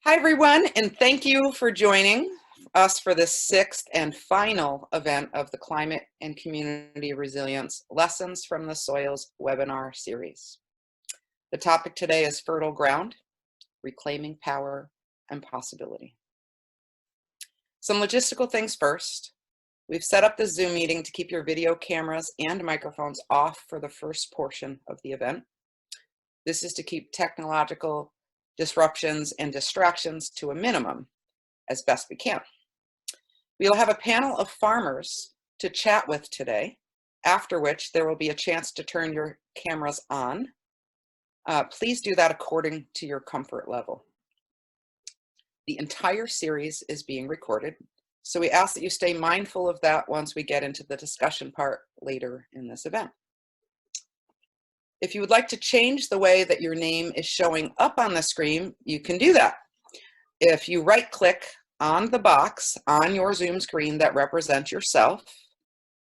Hi, everyone, and thank you for joining us for this sixth and final event of the Climate and Community Resilience Lessons from the Soils webinar series. The topic today is fertile ground, reclaiming power and possibility. Some logistical things first. We've set up the Zoom meeting to keep your video cameras and microphones off for the first portion of the event. This is to keep technological disruptions and distractions to a minimum as best we can. We'll have a panel of farmers to chat with today, after which there will be a chance to turn your cameras on. Please do that according to your comfort level. The entire series is being recorded, so we ask that you stay mindful of that once we get into the discussion part later in this event. If you would like to change the way that your name is showing up on the screen, you can do that. If you right-click on the box on your Zoom screen that represents yourself,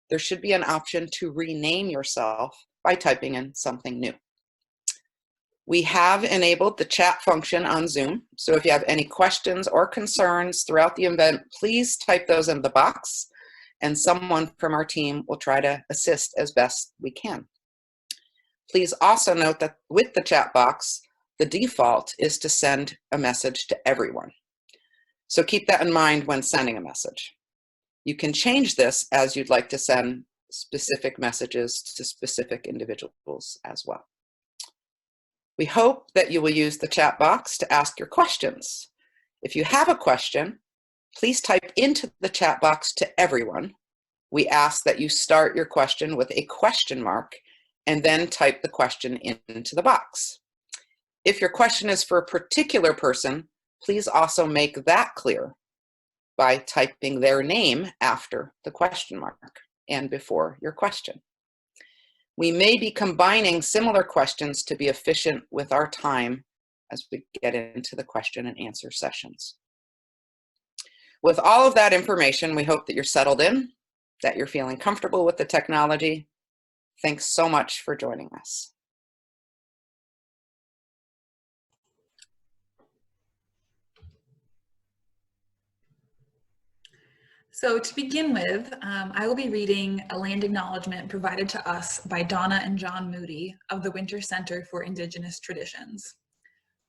there should be an option to rename yourself by typing in something new. We have enabled the chat function on Zoom, so if you have any questions or concerns throughout the event, please type those in the box, and someone from our team will try to assist as best we can. Please also note that with the chat box, the default is to send a message to everyone. So keep that in mind when sending a message. You can change this as you'd like to send specific messages to specific individuals as well. We hope that you will use the chat box to ask your questions. If you have a question, please type into the chat box to everyone. We ask that you start your question with a question mark and then type the question into the box. If your question is for a particular person, please also make that clear by typing their name after the question mark and before your question. We may be combining similar questions to be efficient with our time as we get into the question and answer sessions. With all of that information, we hope that you're settled in, that you're feeling comfortable with the technology. Thanks so much for joining us. So to begin with, I will be reading a land acknowledgement provided to us by Donna and John Moody of the Winter Center for Indigenous Traditions.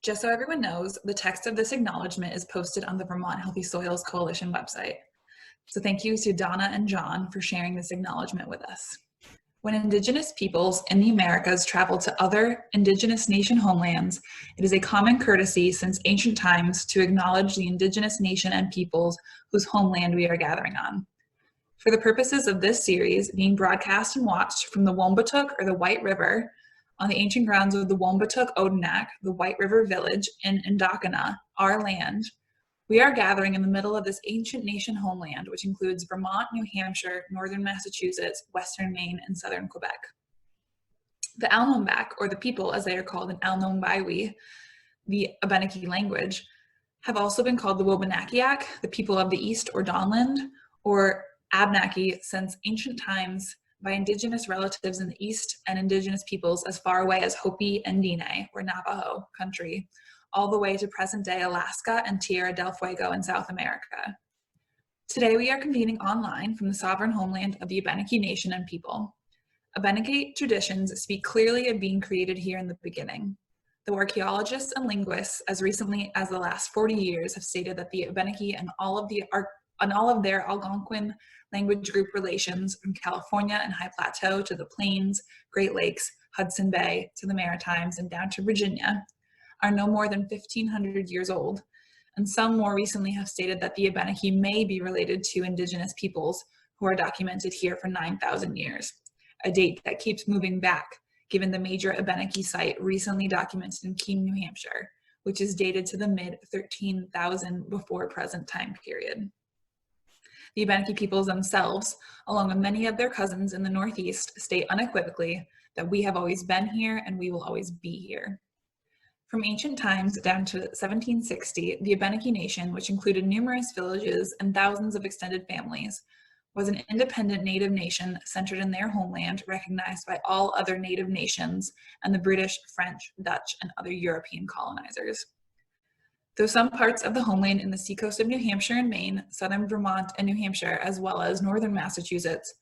Just so everyone knows, the text of this acknowledgement is posted on the Vermont Healthy Soils Coalition website. So thank you to Donna and John for sharing this acknowledgement with us. When Indigenous peoples in the Americas travel to other Indigenous nation homelands, it is a common courtesy since ancient times to acknowledge the Indigenous nation and peoples whose homeland we are gathering on. For the purposes of this series, being broadcast and watched from the Wombatook or the White River on the ancient grounds of the Wombatook-Odanak, the White River Village in Indakana, our land, we are gathering in the middle of this ancient nation homeland, which includes Vermont, New Hampshire, northern Massachusetts, western Maine, and southern Quebec. The Alnonbak, or the people as they are called in Alnonbaiwi, the Abenaki language, have also been called the Wobanakiak, the people of the East or Dawnland, or Abnaki since ancient times by Indigenous relatives in the East and Indigenous peoples as far away as Hopi and Diné, or Navajo country, all the way to present-day Alaska and Tierra del Fuego in South America. Today we are convening online from the sovereign homeland of the Abenaki nation and people. Abenaki traditions speak clearly of being created here in the beginning. Though archaeologists and linguists, as recently as the last 40 years, have stated that the Abenaki and all of their Algonquin language group relations from California and High Plateau to the Plains, Great Lakes, Hudson Bay, to the Maritimes, and down to Virginia, are no more than 1,500 years old, and some more recently have stated that the Abenaki may be related to Indigenous peoples who are documented here for 9,000 years, a date that keeps moving back, given the major Abenaki site recently documented in Keene, New Hampshire, which is dated to the mid-13,000 before present time period. The Abenaki peoples themselves, along with many of their cousins in the Northeast, state unequivocally that we have always been here and we will always be here. From ancient times down to 1760, the Abenaki nation, which included numerous villages and thousands of extended families, was an independent native nation centered in their homeland, recognized by all other native nations and the British, French, Dutch, and other European colonizers. Though some parts of the homeland in the seacoast of New Hampshire and Maine, southern Vermont and New Hampshire, as well as northern Massachusetts,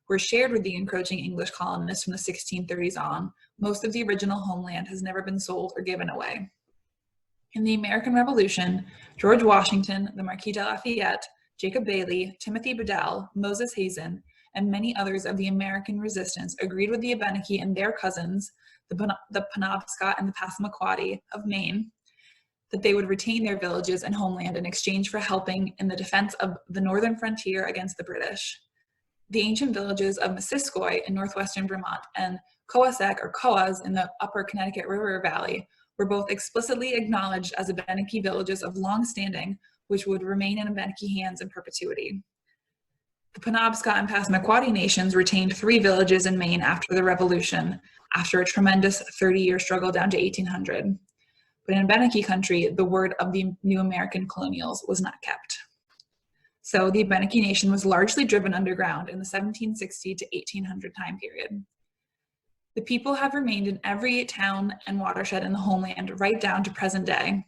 were shared with the encroaching English colonists from the 1630s on, most of the original homeland has never been sold or given away. In the American Revolution, George Washington, the Marquis de Lafayette, Jacob Bailey, Timothy Bedell, Moses Hazen, and many others of the American resistance agreed with the Abenaki and their cousins, the Penobscot and the Passamaquoddy of Maine, that they would retain their villages and homeland in exchange for helping in the defense of the northern frontier against the British. The ancient villages of Missisquoi in northwestern Vermont and Coassac or Coas in the upper Connecticut River Valley were both explicitly acknowledged as Abenaki villages of long standing, which would remain in Abenaki hands in perpetuity. The Penobscot and Passamaquoddy nations retained 3 villages in Maine after the Revolution, after a tremendous 30-year struggle down to 1800. But in Abenaki country, the word of the new American colonials was not kept. So the Abenaki nation was largely driven underground in the 1760 to 1800 time period. The people have remained in every town and watershed in the homeland right down to present day.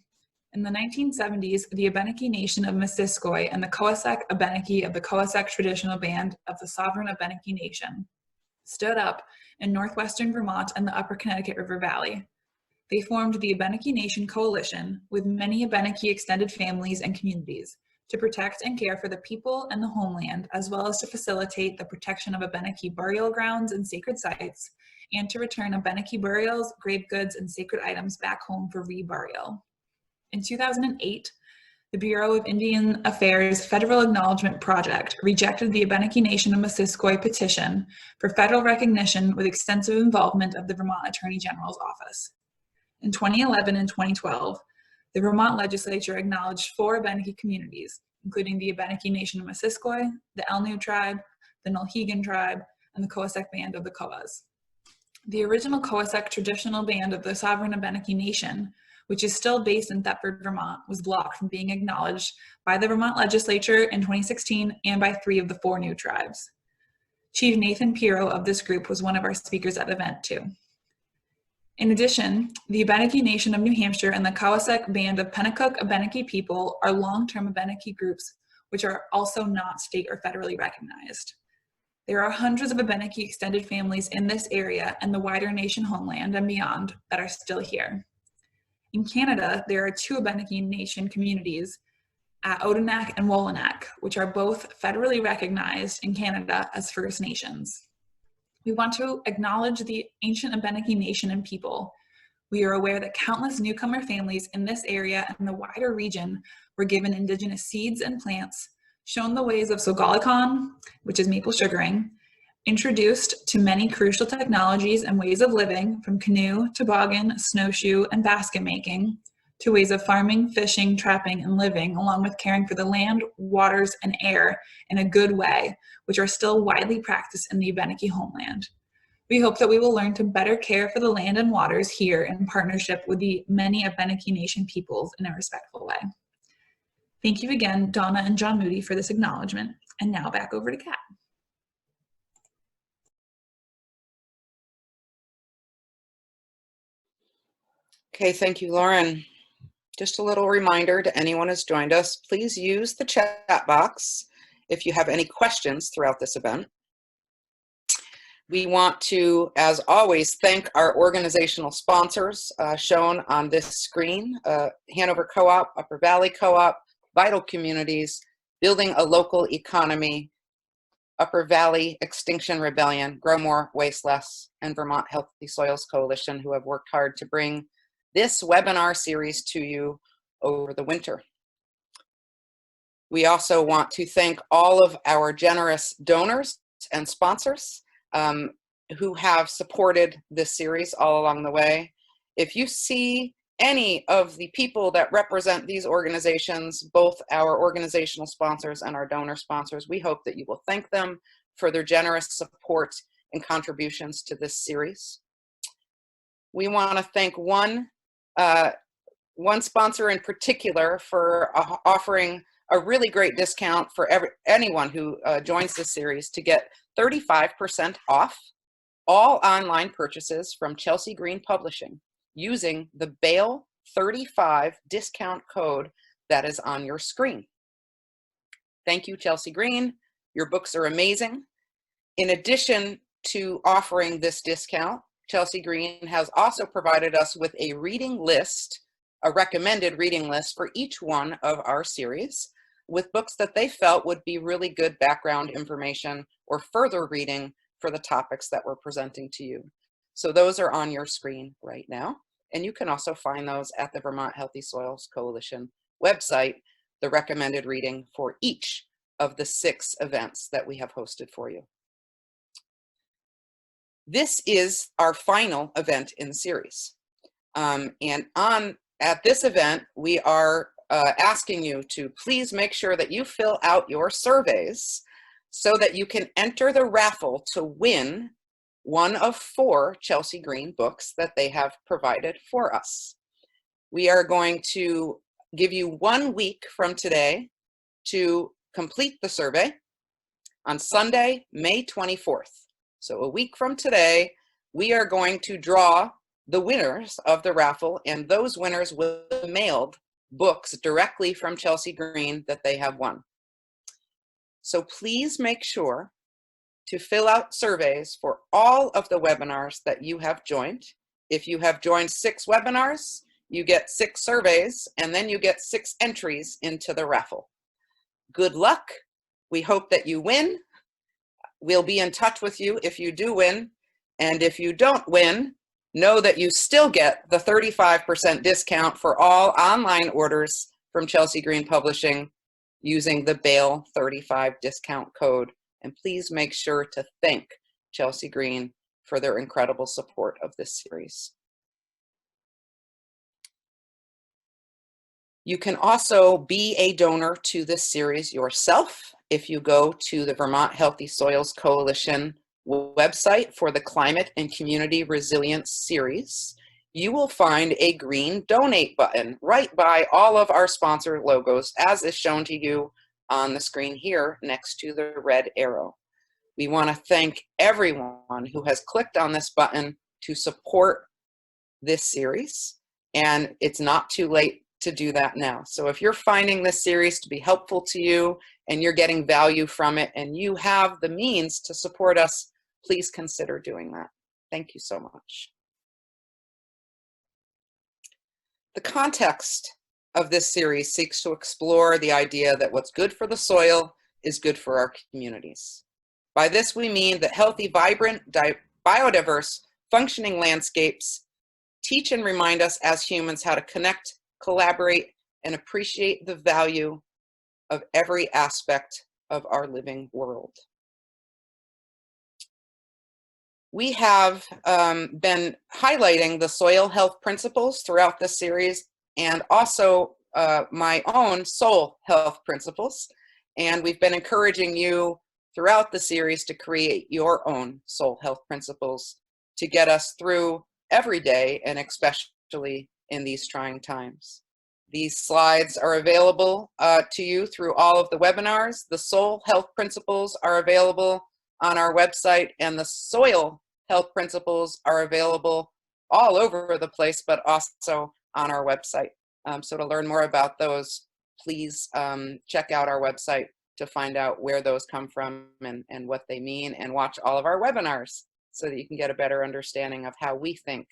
In the 1970s, the Abenaki nation of Missisquoi and the Coassac Abenaki of the Coassac Traditional Band of the Sovereign Abenaki Nation stood up in northwestern Vermont and the upper Connecticut River Valley. They formed the Abenaki Nation Coalition with many Abenaki extended families and communities to protect and care for the people and the homeland, as well as to facilitate the protection of Abenaki burial grounds and sacred sites, and to return Abenaki burials, grave goods, and sacred items back home for reburial. In 2008, the Bureau of Indian Affairs Federal Acknowledgement Project rejected the Abenaki Nation of Missisquoi petition for federal recognition with extensive involvement of the Vermont Attorney General's office. In 2011 and 2012, the Vermont legislature acknowledged 4 Abenaki communities, including the Abenaki Nation of Missisquoi, the Elnu tribe, the Nulhegan tribe, and the Coassac Band of the Coas. The original Coassac traditional band of the Sovereign Abenaki Nation, which is still based in Thetford, Vermont, was blocked from being acknowledged by the Vermont legislature in 2016 and by 3 of the 4 new tribes. Chief Nathan Pirro of this group was one of our speakers at the event too. In addition, the Abenaki Nation of New Hampshire and the Coassac Band of Pennacook Abenaki people are long-term Abenaki groups, which are also not state or federally recognized. There are hundreds of Abenaki extended families in this area and the wider nation homeland and beyond that are still here. In Canada, there are 2 Abenaki Nation communities at Odanak and Wolanak, which are both federally recognized in Canada as First Nations. We want to acknowledge the ancient Abenaki nation and people. We are aware that countless newcomer families in this area and the wider region were given Indigenous seeds and plants, shown the ways of sogalikon, which is maple sugaring, introduced to many crucial technologies and ways of living, from canoe, toboggan, snowshoe, and basket making, to ways of farming, fishing, trapping, and living, along with caring for the land, waters, and air in a good way, which are still widely practiced in the Abenaki homeland. We hope that we will learn to better care for the land and waters here in partnership with the many Abenaki Nation peoples in a respectful way. Thank you again, Donna and John Moody, for this acknowledgement. And now back over to Kat. Okay, thank you, Lauren. Just a little reminder to anyone who's joined us, please use the chat box if you have any questions throughout this event. We want to, as always, thank our organizational sponsors shown on this screen, Hanover Co-op, Upper Valley Co-op, Vital Communities, Building a Local Economy, Upper Valley Extinction Rebellion, Grow More, Waste Less, and Vermont Healthy Soils Coalition, who have worked hard to bring this webinar series to you over the winter. We also want to thank all of our generous donors and sponsors who have supported this series all along the way. If you see any of the people that represent these organizations, both our organizational sponsors and our donor sponsors, we hope that you will thank them for their generous support and contributions to this series. We want to thank one sponsor in particular for offering a really great discount for anyone who joins this series to get 35% off all online purchases from Chelsea Green Publishing using the Bail 35 discount code that is on your screen. Thank you, Chelsea Green. Your books are amazing. In addition to offering this discount, Chelsea Green has also provided us with a reading list, a recommended reading list for each one of our series, with books that they felt would be really good background information or further reading for the topics that we're presenting to you. So those are on your screen right now. And you can also find those at the Vermont Healthy Soils Coalition website, the recommended reading for each of the 6 events that we have hosted for you. This is our final event in the series. At this event, we are asking you to please make sure that you fill out your surveys so that you can enter the raffle to win one of 4 Chelsea Green books that they have provided for us. We are going to give you 1 week from today to complete the survey on Sunday, May 24th. So a week from today, we are going to draw the winners of the raffle, and those winners will be mailed books directly from Chelsea Green that they have won. So please make sure to fill out surveys for all of the webinars that you have joined. If you have joined 6 webinars, you get 6 surveys, and then you get 6 entries into the raffle. Good luck. We hope that you win. We'll be in touch with you if you do win. And if you don't win, know that you still get the 35% discount for all online orders from Chelsea Green Publishing using the BAIL 35 discount code. And please make sure to thank Chelsea Green for their incredible support of this series. You can also be a donor to this series yourself if you go to the Vermont Healthy Soils Coalition website for the Climate and Community Resilience series. You will find a green donate button right by all of our sponsor logos, as is shown to you on the screen here next to the red arrow. We want to thank everyone who has clicked on this button to support this series, and it's not too late to do that now. So if you're finding this series to be helpful to you and you're getting value from it and you have the means to support us, please consider doing that. Thank you so much. The context of this series seeks to explore the idea that what's good for the soil is good for our communities. By this we mean that healthy, vibrant, biodiverse, functioning landscapes teach and remind us as humans how to connect, collaborate, and appreciate the value of every aspect of our living world. We have been highlighting the soil health principles throughout this series, and also my own soil health principles. And we've been encouraging you throughout the series to create your own soil health principles to get us through every day, and especially in these trying times. These slides are available to you through all of the webinars. The soil health principles are available on our website, and the soil health principles are available all over the place, but also on our website. So to learn more about those, please check out our website to find out where those come from and what they mean, and watch all of our webinars so that you can get a better understanding of how we think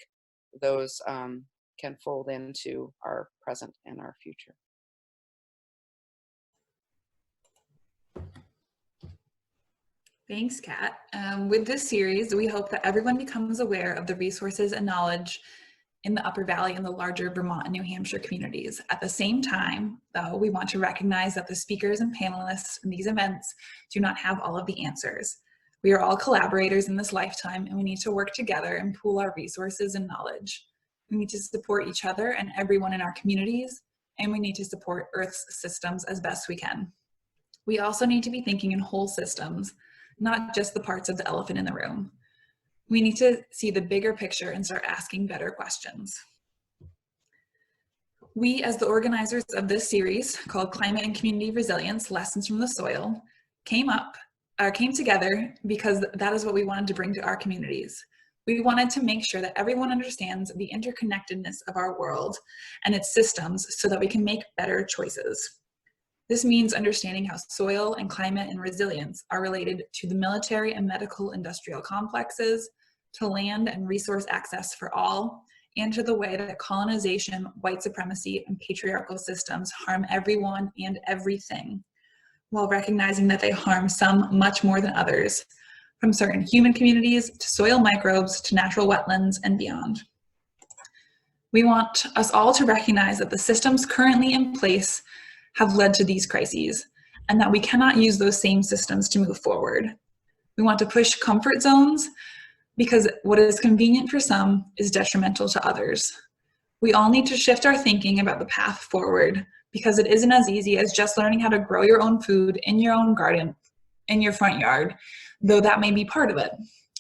those can fold into our present and our future. Thanks, Kat. With this series, we hope that everyone becomes aware of the resources and knowledge in the Upper Valley and the larger Vermont and New Hampshire communities. At the same time, though, we want to recognize that the speakers and panelists in these events do not have all of the answers. We are all collaborators in this lifetime, and we need to work together and pool our resources and knowledge. We need to support each other and everyone in our communities, and we need to support Earth's systems as best we can. We also need to be thinking in whole systems, not just the parts of the elephant in the room. We need to see the bigger picture and start asking better questions. We, as the organizers of this series called Climate and Community Resilience, Lessons from the Soil, came together because that is what we wanted to bring to our communities. We wanted to make sure that everyone understands the interconnectedness of our world and its systems so that we can make better choices. This means understanding how soil and climate and resilience are related to the military and medical industrial complexes, to land and resource access for all, and to the way that colonization, white supremacy, and patriarchal systems harm everyone and everything, while recognizing that they harm some much more than others, from certain human communities to soil microbes to natural wetlands and beyond. We want us all to recognize that the systems currently in place have led to these crises, and that we cannot use those same systems to move forward. We want to push comfort zones because what is convenient for some is detrimental to others. We all need to shift our thinking about the path forward because it isn't as easy as just learning how to grow your own food in your own garden, in your front yard, though that may be part of it.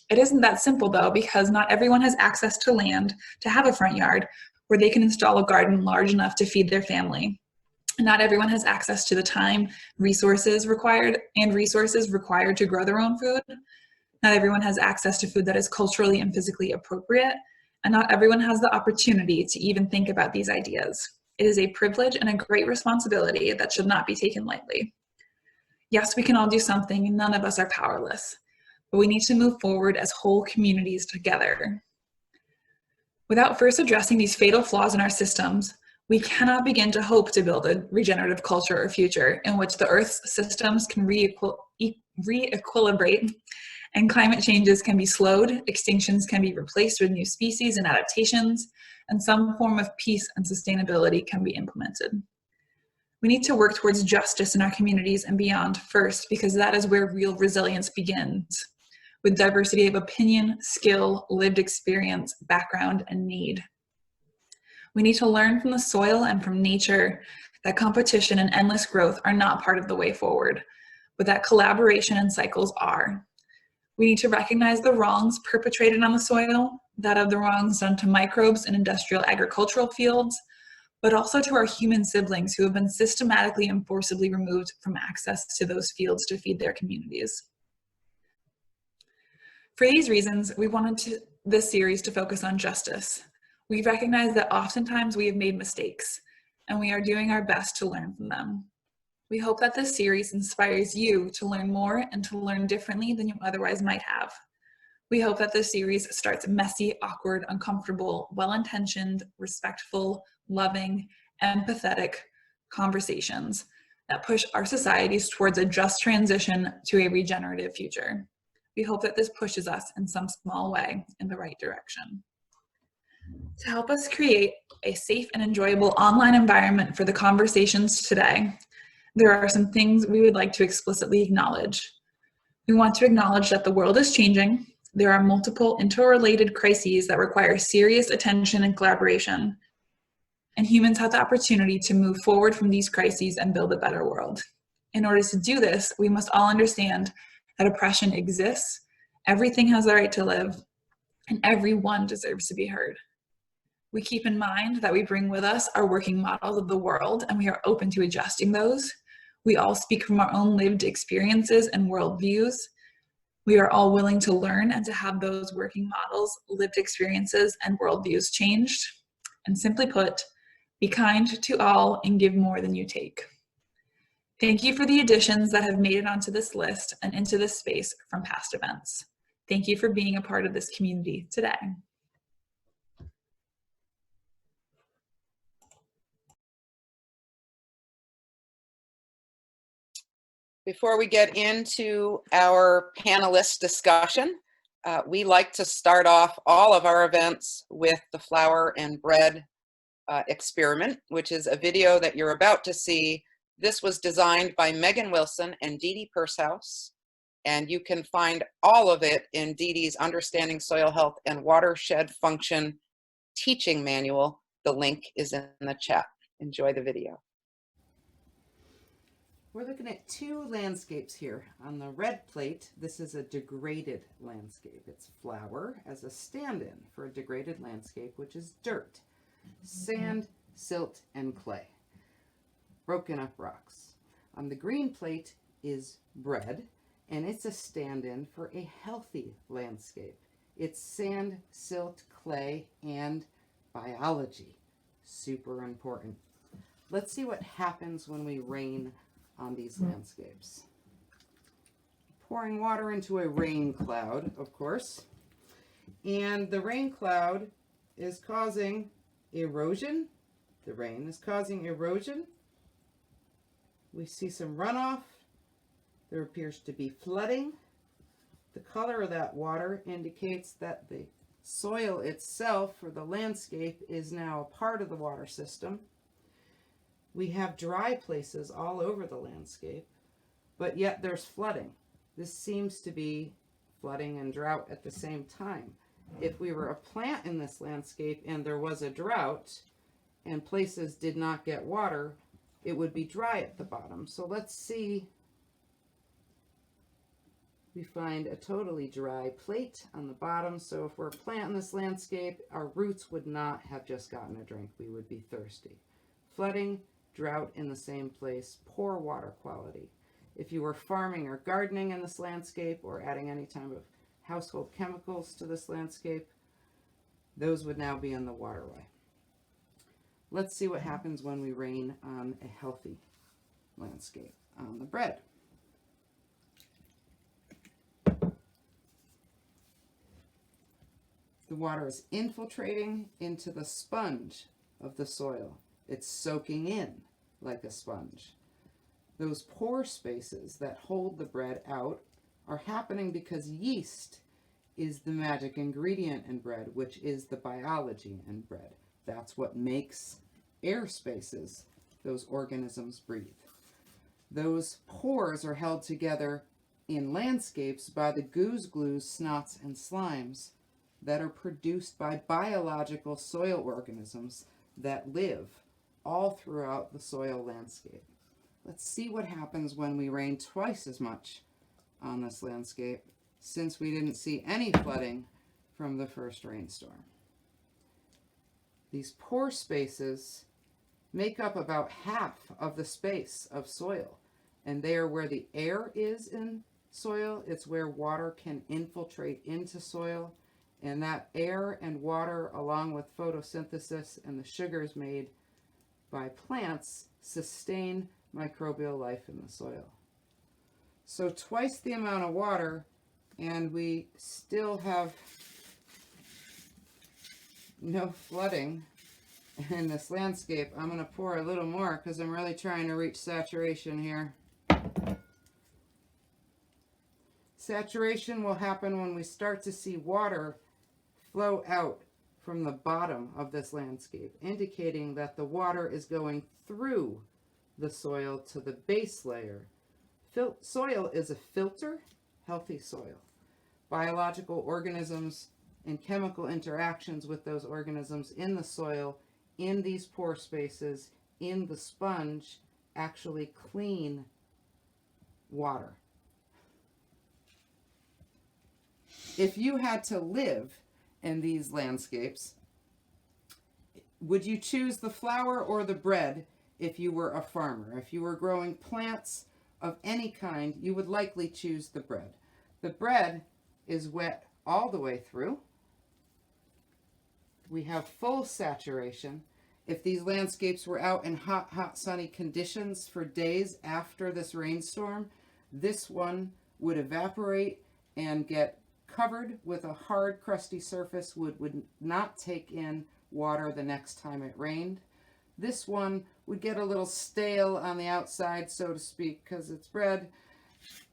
It isn't that simple though, because not everyone has access to land to have a front yard where they can install a garden large enough to feed their family. Not everyone has access to the time, resources required to grow their own food. Not everyone has access to food that is culturally and physically appropriate, and not everyone has the opportunity to even think about these ideas. It is a privilege and a great responsibility that should not be taken lightly. Yes, we can all do something, and none of us are powerless, but we need to move forward as whole communities together. Without first addressing these fatal flaws in our systems, we cannot begin to hope to build a regenerative culture or future in which the Earth's systems can re-equilibrate and climate changes can be slowed, extinctions can be replaced with new species and adaptations, and some form of peace and sustainability can be implemented. We need to work towards justice in our communities and beyond first, because that is where real resilience begins, with diversity of opinion, skill, lived experience, background, and need. We need to learn from the soil and from nature that competition and endless growth are not part of the way forward, but that collaboration and cycles are. We need to recognize the wrongs perpetrated on the soil, that of the wrongs done to microbes in industrial agricultural fields, but also to our human siblings who have been systematically and forcibly removed from access to those fields to feed their communities. For these reasons, we wanted this series to focus on justice. We recognize that oftentimes we have made mistakes, and we are doing our best to learn from them. We hope that this series inspires you to learn more and to learn differently than you otherwise might have. We hope that this series starts messy, awkward, uncomfortable, well-intentioned, respectful, loving, empathetic conversations that push our societies towards a just transition to a regenerative future. We hope that this pushes us in some small way in the right direction. To help us create a safe and enjoyable online environment for the conversations today, there are some things we would like to explicitly acknowledge. We want to acknowledge that the world is changing. There are multiple interrelated crises that require serious attention and collaboration, and humans have the opportunity to move forward from these crises and build a better world. In order to do this, we must all understand that oppression exists, everything has the right to live, and everyone deserves to be heard. We keep in mind that we bring with us our working models of the world, and we are open to adjusting those. We all speak from our own lived experiences and worldviews. We are all willing to learn and to have those working models, lived experiences, and worldviews changed. And simply put, be kind to all and give more than you take. Thank you for the additions that have made it onto this list and into this space from past events. Thank you for being a part of this community today. Before we get into our panelist discussion, we like to start off all of our events with the flour and bread experiment, which is a video that you're about to see. This was designed by Megan Wilson and Dee Dee Pershouse, and you can find all of it in Dee Dee's Understanding Soil Health and Watershed Function teaching manual. The link is in the chat. Enjoy the video. We're looking at two landscapes here. On the red plate, this is a degraded landscape. It's flour as a stand-in for a degraded landscape, which is dirt, sand, silt, and clay, broken up rocks. On the green plate is bread, and it's a stand-in for a healthy landscape. It's sand, silt, clay, and biology. Super important. Let's see what happens when we rain on these landscapes. Pouring water into a rain cloud, of course. And the rain cloud is causing erosion. The rain is causing erosion. We see some runoff. There appears to be flooding. The color of that water indicates that the soil itself, or the landscape, is now a part of the water system. We have dry places all over the landscape, but yet there's flooding. This seems to be flooding and drought at the same time. If we were a plant in this landscape and there was a drought and places did not get water, it would be dry at the bottom. So let's see. We find a totally dry plate on the bottom. So if we're a plant in this landscape, our roots would not have just gotten a drink. We would be thirsty. Flooding, drought in the same place, poor water quality. If you were farming or gardening in this landscape or adding any type of household chemicals to this landscape, those would now be in the waterway. Let's see what happens when we rain on a healthy landscape, on the bread. The water is infiltrating into the sponge of the soil. It's soaking in like a sponge. Those pore spaces that hold the bread out are happening because yeast is the magic ingredient in bread, which is the biology in bread. That's what makes air spaces those organisms breathe. Those pores are held together in landscapes by the goos, glues, snots, and slimes that are produced by biological soil organisms that live all throughout the soil landscape. Let's see what happens when we rain twice as much on this landscape, since we didn't see any flooding from the first rainstorm. These pore spaces make up about half of the space of soil, and they are where the air is in soil. It's where water can infiltrate into soil, and that air and water, along with photosynthesis and the sugars made by plants, sustain microbial life in the soil. So twice the amount of water, and we still have no flooding in this landscape. I'm going to pour a little more because I'm really trying to reach saturation here. Saturation will happen when we start to see water flow out from the bottom of this landscape, indicating that the water is going through the soil to the base layer. Soil is a filter, healthy soil. Biological organisms and chemical interactions with those organisms in the soil, in these pore spaces, in the sponge, actually clean water. If you had to live in these landscapes, would you choose the flour or the bread if you were a farmer? If you were growing plants of any kind, you would likely choose the bread. The bread is wet all the way through. We have full saturation. If these landscapes were out in hot, hot, sunny conditions for days after this rainstorm, this one would evaporate and get covered with a hard, crusty surface, would not take in water the next time it rained. This one would get a little stale on the outside, so to speak, because it's bread,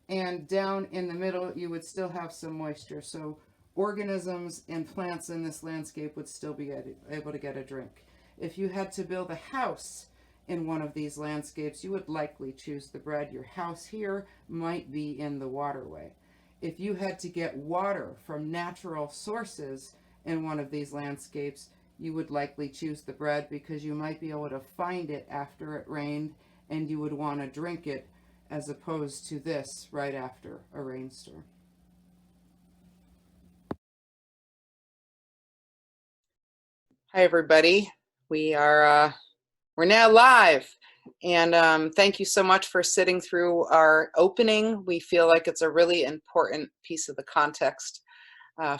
and down in the middle you would still have some moisture, so organisms and plants in this landscape would still be able to get a drink. If you had to build a house in one of these landscapes, you would likely choose the bread. Your house here might be in the waterway. If you had to get water from natural sources in one of these landscapes, you would likely choose the bread because you might be able to find it after it rained and you would want to drink it, as opposed to this right after a rainstorm. Hi everybody, we're now live, and thank you so much for sitting through our opening. We feel like it's a really important piece of the context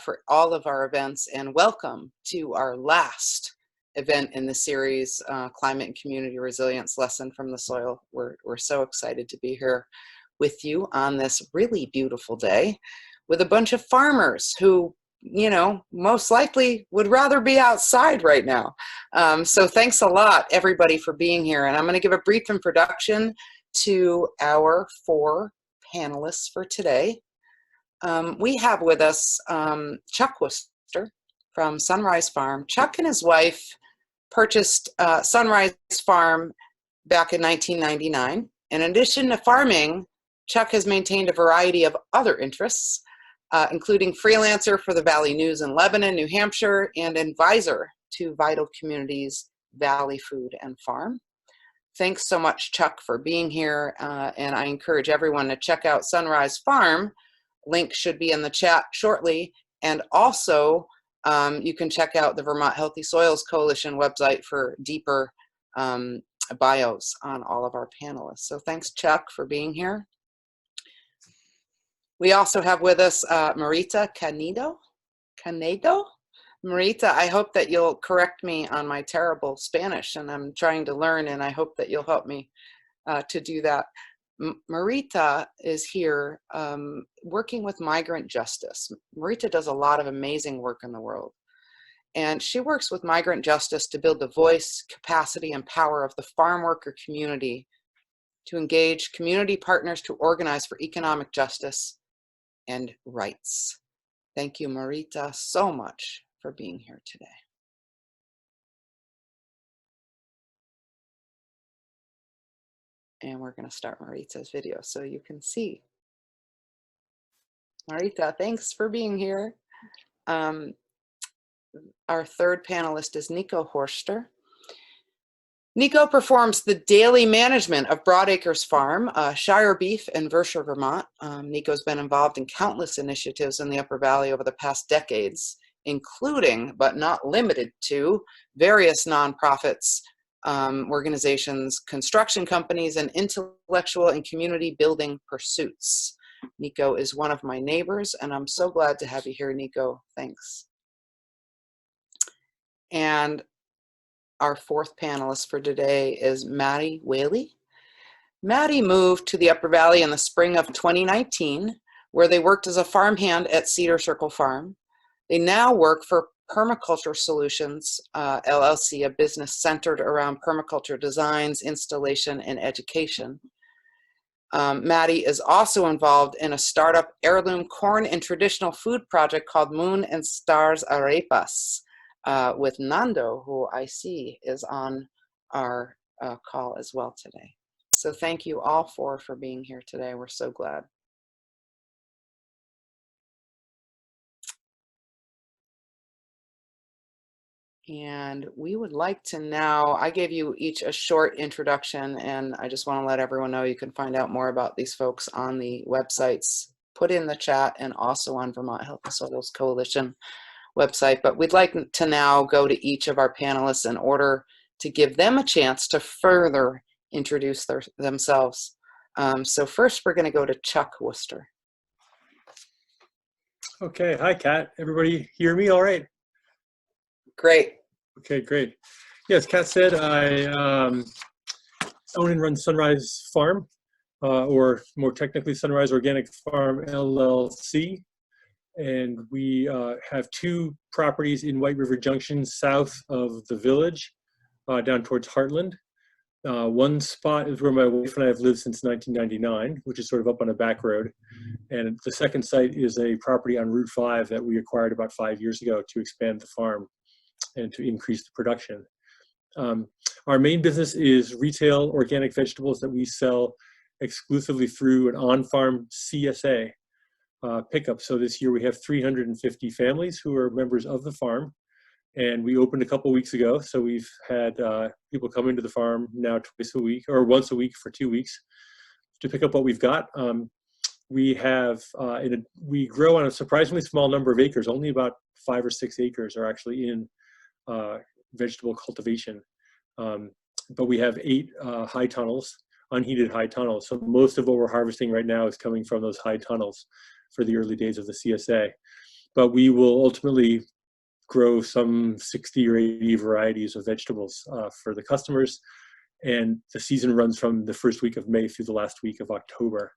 for all of our events, and welcome to our last event in the series, Climate and Community Resilience Lesson from the Soil. We're so excited to be here with you on this really beautiful day with a bunch of farmers who, you know, most likely would rather be outside right now. So thanks a lot, everybody, for being here. And I'm going to give a brief introduction to our 4 panelists for today. We have with us Chuck Wooster from Sunrise Farm. Chuck and his wife purchased Sunrise Farm back in 1999. In addition to farming, Chuck has maintained a variety of other interests, including freelancer for the Valley News in Lebanon, New Hampshire, and advisor to Vital Communities Valley Food and Farm. Thanks so much, Chuck, for being here, and I encourage everyone to check out Sunrise Farm. Link should be in the chat shortly, and also you can check out the Vermont Healthy Soils Coalition website for deeper bios on all of our panelists. So thanks, Chuck, for being here. We also have with us Marita Canedo. Marita, I hope that you'll correct me on my terrible Spanish, and I'm trying to learn, and I hope that you'll help me to do that. Marita is here working with Migrant Justice. Marita does a lot of amazing work in the world, and she works with Migrant Justice to build the voice, capacity, and power of the farm worker community to engage community partners to organize for economic justice and rights. Thank you, Marita, so much for being here today. And we're going to start Marita's video so you can see. Marita, thanks for being here. Our 3rd panelist is Nico Horster. Nico performs the daily management of Broadacres Farm, Shire Beef in Vermont, Vermont. Nico's been involved in countless initiatives in the Upper Valley over the past decades, including, but not limited to, various nonprofits, organizations, construction companies, and intellectual and community building pursuits. Nico is one of my neighbors, and I'm so glad to have you here, Nico. Thanks. And our 4th panelist for today is Madi Whaley. Madi moved to the Upper Valley in the spring of 2019, where they worked as a farmhand at Cedar Circle Farm. They now work for Permaculture Solutions, LLC, a business centered around permaculture designs, installation, and education. Madi is also involved in a startup heirloom corn and traditional food project called Moon and Stars Arepas with Nando, who I see is on our call as well today. So thank you all 4 for being here today. We're so glad. And we would like to now, I gave you each a short introduction, and I just want to let everyone know you can find out more about these folks on the websites put in the chat and also on Vermont Healthy Soils Coalition website. But we'd like to now go to each of our panelists in order to give them a chance to further introduce themselves. So first we're going to go to Chuck Wooster. Okay, hi Kat. Everybody hear me all right? Great. Okay, great. Yes, Kat said I own and run Sunrise Farm, or more technically Sunrise Organic Farm LLC. And we have 2 properties in White River Junction south of the village, down towards Heartland. One spot is where my wife and I have lived since 1999, which is sort of up on a back road. And the second site is a property on Route 5 that we acquired about 5 years ago to expand the farm and to increase the production. Our main business is retail organic vegetables that we sell exclusively through an on-farm CSA pickup. So this year we have 350 families who are members of the farm, and we opened a couple weeks ago. So we've had people come into the farm now twice a week or once a week for 2 weeks to pick up what we've got. We have, we grow on a surprisingly small number of acres. Only about 5 or 6 acres are actually in vegetable cultivation. But we have 8 high tunnels, unheated high tunnels. So most of what we're harvesting right now is coming from those high tunnels for the early days of the CSA. but we will ultimately grow some 60 or 80 varieties of vegetables for the customers. And the season runs from the first week of May through the last week of October.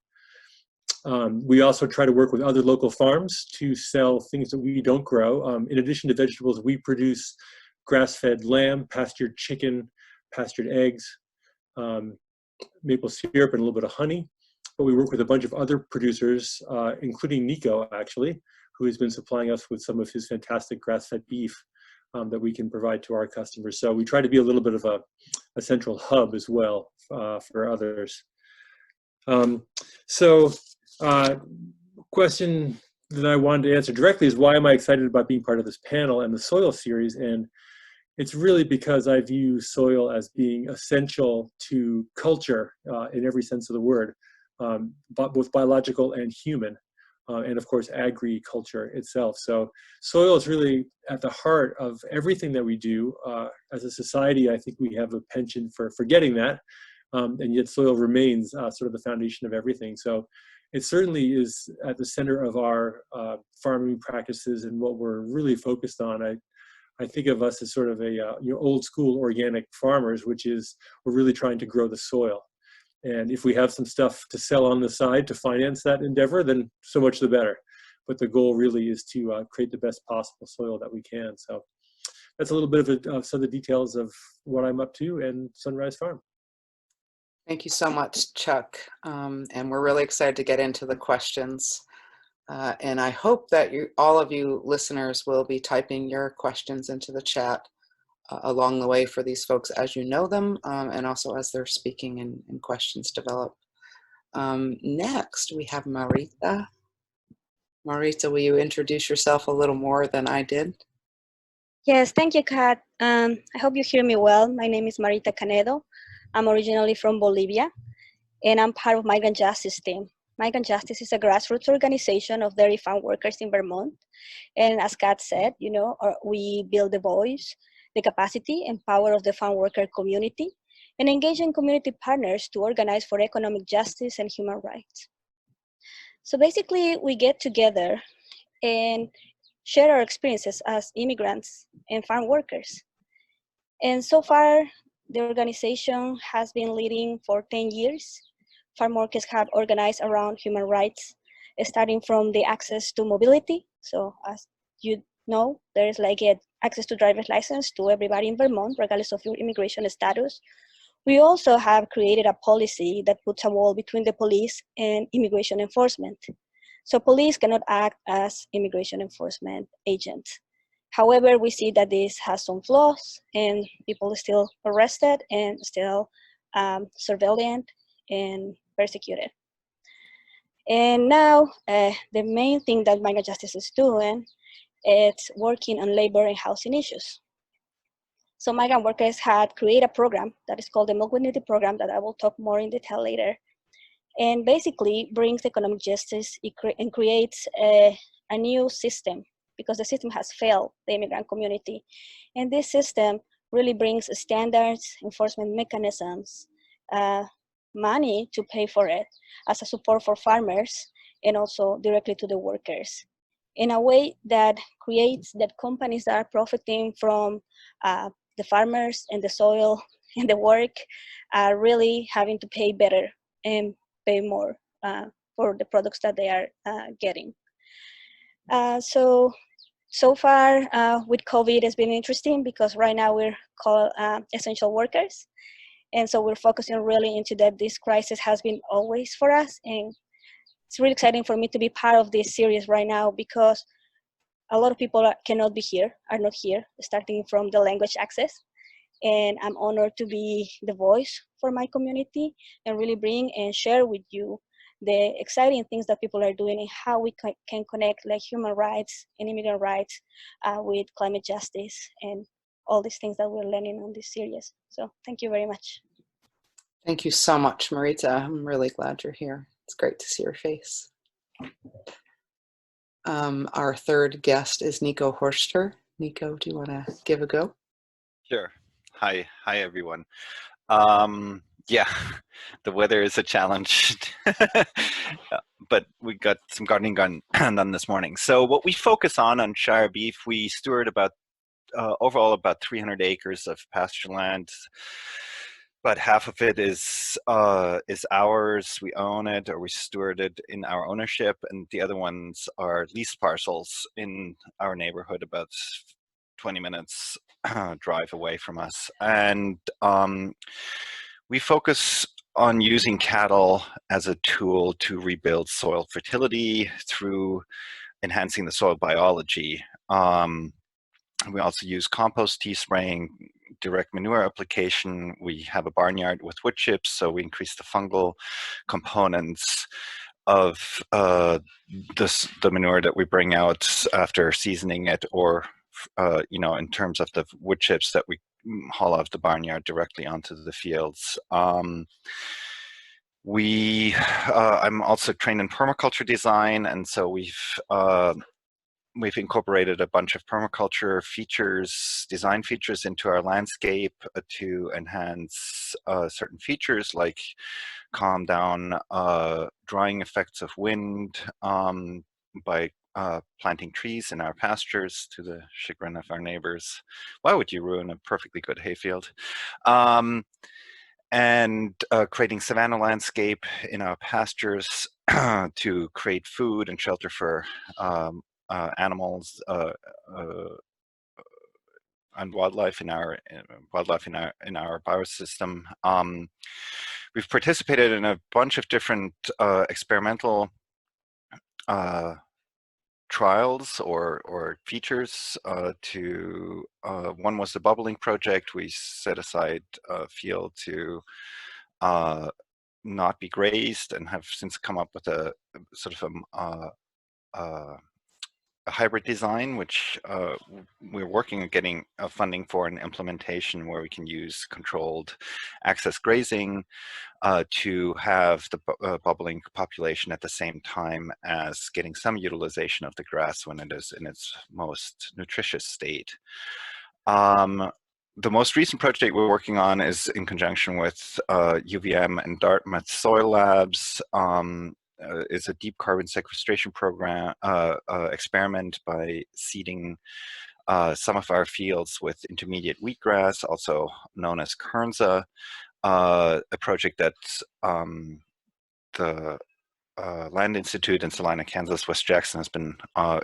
We also try to work with other local farms to sell things that we don't grow. In addition to vegetables, we produce grass-fed lamb, pastured chicken, pastured eggs, maple syrup, and a little bit of honey. But we work with a bunch of other producers, including Niko, actually, who has been supplying us with some of his fantastic grass-fed beef that we can provide to our customers. So we try to be a little bit of a central hub as well for others. Question that I wanted to answer directly is, why am I excited about being part of this panel and the soil series? And it's really because I view soil as being essential to culture in every sense of the word, but both biological and human, and of course agriculture itself. So soil is really at the heart of everything that we do. As a society, I think we have a penchant for forgetting that, and yet soil remains sort of the foundation of everything. So it certainly is at the center of our farming practices and what we're really focused on. I think of us as sort of a old school organic farmers, which is we're really trying to grow the soil. And if we have some stuff to sell on the side to finance that endeavor, then so much the better. But the goal really is to create the best possible soil that we can. So that's a little bit of some of the details of what I'm up to and Sunrise Farm. Thank you so much, Chuck. And we're really excited to get into the questions. And I hope that all of you listeners will be typing your questions into the chat along the way for these folks as you know them, and also as they're speaking and questions develop. Next, we have Marita. Marita, will you introduce yourself a little more than I did? Yes, thank you, Kat. I hope you hear me well. My name is Marita Canedo. I'm originally from Bolivia, and I'm part of Migrant Justice team. Migrant Justice is a grassroots organization of dairy farm workers in Vermont. And as Kat said, we build the voice, the capacity and power of the farm worker community, and engage in community partners to organize for economic justice and human rights. So basically, we get together and share our experiences as immigrants and farm workers. And so far, the organization has been leading for 10 years. Farm workers have organized around human rights, starting from the access to mobility. So as you know, there is access to driver's license to everybody in Vermont, regardless of your immigration status. We also have created a policy that puts a wall between the police and immigration enforcement. So police cannot act as immigration enforcement agents. However, we see that this has some flaws and people are still arrested and still surveilled and persecuted. And now the main thing that Migrant Justice is doing is working on labor and housing issues. So migrant workers had created a program that is called the Mobility Program that I will talk more in detail later, and basically brings economic justice and creates a new system, because the system has failed the immigrant community. And this system really brings standards, enforcement mechanisms, money to pay for it as a support for farmers and also directly to the workers, in a way that creates that companies that are profiting from the farmers and the soil and the work are really having to pay better and pay more for the products that they are getting. So far with COVID, it's been interesting because right now we're called essential workers. And so we're focusing really into that this crisis has been always for us. And it's really exciting for me to be part of this series right now, because a lot of people are not here, starting from the language access. And I'm honored to be the voice for my community and really bring and share with you the exciting things that people are doing and how we can connect human rights and immigrant rights with climate justice and all these things that we're learning on this series. So thank you very much. Thank you so much, Marita. I'm really glad you're here. It's great to see your face. Our third guest is Nico Horster. Nico, do you want to give a go? Sure. Hi everyone. Yeah, the weather is a challenge, but we got some gardening done this morning. So what we focus on Shire Beef, we steward about overall about 300 acres of pasture land. But half of it is ours. We own it, or we steward it in our ownership, and the other ones are lease parcels in our neighborhood, about 20 minutes drive away from us. And we focus on using cattle as a tool to rebuild soil fertility through enhancing the soil biology. We also use compost tea spraying, direct manure application. We have a barnyard with wood chips, so we increase the fungal components of the manure that we bring out after seasoning it, or you know, in terms of the wood chips that we haul out of the barnyard directly onto the fields. I'm also trained in permaculture design, and so we've incorporated a bunch of permaculture features, design features into our landscape to enhance certain features like calm down drying effects of wind by planting trees in our pastures, to the chagrin of our neighbors. Why would you ruin a perfectly good hayfield? And creating savanna landscape in our pastures to create food and shelter for animals and wildlife in our biosystem. We've participated in a bunch of different experimental trials or features. One was the bubbling project. We set aside a field to not be grazed, and have since come up with a sort of a hybrid design, which we're working on getting funding for an implementation where we can use controlled access grazing to have the bubbling population at the same time as getting some utilization of the grass when it is in its most nutritious state. The most recent project we're working on is in conjunction with UVM and Dartmouth Soil Labs. Is a deep carbon sequestration program experiment by seeding some of our fields with intermediate wheatgrass, also known as kernza, a project that the Land Institute in Salina, Kansas, West Jackson has been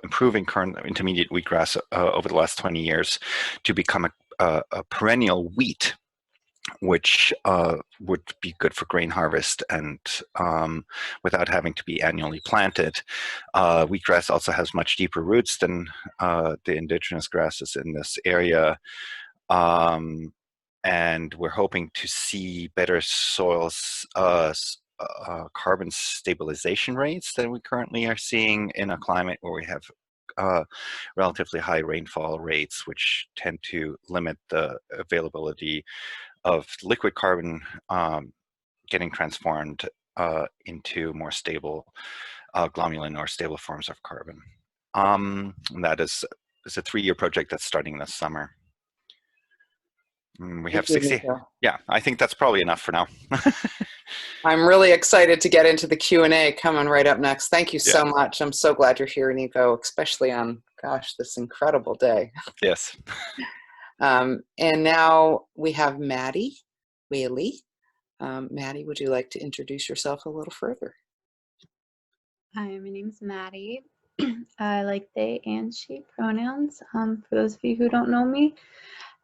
improving intermediate wheatgrass over the last 20 years to become a perennial wheat, which would be good for grain harvest and without having to be annually planted. Wheatgrass also has much deeper roots than the indigenous grasses in this area. And we're hoping to see better soils carbon stabilization rates than we currently are seeing in a climate where we have relatively high rainfall rates, which tend to limit the availability of liquid carbon getting transformed into more stable glomalin or stable forms of carbon. And that is a 3-year project that's starting this summer. We have 60. Yeah, I think that's probably enough for now. I'm really excited to get into the Q&A coming right up next. Thank you so much. I'm so glad you're here, Niko, especially on, gosh, this incredible day. Yes. And now we have Madi, Whaley. Madi, would you like to introduce yourself a little further? Hi, my name's Madi. I like they and she pronouns, for those of you who don't know me.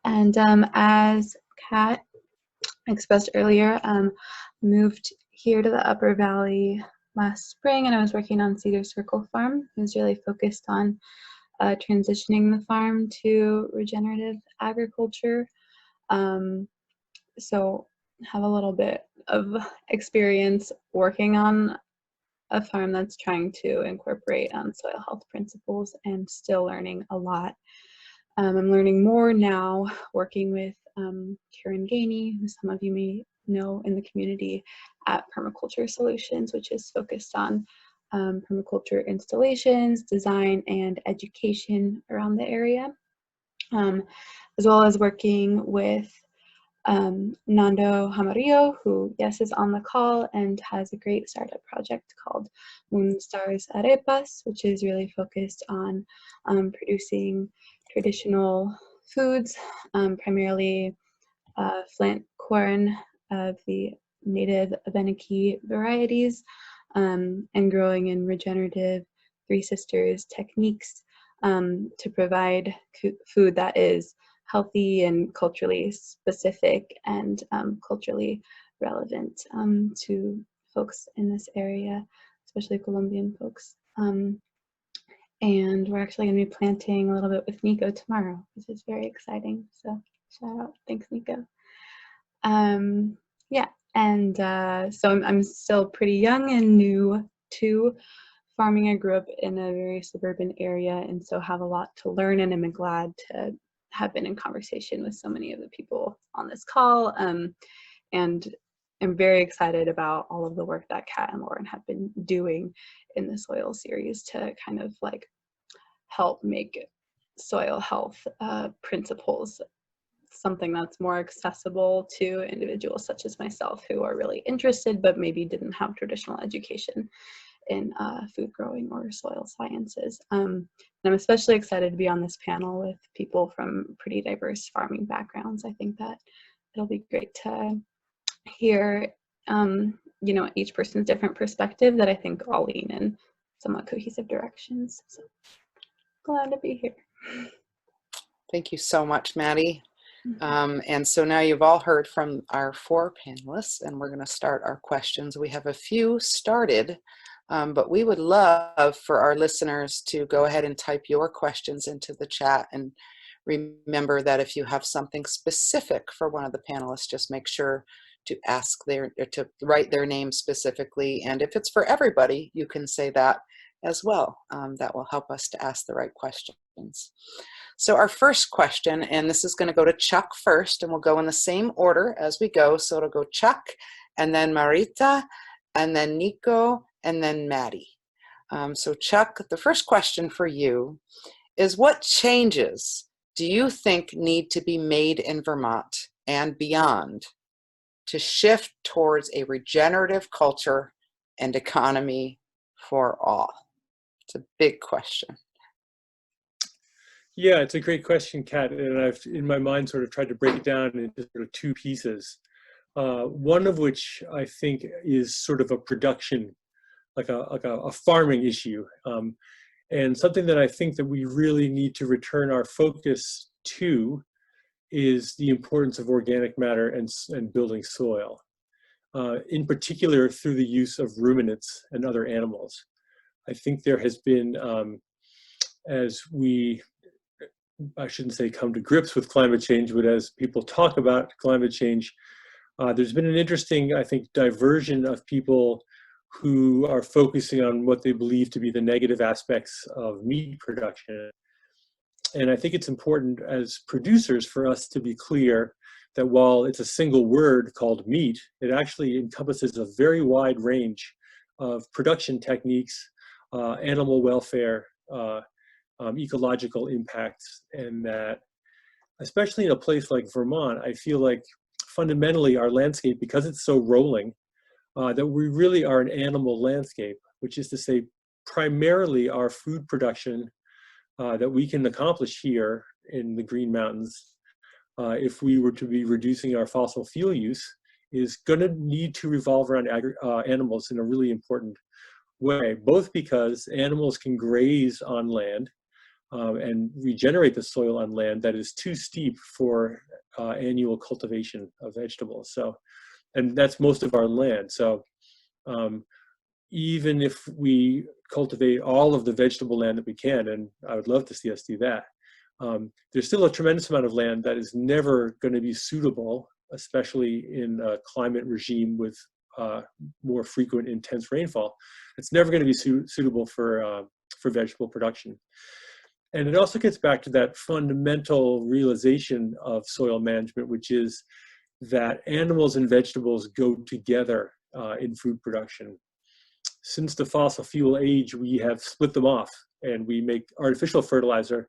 And as Kat expressed earlier, moved here to the Upper Valley last spring, and I was working on Cedar Circle Farm. I was really focused on transitioning the farm to regenerative agriculture. So have a little bit of experience working on a farm that's trying to incorporate soil health principles, and still learning a lot. I'm learning more now working with Karen Gainey, who some of you may know in the community, at Permaculture Solutions, which is focused on permaculture installations, design, and education around the area, as well as working with Nando Hamarillo, who, yes, is on the call and has a great startup project called Moonstars Arepas, which is really focused on producing traditional foods, primarily flint corn of the native Abenaki varieties, and growing in regenerative Three Sisters techniques to provide food that is healthy and culturally specific and culturally relevant to folks in this area, especially Colombian folks. And we're actually going to be planting a little bit with Niko tomorrow, which is very exciting. So shout out, thanks Niko. Yeah, and so I'm still pretty young and new to farming. I grew up in a very suburban area and so have a lot to learn, and I'm glad to have been in conversation with so many of the people on this call, and I'm very excited about all of the work that Kat and Lauren have been doing in the soil series to kind of like help make soil health principles something that's more accessible to individuals such as myself who are really interested but maybe didn't have traditional education in food growing or soil sciences. And I'm especially excited to be on this panel with people from pretty diverse farming backgrounds. I think that it'll be great to hear, you know, each person's different perspective that I think all lean in somewhat cohesive directions. So glad to be here. Thank you so much, Madi. And so now you've all heard from our 4 panelists, and we're going to start our questions. We have a few started, but we would love for our listeners to go ahead and type your questions into the chat. And remember that if you have something specific for one of the panelists, just make sure to to write their name specifically. And if it's for everybody, you can say that as well. That will help us to ask the right questions. So our first question, and this is going to go to Chuck first, and we'll go in the same order as we go. So it'll go Chuck, and then Marita, and then Niko, and then Madi. So Chuck, the first question for you is, what changes do you think need to be made in Vermont and beyond to shift towards a regenerative culture and economy for all? It's a big question. Yeah, it's a great question, Kat, and I've, in my mind, sort of tried to break it down into sort of 2 pieces. One of which I think is sort of a production, like a farming issue, and something that I think that we really need to return our focus to is the importance of organic matter and building soil, in particular through the use of ruminants and other animals. I think there has been, as we, I shouldn't say come to grips with climate change, but as people talk about climate change, there's been an interesting, I think, diversion of people who are focusing on what they believe to be the negative aspects of meat production. And I think it's important as producers for us to be clear that while it's a single word called meat, it actually encompasses a very wide range of production techniques, animal welfare, ecological impacts, and that, especially in a place like Vermont, I feel like fundamentally our landscape, because it's so rolling, that we really are an animal landscape, which is to say primarily our food production that we can accomplish here in the Green Mountains, if we were to be reducing our fossil fuel use, is going to need to revolve around animals in a really important way, both because animals can graze on land and regenerate the soil on land that is too steep for annual cultivation of vegetables. So, and that's most of our land. So even if we cultivate all of the vegetable land that we can, and I would love to see us do that, there's still a tremendous amount of land that is never going to be suitable, especially in a climate regime with more frequent intense rainfall. It's never going to be suitable for vegetable production. And it also gets back to that fundamental realization of soil management, which is that animals and vegetables go together in food production. Since the fossil fuel age, we have split them off, and we make artificial fertilizer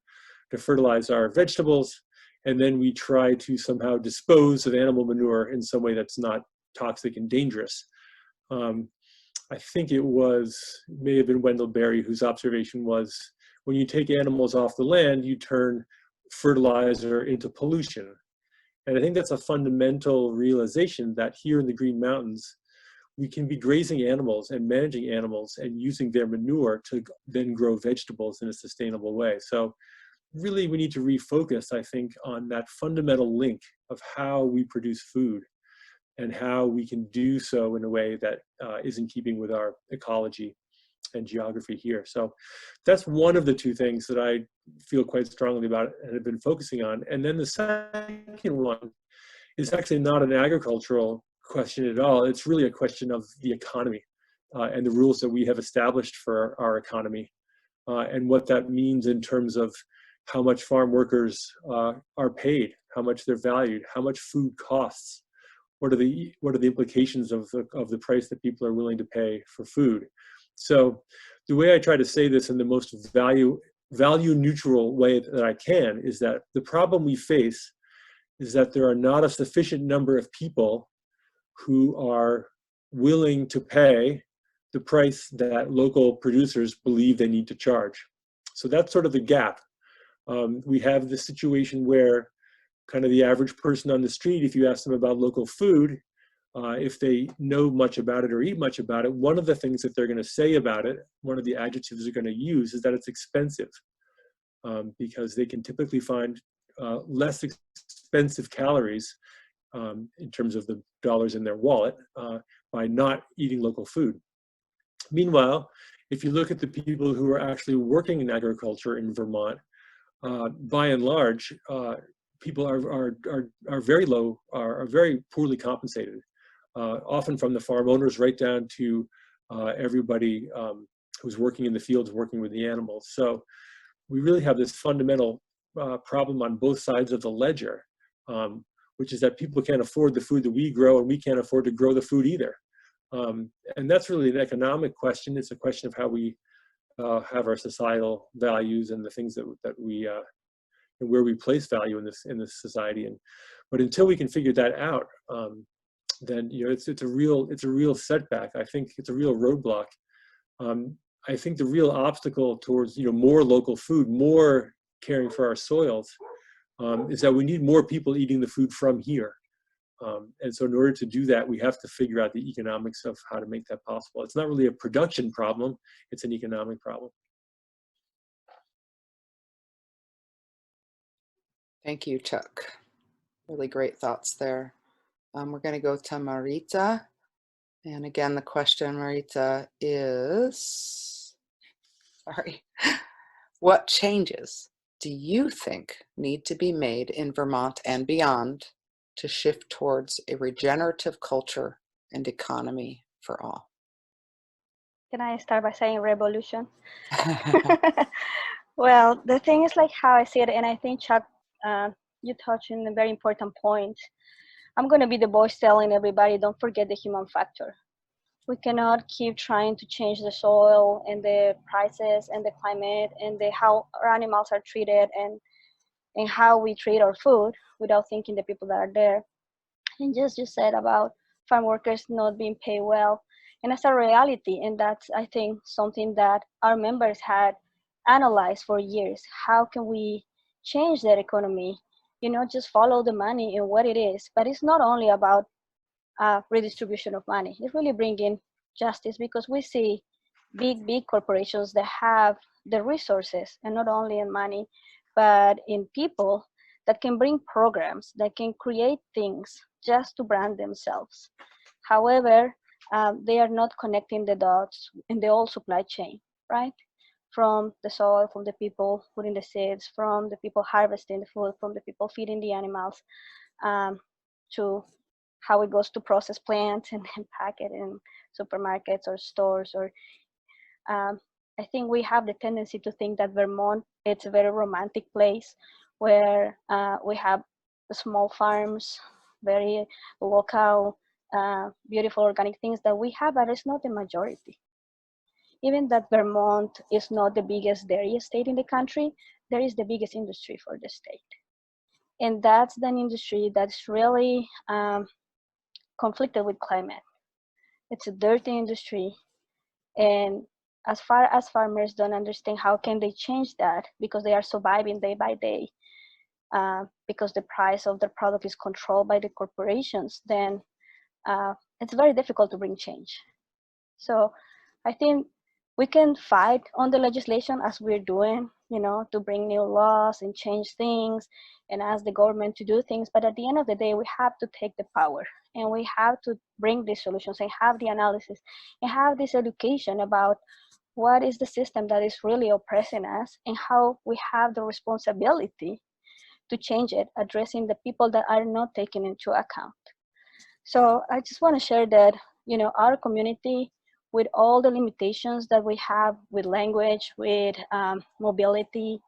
to fertilize our vegetables, and then we try to somehow dispose of animal manure in some way that's not toxic and dangerous. I think it may have been Wendell Berry whose observation was, when you take animals off the land, you turn fertilizer into pollution. And I think that's a fundamental realization that here in the Green Mountains, we can be grazing animals and managing animals and using their manure to then grow vegetables in a sustainable way. So really we need to refocus, I think, on that fundamental link of how we produce food and how we can do so in a way that is in keeping with our ecology and geography here. So that's one of the two things that I feel quite strongly about and have been focusing on. And then the second one is actually not an agricultural question at all. It's really a question of the economy and the rules that we have established for our economy and what that means in terms of how much farm workers are paid, how much they're valued, how much food costs. What are the implications of the price that people are willing to pay for food? So the way I try to say this in the most value neutral way that I can is that the problem we face is that there are not a sufficient number of people who are willing to pay the price that local producers believe they need to charge. So that's sort of the gap. We have this situation where kind of the average person on the street, if you ask them about local food, if they know much about it or eat much about it, one of the things that they're going to say about it, one of the adjectives they're going to use is that it's expensive, because they can typically find less expensive calories in terms of the dollars in their wallet by not eating local food. Meanwhile, if you look at the people who are actually working in agriculture in Vermont, by and large, people are very low, are very poorly compensated, often from the farm owners right down to everybody who's working in the fields, working with the animals. So we really have this fundamental problem on both sides of the ledger, which is that people can't afford the food that we grow, and we can't afford to grow the food either. And that's really an economic question. It's a question of how we have our societal values and the things that we and where we place value in this society. But until we can figure that out, then it's a real setback. I think it's a real roadblock. I think the real obstacle towards more local food, more caring for our soils, is that we need more people eating the food from here. And so in order to do that, we have to figure out the economics of how to make that possible. It's not really a production problem, it's an economic problem. Thank you, Chuck. Really great thoughts there. We're going to go to Marita. And again, the question, Marita, is, what changes do you think need to be made in Vermont and beyond to shift towards a regenerative culture and economy for all? Can I start by saying revolution? Well, the thing is like how I see it, and I think Chuck, you touched on a very important point. I'm going to be the voice telling everybody, don't forget the human factor. We cannot keep trying to change the soil and the prices and the climate and how our animals are treated and how we treat our food without thinking the people that are there. And just you said about farm workers not being paid well, and that's a reality, and that's, I think, something that our members had analyzed for years. How can we change that economy? Just follow the money and what it is. But it's not only about redistribution of money. It's really bringing justice, because we see big corporations that have the resources, and not only in money, but in people that can bring programs, that can create things just to brand themselves. However, they are not connecting the dots in the whole supply chain, right? From the soil, from the people putting the seeds, from the people harvesting the food, from the people feeding the animals, to how it goes to process plants and then pack it in supermarkets or stores. Or I think we have the tendency to think that Vermont, it's a very romantic place where we have small farms, very local, beautiful organic things that we have, but it's not the majority. Even that Vermont is not the biggest dairy state in the country, there is the biggest industry for the state. And that's an industry that's really conflicted with climate. It's a dirty industry. And as far as farmers don't understand how can they change that because they are surviving day by day, because the price of their product is controlled by the corporations, then it's very difficult to bring change. So I think we can fight on the legislation as we're doing, to bring new laws and change things and ask the government to do things. But at the end of the day, we have to take the power and we have to bring these solutions and have the analysis and have this education about what is the system that is really oppressing us and how we have the responsibility to change it, addressing the people that are not taken into account. So I just want to share that, our community, with all the limitations that we have with language, with mobility,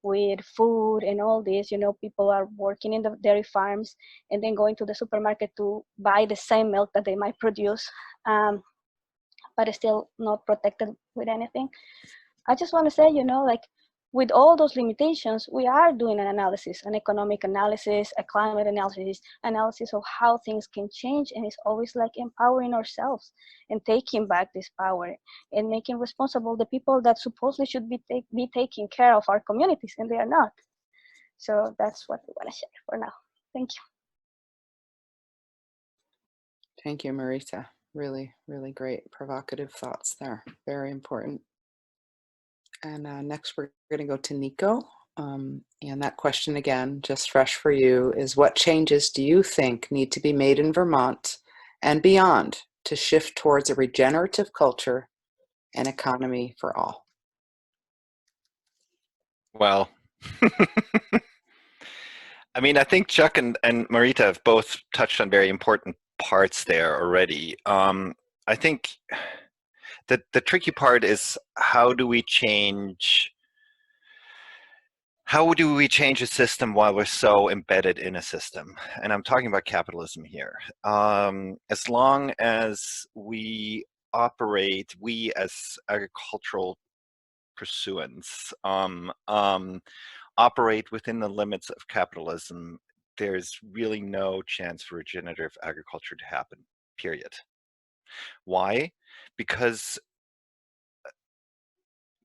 with food and all this, people are working in the dairy farms and then going to the supermarket to buy the same milk that they might produce, but it's still not protected with anything. I just want to say, with all those limitations, we are doing an analysis, an economic analysis, a climate analysis of how things can change. And it's always like empowering ourselves and taking back this power and making responsible the people that supposedly should be taking care of our communities, and they are not. So that's what we want to share for now. Thank you. Thank you, Marita. Really, really great provocative thoughts there. Very important. And next we're going to go to Niko. And that question again, just fresh for you, is what changes do you think need to be made in Vermont and beyond to shift towards a regenerative culture and economy for all? Well, I mean, I think Chuck and Marita have both touched on very important parts there already. I think the tricky part is how do we change a system while we're so embedded in a system? And I'm talking about capitalism here. As long as we as agricultural pursuants, operate within the limits of capitalism, there's really no chance for regenerative agriculture to happen, period. Why? Because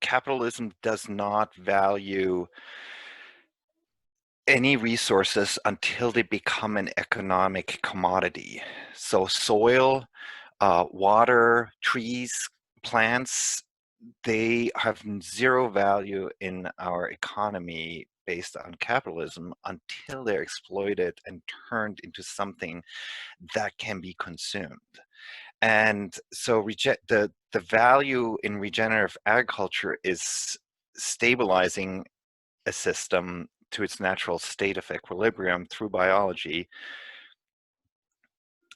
capitalism does not value any resources until they become an economic commodity. So soil, water, trees, plants, they have zero value in our economy based on capitalism until they're exploited and turned into something that can be consumed. And so the value in regenerative agriculture is stabilizing a system to its natural state of equilibrium through biology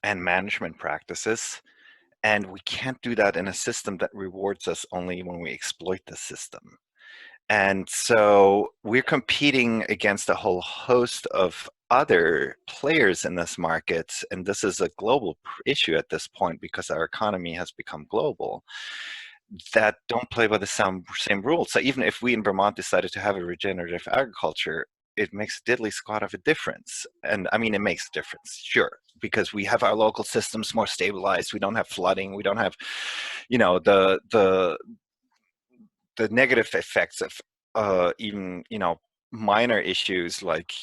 and management practices. And we can't do that in a system that rewards us only when we exploit the system. And so we're competing against a whole host of other players in this market. And this is a global issue at this point because our economy has become global, that don't play by the same rules. So even if we in Vermont decided to have a regenerative agriculture, it makes a diddly squat of a difference. And I mean, it makes a difference, sure, because we have our local systems more stabilized. We don't have flooding. We don't have, the negative effects of even, minor issues like,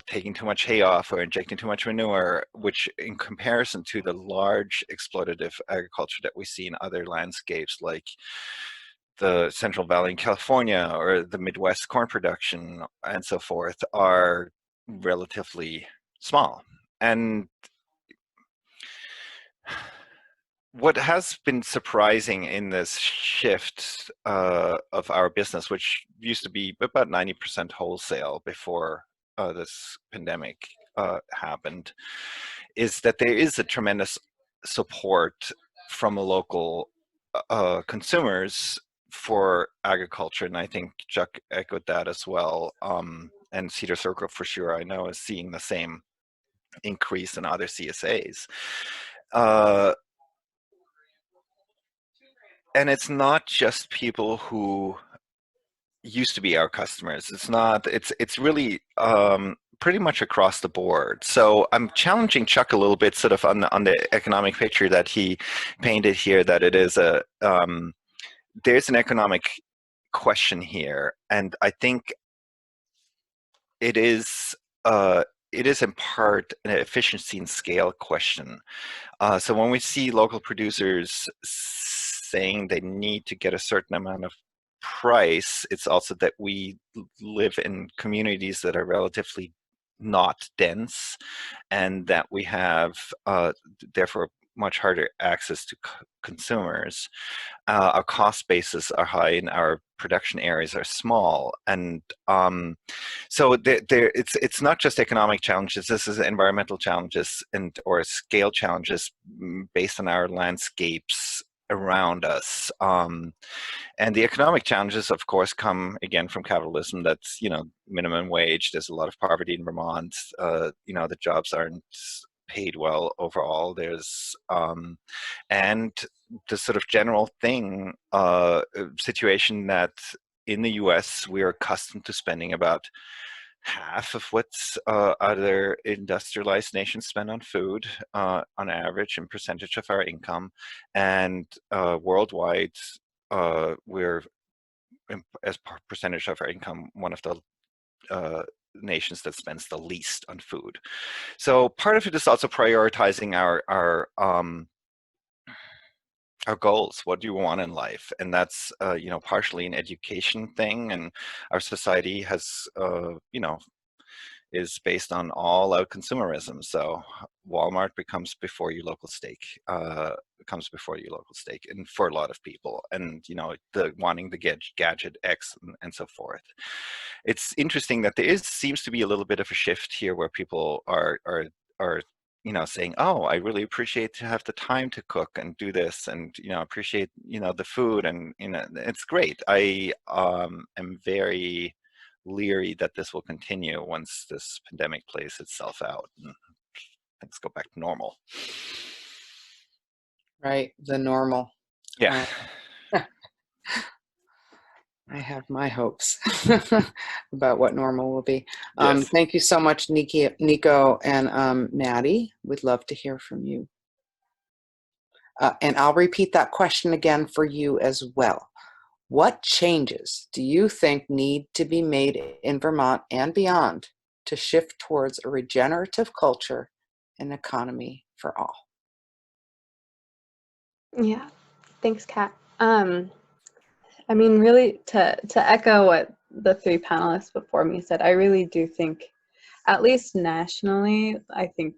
taking too much hay off or injecting too much manure, which in comparison to the large exploitative agriculture that we see in other landscapes like the Central Valley in California or the Midwest corn production and so forth, are relatively small. And what has been surprising in this shift of our business, which used to be about 90% wholesale before this pandemic happened, is that there is a tremendous support from local consumers for agriculture, and I think Chuck echoed that as well. And Cedar Circle, for sure, I know is seeing the same increase in other CSAs. And it's not just people who used to be our customers. It's really pretty much across the board. So I'm challenging Chuck a little bit, sort of on the economic picture that he painted here, that it is a there's an economic question here, and I think it is in part an efficiency and scale question. So when we see local producers saying they need to get a certain amount of price, it's also that we live in communities that are relatively not dense, and that we have therefore much harder access to consumers. Our cost bases are high and our production areas are small, and so it's not just economic challenges. This is environmental challenges or scale challenges based on our landscapes around us. And the economic challenges, of course, come again from capitalism. That's, minimum wage. There's a lot of poverty in Vermont. The jobs aren't paid well overall. There's and the sort of general situation that in the US we're accustomed to spending about half of what's other industrialized nations spend on food on average in percentage of our income, and worldwide we're, as percentage of our income, one of the nations that spends the least on food. So part of it is also prioritizing our goals. What do you want in life? And that's partially an education thing, and our society has is based on all out consumerism. So Walmart becomes before your local steak, comes before your local steak, and for a lot of people, and the wanting the gadget X and so forth. It's interesting that there seems to be a little bit of a shift here where people are saying, oh, I really appreciate to have the time to cook and do this, and appreciate the food, and it's great. I am very leery that this will continue once this pandemic plays itself out and things go back to normal. Right, the normal. Yeah. I have my hopes about what normal will be. Yes. Thank you so much, Niko and Madi. We'd love to hear from you. And I'll repeat that question again for you as well. What changes do you think need to be made in Vermont and beyond to shift towards a regenerative culture and economy for all? Yeah, thanks, Kat. I mean, really, to echo what the three panelists before me said, I really do think, at least nationally, I think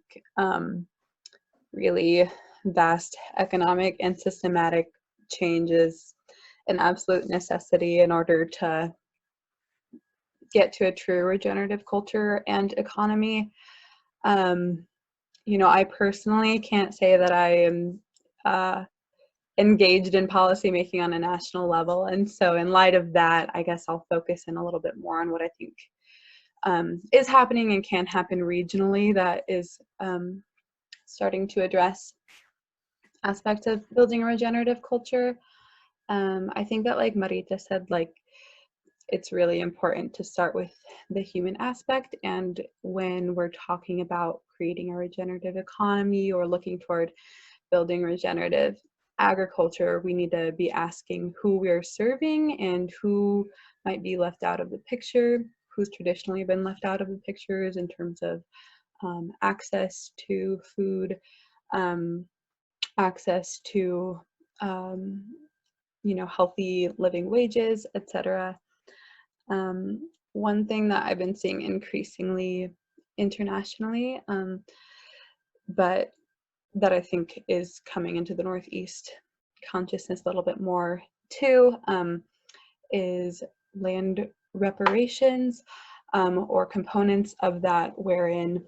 really vast economic and systematic changes an absolute necessity in order to get to a true regenerative culture and economy. I personally can't say that I am engaged in policy making on a national level, and so in light of that, I guess I'll focus in a little bit more on what I think is happening and can happen regionally that is starting to address aspects of building a regenerative culture. I think that, like Marita said, it's really important to start with the human aspect, and when we're talking about creating a regenerative economy or looking toward building regenerative agriculture, we need to be asking who we're serving and who might be left out of the picture, who's traditionally been left out of the pictures in terms of access to food, access to healthy living wages, etc. One thing that I've been seeing increasingly internationally, but that I think is coming into the Northeast consciousness a little bit more too, is land reparations, or components of that wherein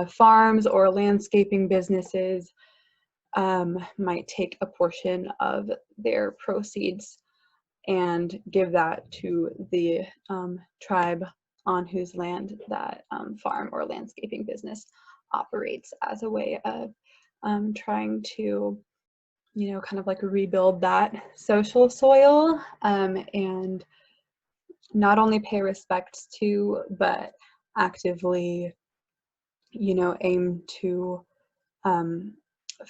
farms or landscaping businesses might take a portion of their proceeds and give that to the tribe on whose land that farm or landscaping business operates, as a way of trying to, kind of rebuild that social soil, and not only pay respects to, but actively, aim to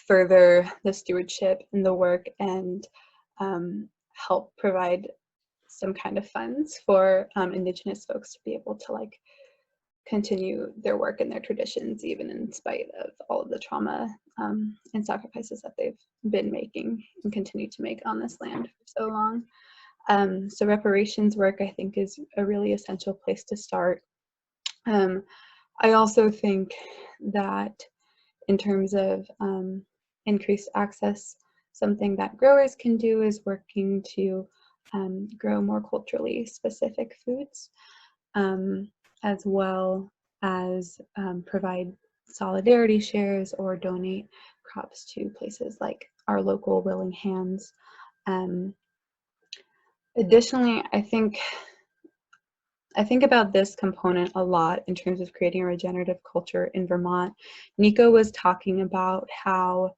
further the stewardship and the work and help provide some kind of funds for Indigenous folks to be able to continue their work and their traditions, even in spite of all of the trauma and sacrifices that they've been making and continue to make on this land for so long. So reparations work, I think, is a really essential place to start. I also think that in terms of increased access, something that growers can do is working to grow more culturally specific foods, as well as provide solidarity shares or donate crops to places like our local Willing Hands. Additionally, I think about this component a lot in terms of creating a regenerative culture in Vermont. Niko was talking about how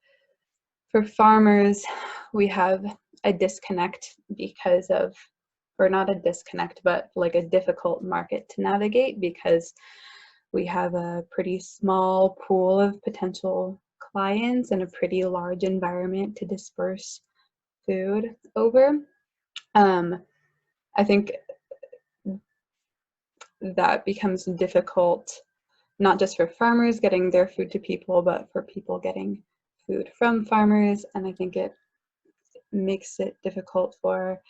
for farmers, we have a disconnect because of, or not a disconnect, but like a difficult market to navigate because we have a pretty small pool of potential clients and a pretty large environment to disperse food over. I think that becomes difficult, not just for farmers getting their food to people, but for people getting food from farmers. And I think it makes it difficult for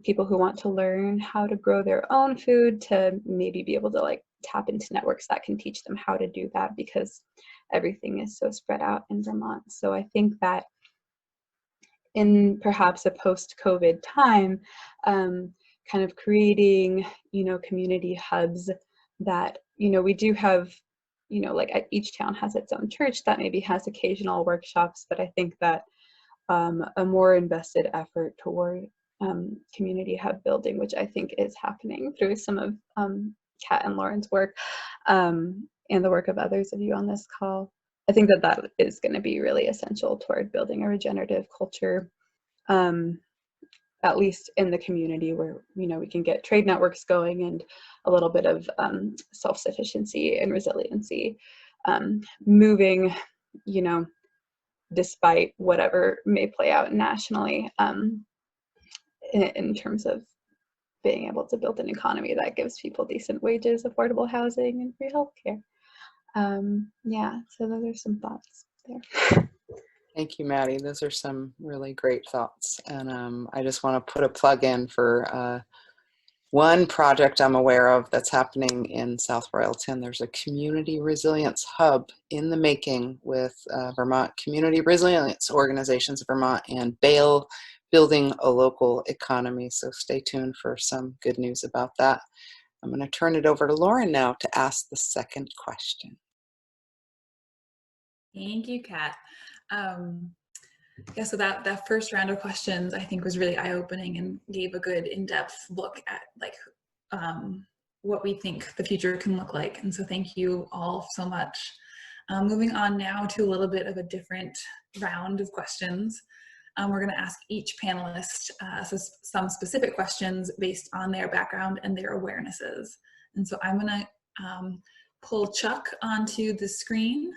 people who want to learn how to grow their own food to maybe be able to tap into networks that can teach them how to do that, because everything is so spread out in Vermont. So I think that in perhaps a post-COVID time, kind of creating, community hubs that, we do have, each town has its own church that maybe has occasional workshops, but I think that a more invested effort toward community hub building, which I think is happening through some of Kat and Lauren's work and the work of others of you on this call. I think that that is going to be really essential toward building a regenerative culture, at least in the community where, we can get trade networks going and a little bit of self-sufficiency and resiliency moving, despite whatever may play out nationally, in terms of being able to build an economy that gives people decent wages, affordable housing, and free healthcare. Yeah, so those are some thoughts there. Thank you, Madi. Those are some really great thoughts. And I just want to put a plug in for one project I'm aware of that's happening in South Royalton. There's a community resilience hub in the making with Vermont Community Resilience Organizations of Vermont and Bale Building a Local Economy. So stay tuned for some good news about that. I'm going to turn it over to Lauren now to ask the second question. Thank you, Kat. Yeah, so that first round of questions I think was really eye-opening and gave a good in-depth look at what we think the future can look like. And so thank you all so much. Moving on now to a little bit of a different round of questions. We're going to ask each panelist some specific questions based on their background and their awarenesses. And so I'm going to pull Chuck onto the screen.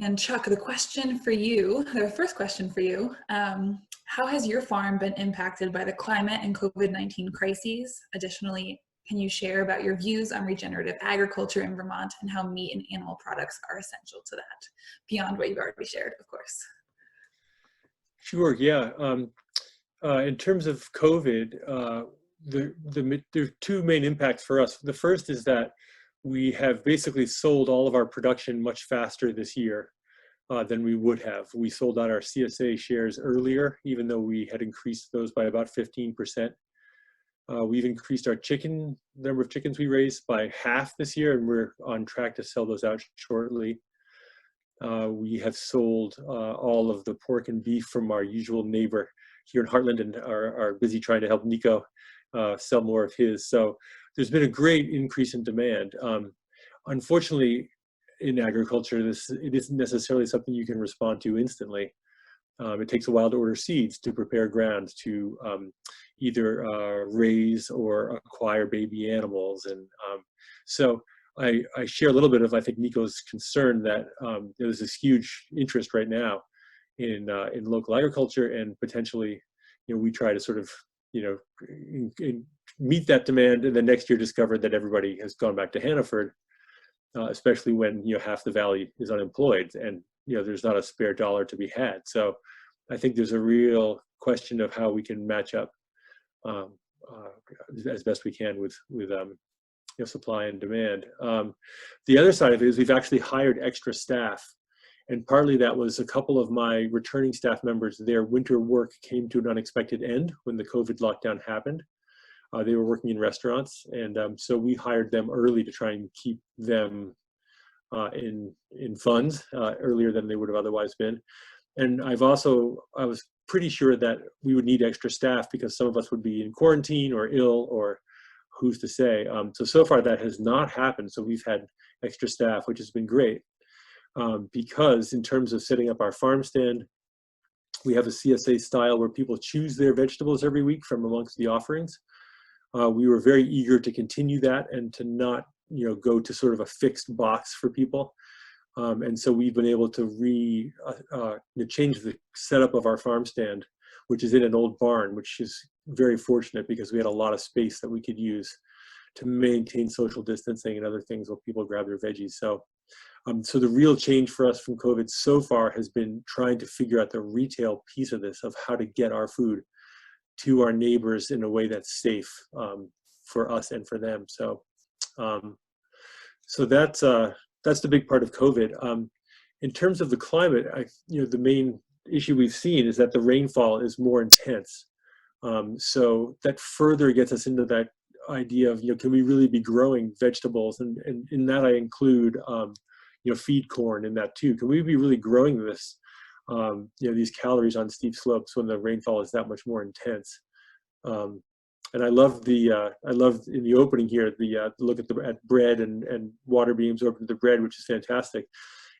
And Chuck, the question for you, the first question for you, how has your farm been impacted by the climate and COVID-19 crises? Additionally, can you share about your views on regenerative agriculture in Vermont and how meat and animal products are essential to that, beyond what you've already shared, of course? Sure, yeah. In terms of COVID, there are two main impacts for us. The first is that we have basically sold all of our production much faster this year than we would have. We sold out our CSA shares earlier, even though we had increased those by about 15%. We've increased our number of chickens we raised by half this year, and we're on track to sell those out shortly. We have sold all of the pork and beef from our usual neighbor here in Heartland and are busy trying to help Niko sell more of his. So there's been a great increase in demand. Unfortunately, in agriculture, it isn't necessarily something you can respond to instantly. It takes a while to order seeds, to prepare ground, to either raise or acquire baby animals. And so I share a little bit of, I think, Nico's concern that there's this huge interest right now in local agriculture, and potentially, we try to sort of, meet that demand, and then next year discover that everybody has gone back to Hanover, especially when half the valley is unemployed, and there's not a spare dollar to be had. So I think there's a real question of how we can match up as best we can with supply and demand. The other side of it is we've actually hired extra staff. And partly that was a couple of my returning staff members, their winter work came to an unexpected end when the COVID lockdown happened. They were working in restaurants, and so we hired them early to try and keep them in funds earlier than they would have otherwise been. And I was pretty sure that we would need extra staff because some of us would be in quarantine or ill, or who's to say. So far that has not happened. So we've had extra staff, which has been great. Because in terms of setting up our farm stand, we have a CSA style where people choose their vegetables every week from amongst the offerings. We were very eager to continue that and to not, go to sort of a fixed box for people. And so we've been able to change the setup of our farm stand, which is in an old barn, which is very fortunate because we had a lot of space that we could use to maintain social distancing and other things while people grab their veggies. So the real change for us from COVID so far has been trying to figure out the retail piece of this, of how to get our food to our neighbors in a way that's safe for us and for them. So that's the big part of COVID. In terms of the climate, the main issue we've seen is that the rainfall is more intense. So that further gets us into that idea of, can we really be growing vegetables? And in that I include, feed corn in that too. Can we be really growing this, these calories on steep slopes when the rainfall is that much more intense? And I love in the opening here, the look at bread and water beams over the bread, which is fantastic.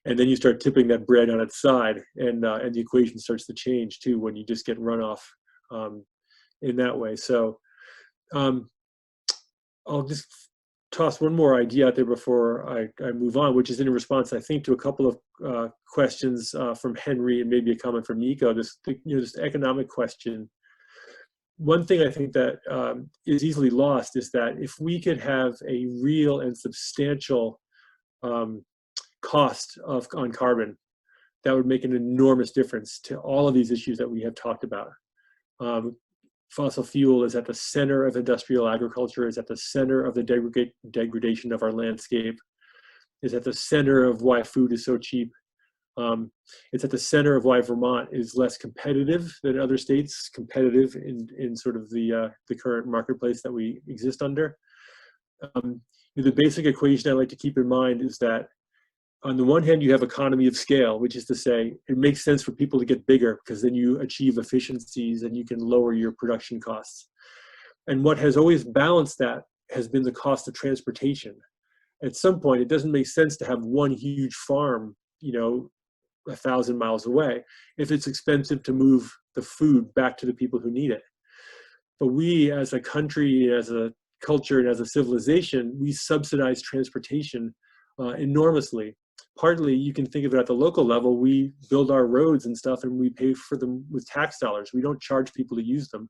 And then you start tipping that bread on its side, and the equation starts to change too when you just get runoff in that way. So I'll just toss one more idea out there before I move on, which is in response, I think, to a couple of questions from Henry and maybe a comment from Nico. This economic question. One thing I think that is easily lost is that if we could have a real and substantial cost on carbon, that would make an enormous difference to all of these issues that we have talked about. Fossil fuel is at the center of industrial agriculture, is at the center of the degradation of our landscape, is at the center of why food is so cheap. It's at the center of why Vermont is less competitive than other states, competitive in sort of the current marketplace that we exist under. The basic equation I like to keep in mind is that on the one hand, you have economy of scale, which is to say it makes sense for people to get bigger because then you achieve efficiencies and you can lower your production costs. And what has always balanced that has been the cost of transportation. At some point, it doesn't make sense to have one huge farm, 1,000 miles away if it's expensive to move the food back to the people who need it. But we as a country, as a culture, and as a civilization, we subsidize transportation enormously. Partly, you can think of it at the local level. We build our roads and stuff and we pay for them with tax dollars. We don't charge people to use them.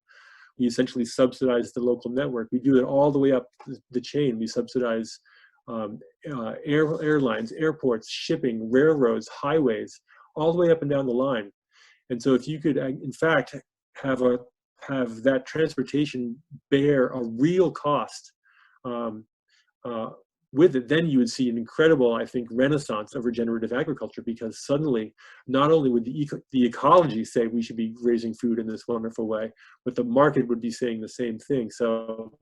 We essentially subsidize the local network. We do it all the way up the chain. We subsidize airlines, airports, shipping, railroads, highways, all the way up and down the line. And so if you could, in fact, have that transportation bear a real cost with it, then you would see an incredible, I think, renaissance of regenerative agriculture, because suddenly, not only would the ecology say we should be raising food in this wonderful way, but the market would be saying the same thing. So,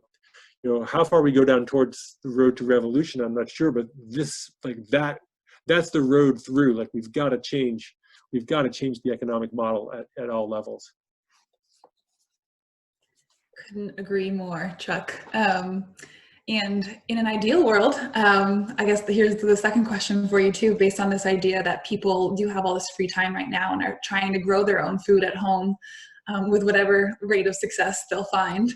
how far we go down towards the road to revolution, I'm not sure, but that's the road through. Like, we've got to change the economic model at all levels. Couldn't agree more, Chuck. And in an ideal world, I guess here's the second question for you too, based on this idea that people do have all this free time right now and are trying to grow their own food at home with whatever rate of success they'll find.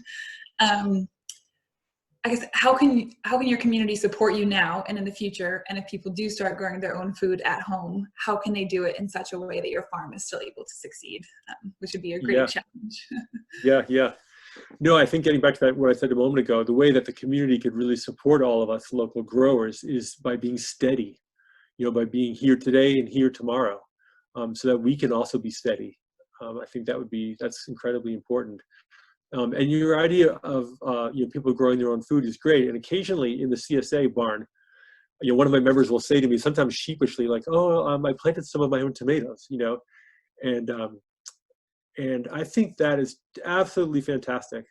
I guess how can your community support you now and in the future? And if people do start growing their own food at home, how can they do it in such a way that your farm is still able to succeed, which would be a great challenge. Yeah. No, I think getting back to that, what I said a moment ago, the way that the community could really support all of us local growers is by being steady, by being here today and here tomorrow, so that we can also be steady. I think that's incredibly important. And your idea of people growing their own food is great. And occasionally in the CSA barn, one of my members will say to me, sometimes sheepishly, like, "Oh, I planted some of my own tomatoes," and I think that is absolutely fantastic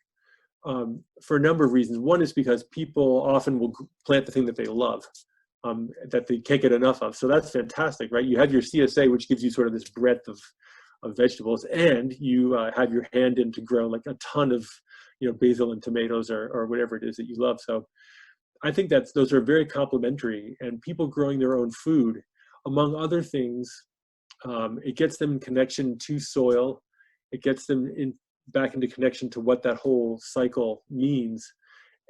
for a number of reasons. One is because people often will plant the thing that they love, that they can't get enough of. So that's fantastic, right? You have your CSA, which gives you sort of this breadth of vegetables, and you have your hand in to grow like a ton of basil and tomatoes or whatever it is that you love. So I think those are very complementary, and people growing their own food, among other things, it gets them in connection to soil, it gets them back into connection to what that whole cycle means,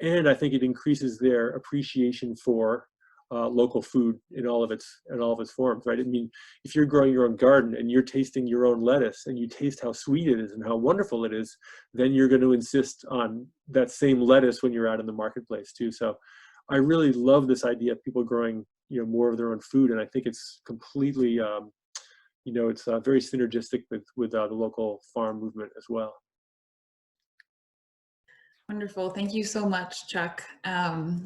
and I think it increases their appreciation for local food in all of its forms, right? I mean, if you're growing your own garden and you're tasting your own lettuce and you taste how sweet it is and how wonderful it is, then you're going to insist on that same lettuce when you're out in the marketplace too. So I really love this idea of people growing, more of their own food, and I think it's completely, it's very synergistic with the local farm movement as well. Wonderful. Thank you so much, Chuck.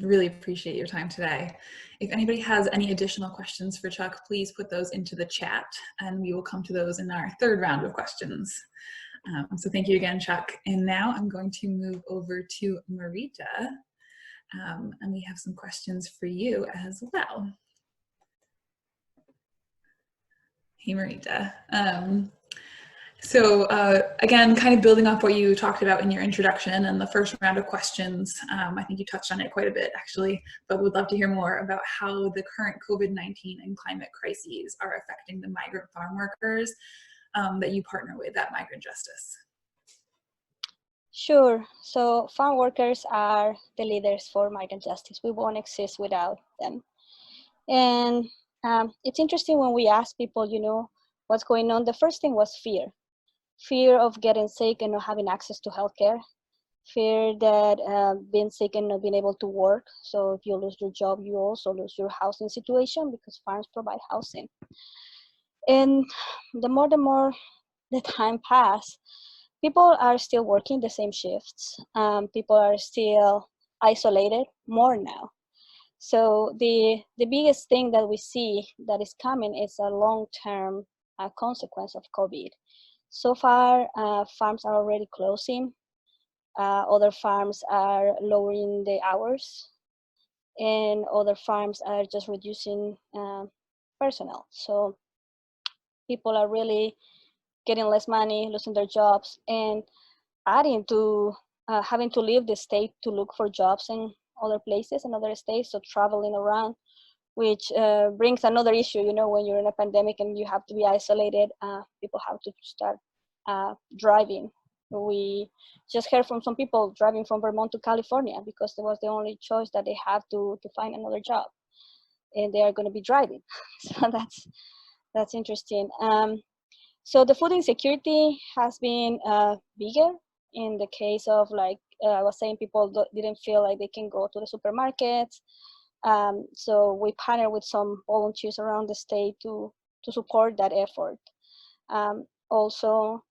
Really appreciate your time today. If anybody has any additional questions for Chuck, please put those into the chat and we will come to those in our third round of questions. So thank you again, Chuck. And now I'm going to move over to Marita, and we have some questions for you as well. Hey, Marita. So again, kind of building off what you talked about in your introduction and the first round of questions, I think you touched on it quite a bit actually, but would love to hear more about how the current COVID-19 and climate crises are affecting the migrant farm workers that you partner with at Migrant Justice. Sure. So farm workers are the leaders for Migrant Justice. We won't exist without them. And it's interesting when we ask people, what's going on. The first thing was fear. Fear of getting sick and not having access to healthcare. Fear that being sick and not being able to work. So if you lose your job, you also lose your housing situation because farms provide housing. And the more the time passes, people are still working the same shifts. People are still isolated more now. So the biggest thing that we see that is coming is a long-term consequence of COVID. So far, farms are already closing. Other farms are lowering the hours, and other farms are just reducing personnel. So people are really getting less money, losing their jobs, and adding to having to leave the state to look for jobs in other places, in other states, so traveling around, which brings another issue, when you're in a pandemic and you have to be isolated, people have to start driving. We just heard from some people driving from Vermont to California because it was the only choice that they have to find another job, and they are going to be driving. So that's interesting. So the food insecurity has been bigger in the case of, like I was saying, people didn't feel like they can go to the supermarkets. So we partner with some volunteers around the state to support that effort. Also,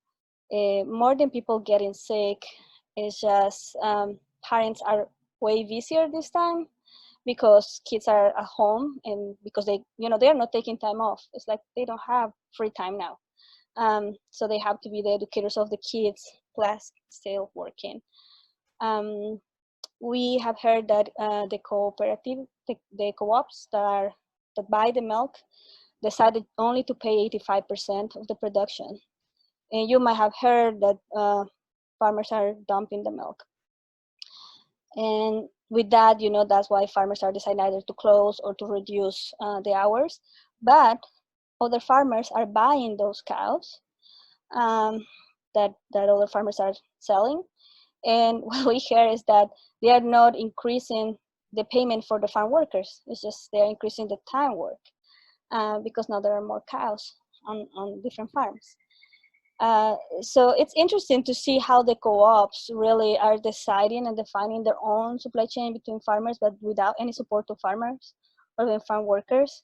more than people getting sick, it's just parents are way busier this time because kids are at home and because they're not taking time off. It's like they don't have free time now. So they have to be the educators of the kids plus still working. We have heard that the cooperative, the co-ops that buy the milk decided only to pay 85% of the production. And you might have heard that farmers are dumping the milk. And with that, you know, that's why farmers are deciding either to close or to reduce the hours. But other farmers are buying those cows that other farmers are selling. And what we hear is that they are not increasing the payment for the farm workers. It's just they're increasing the time work because now there are more cows on different farms. So it's interesting to see how the co-ops really are deciding and defining their own supply chain between farmers, but without any support to farmers or the farm workers.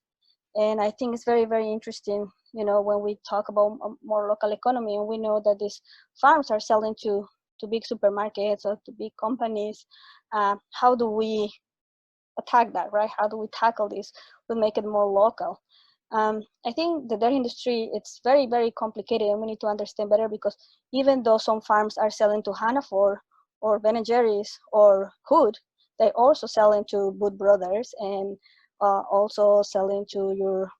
And I think it's very, very interesting, you know, when we talk about more local economy, and we know that these farms are selling to big supermarkets or to big companies. How do we attack that, right? How do we tackle this? We make it more local. I think the dairy industry, it's very, very complicated, and we need to understand better, because even though some farms are selling to Hanover or Ben & Jerry's or Hood, they're also selling to Boot Brothers and also selling to your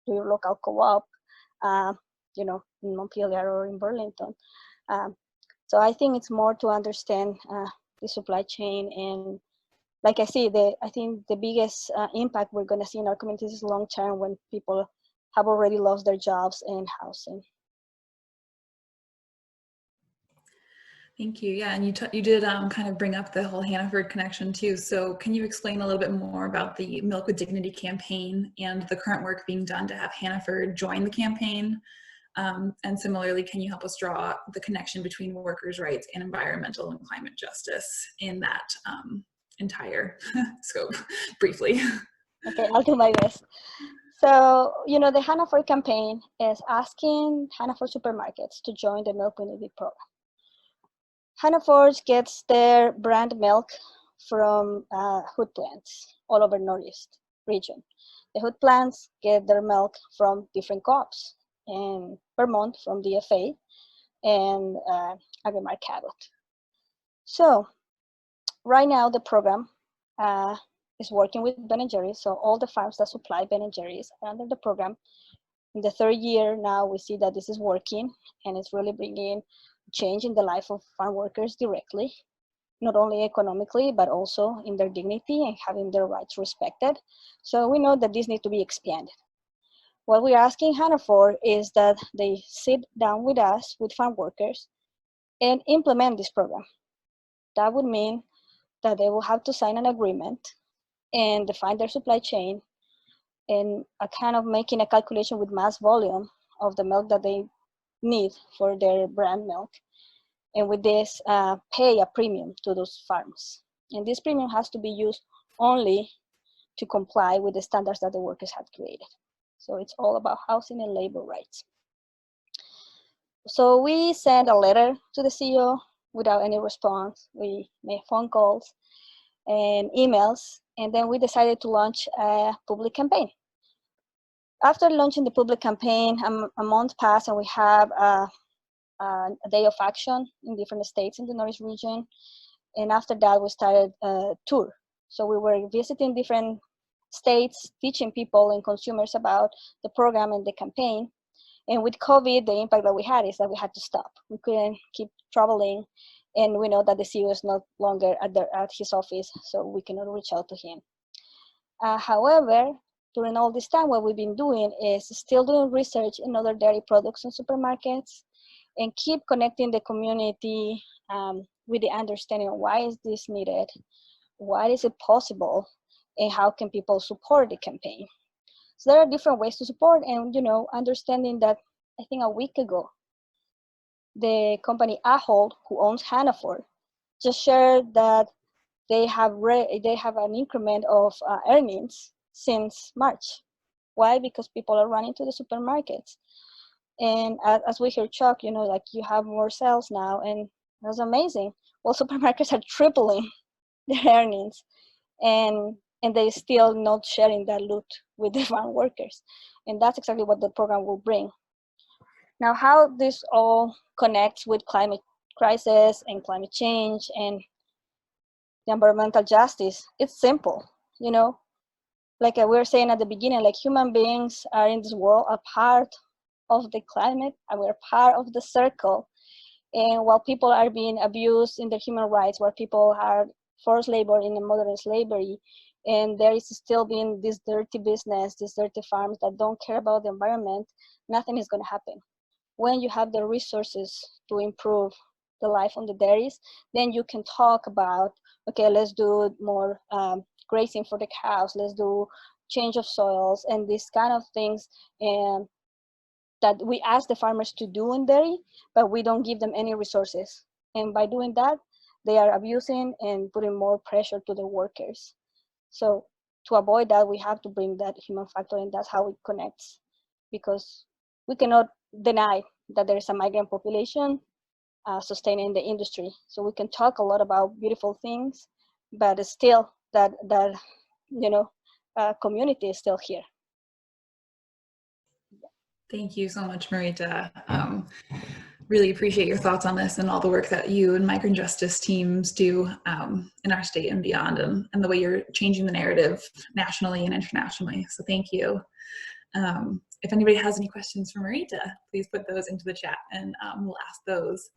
local co-op, you know, in Montpelier or in Burlington. So I think it's more to understand the supply chain, and like I think the biggest impact we're going to see in our communities is long term, when people have already lost their jobs and housing. Thank you. Yeah, and you did kind of bring up the whole Hanover connection too. So can you explain a little bit more about the Milk with Dignity campaign and the current work being done to have Hanover join the campaign? And similarly, can you help us draw the connection between workers' rights and environmental and climate justice in that entire scope, briefly? Okay, I'll do my best. So, you know, the Hanover campaign is asking Hanover supermarkets to join the Milk with Dignity program. Hanover gets their brand milk from hood plants all over Northeast region. The hood plants get their milk from different co-ops in Vermont from DFA and Agrimark Cabot. So right now the program is working with Ben & Jerry's. So all the farms that supply Ben & Jerry's are under the program. In the third year now, we see that this is working, and it's really bringing change in the life of farm workers directly, not only economically, but also in their dignity and having their rights respected. So we know that this needs to be expanded. What we're asking Hanover is that they sit down with us, with farm workers, and implement this program. That would mean that they will have to sign an agreement and define their supply chain, and a kind of making a calculation with mass volume of the milk that they need for their brand milk. And with this, pay a premium to those farms. And this premium has to be used only to comply with the standards that the workers have created. So it's all about housing and labor rights. So we sent a letter to the CEO without any response. We made phone calls and emails, and then we decided to launch a public campaign. After launching the public campaign, a month passed, and we have a day of action in different states in the Northeast region. And after that, we started a tour. So we were visiting different states, teaching people and consumers about the program and the campaign. And with COVID, the impact that we had is that we had to stop. We couldn't keep traveling, and we know that the CEO is no longer at his office, so we cannot reach out to him. However, during all this time, what we've been doing is still doing research in other dairy products in supermarkets, and keep connecting the community with the understanding of why is this needed, why is it possible, and how can people support the campaign. So there are different ways to support, and understanding that I think a week ago, the company Ahold, who owns Hanover, just shared that they have an increment of earnings since March. Why? Because people are running to the supermarkets. And as we hear Chuck, like you have more sales now, and that's amazing. Well, supermarkets are tripling their earnings, and they still not sharing that loot with the farm workers. And that's exactly what the program will bring. Now, how this all connects with climate crisis and climate change and the environmental justice, it's simple, Like we were saying at the beginning, like human beings are in this world a part of the climate, and we're part of the circle. And while people are being abused in their human rights, where people are forced labor in a modern slavery, and there is still being this dirty business, these dirty farms that don't care about the environment, nothing is going to happen. When you have the resources to improve the life on the dairies, then you can talk about, okay, let's do more grazing for the cows, let's do change of soils and these kind of things, and that we ask the farmers to do in dairy, but we don't give them any resources. And by doing that, they are abusing and putting more pressure to the workers. So to avoid that, we have to bring that human factor, and that's how it connects, because we cannot deny that there is a migrant population sustaining the industry. So we can talk a lot about beautiful things, but still that community is still here. Thank you so much, Marita. Really appreciate your thoughts on this and all the work that you and migrant justice teams do in our state and beyond, and the way you're changing the narrative nationally and internationally. So thank you. If anybody has any questions for Marita, please put those into the chat, and we'll ask those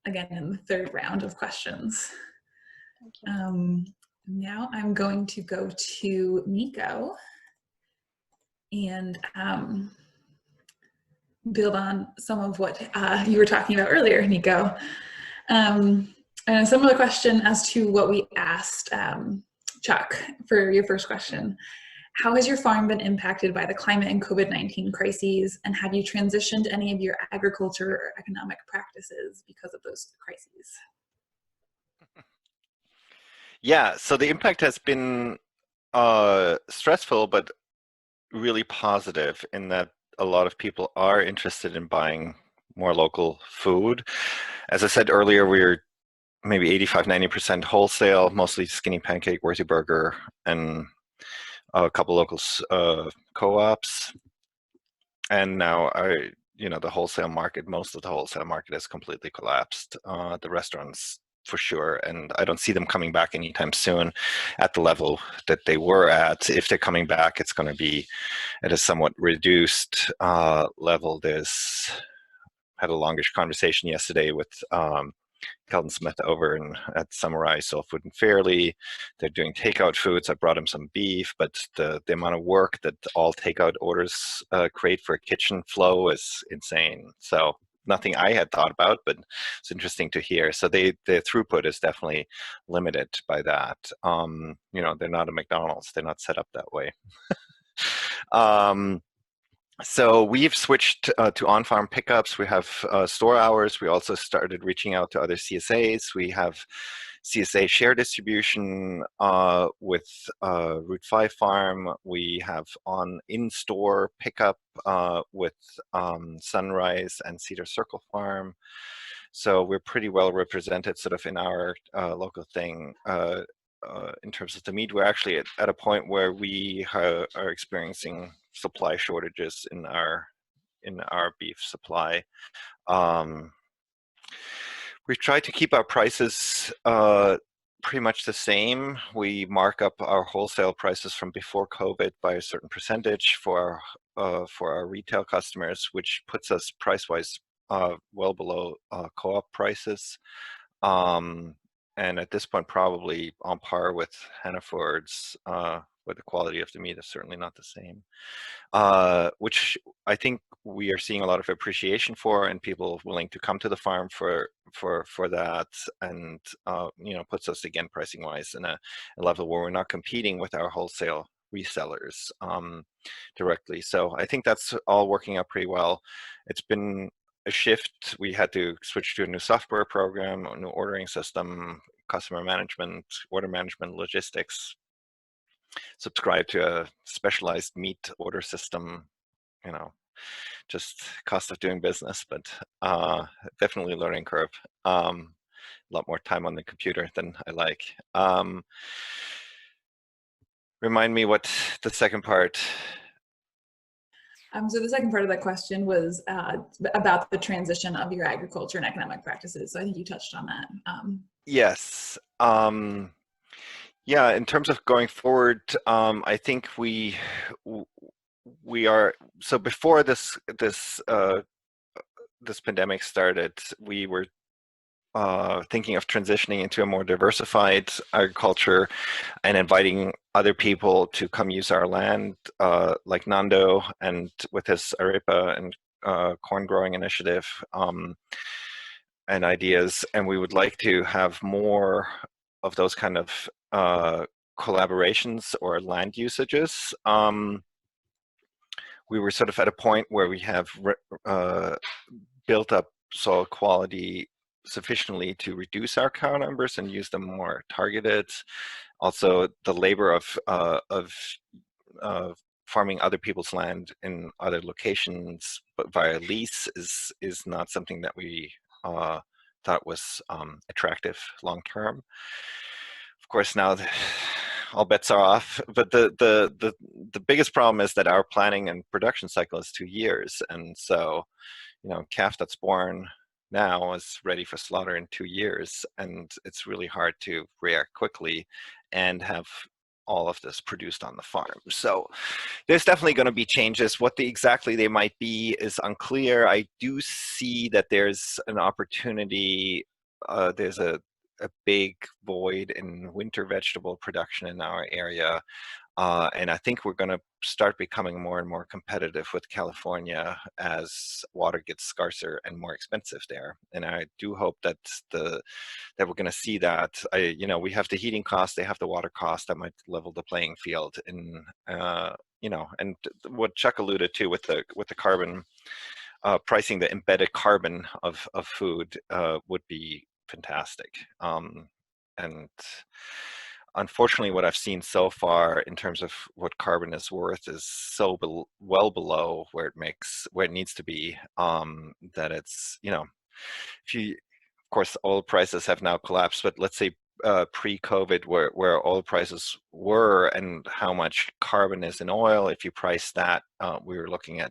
again in the third round of questions. Now I'm going to go to Niko and build on some of what you were talking about earlier, Niko. And a similar question as to what we asked Chuck for your first question. How has your farm been impacted by the climate and COVID-19 crises, and have you transitioned any of your agriculture or economic practices because of those crises? Yeah, so the impact has been stressful, but really positive in that a lot of people are interested in buying more local food. As I said earlier, we're maybe 85–90% wholesale, mostly Skinny Pancake, Worthy Burger, and a couple local co-ops. And now the wholesale market, most of the wholesale market has completely collapsed. The restaurants for sure, and I don't see them coming back anytime soon at the level that they were at. If they're coming back, it's going to be at a somewhat reduced level. Had a longish conversation yesterday with Kelton Smith over at Samurai Soul Food and Fairly. They're doing takeout foods. I brought him some beef, but the amount of work that all takeout orders create for a kitchen flow is insane. So nothing I had thought about, but it's interesting to hear. So the throughput is definitely limited by that. They're not a McDonald's. They're not set up that way. So we've switched to on-farm pickups. We have store hours. We also started reaching out to other CSAs. We have CSA share distribution with Route 5 Farm. We have in-store pickup with Sunrise and Cedar Circle Farm. So we're pretty well represented sort of in our local thing. In terms of the meat, we're actually at a point where we are experiencing supply shortages in our beef supply. We've tried to keep our prices pretty much the same. We mark up our wholesale prices from before COVID by a certain percentage for our retail customers, which puts us price-wise well below co-op prices. And at this point, probably on par with Hanover's, where the quality of the meat is certainly not the same, which I think we are seeing a lot of appreciation for, and people willing to come to the farm for that, and puts us again pricing wise in a level where we're not competing with our wholesale resellers directly. So I think that's all working out pretty well. It's been a shift. We had to switch to a new software program, a new ordering system, customer management, order management, logistics, subscribe to a specialized meat order system, just cost of doing business, but definitely learning curve. A lot more time on the computer than I like. Remind me what the second part. So the second part of that question was about the transition of your agriculture and economic practices. So I think you touched on that. Yes. Yeah, in terms of going forward, I think we are, so before this pandemic started, we were thinking of transitioning into a more diversified agriculture and inviting other people to come use our land, like Nando and with his arepa and corn growing initiative and ideas. And we would like to have more of those kind of collaborations or land usages. We were sort of at a point where we have built up soil quality sufficiently to reduce our cow numbers and use them more targeted. Also, the labor of farming other people's land in other locations, but via lease, is not something that we thought was attractive long term. Of course, now all bets are off. But the biggest problem is that our planning and production cycle is 2 years, and so calf that's born now is ready for slaughter in 2 years, and it's really hard to react quickly and have all of this produced on the farm. So there's definitely going to be changes. What exactly they might be is unclear. I do see that there's an opportunity. There's a big void in winter vegetable production in our area. And I think we're going to start becoming more and more competitive with California as water gets scarcer and more expensive there. And I do hope that we're going to see that. We have the heating cost, they have the water cost that might level the playing field. And and what Chuck alluded to with the carbon pricing, the embedded carbon of food would be fantastic. And unfortunately, what I've seen so far in terms of what carbon is worth is so well below where it needs to be, that it's, of course, oil prices have now collapsed, but let's say pre-COVID, where oil prices were and how much carbon is in oil, if you price that, we were looking at,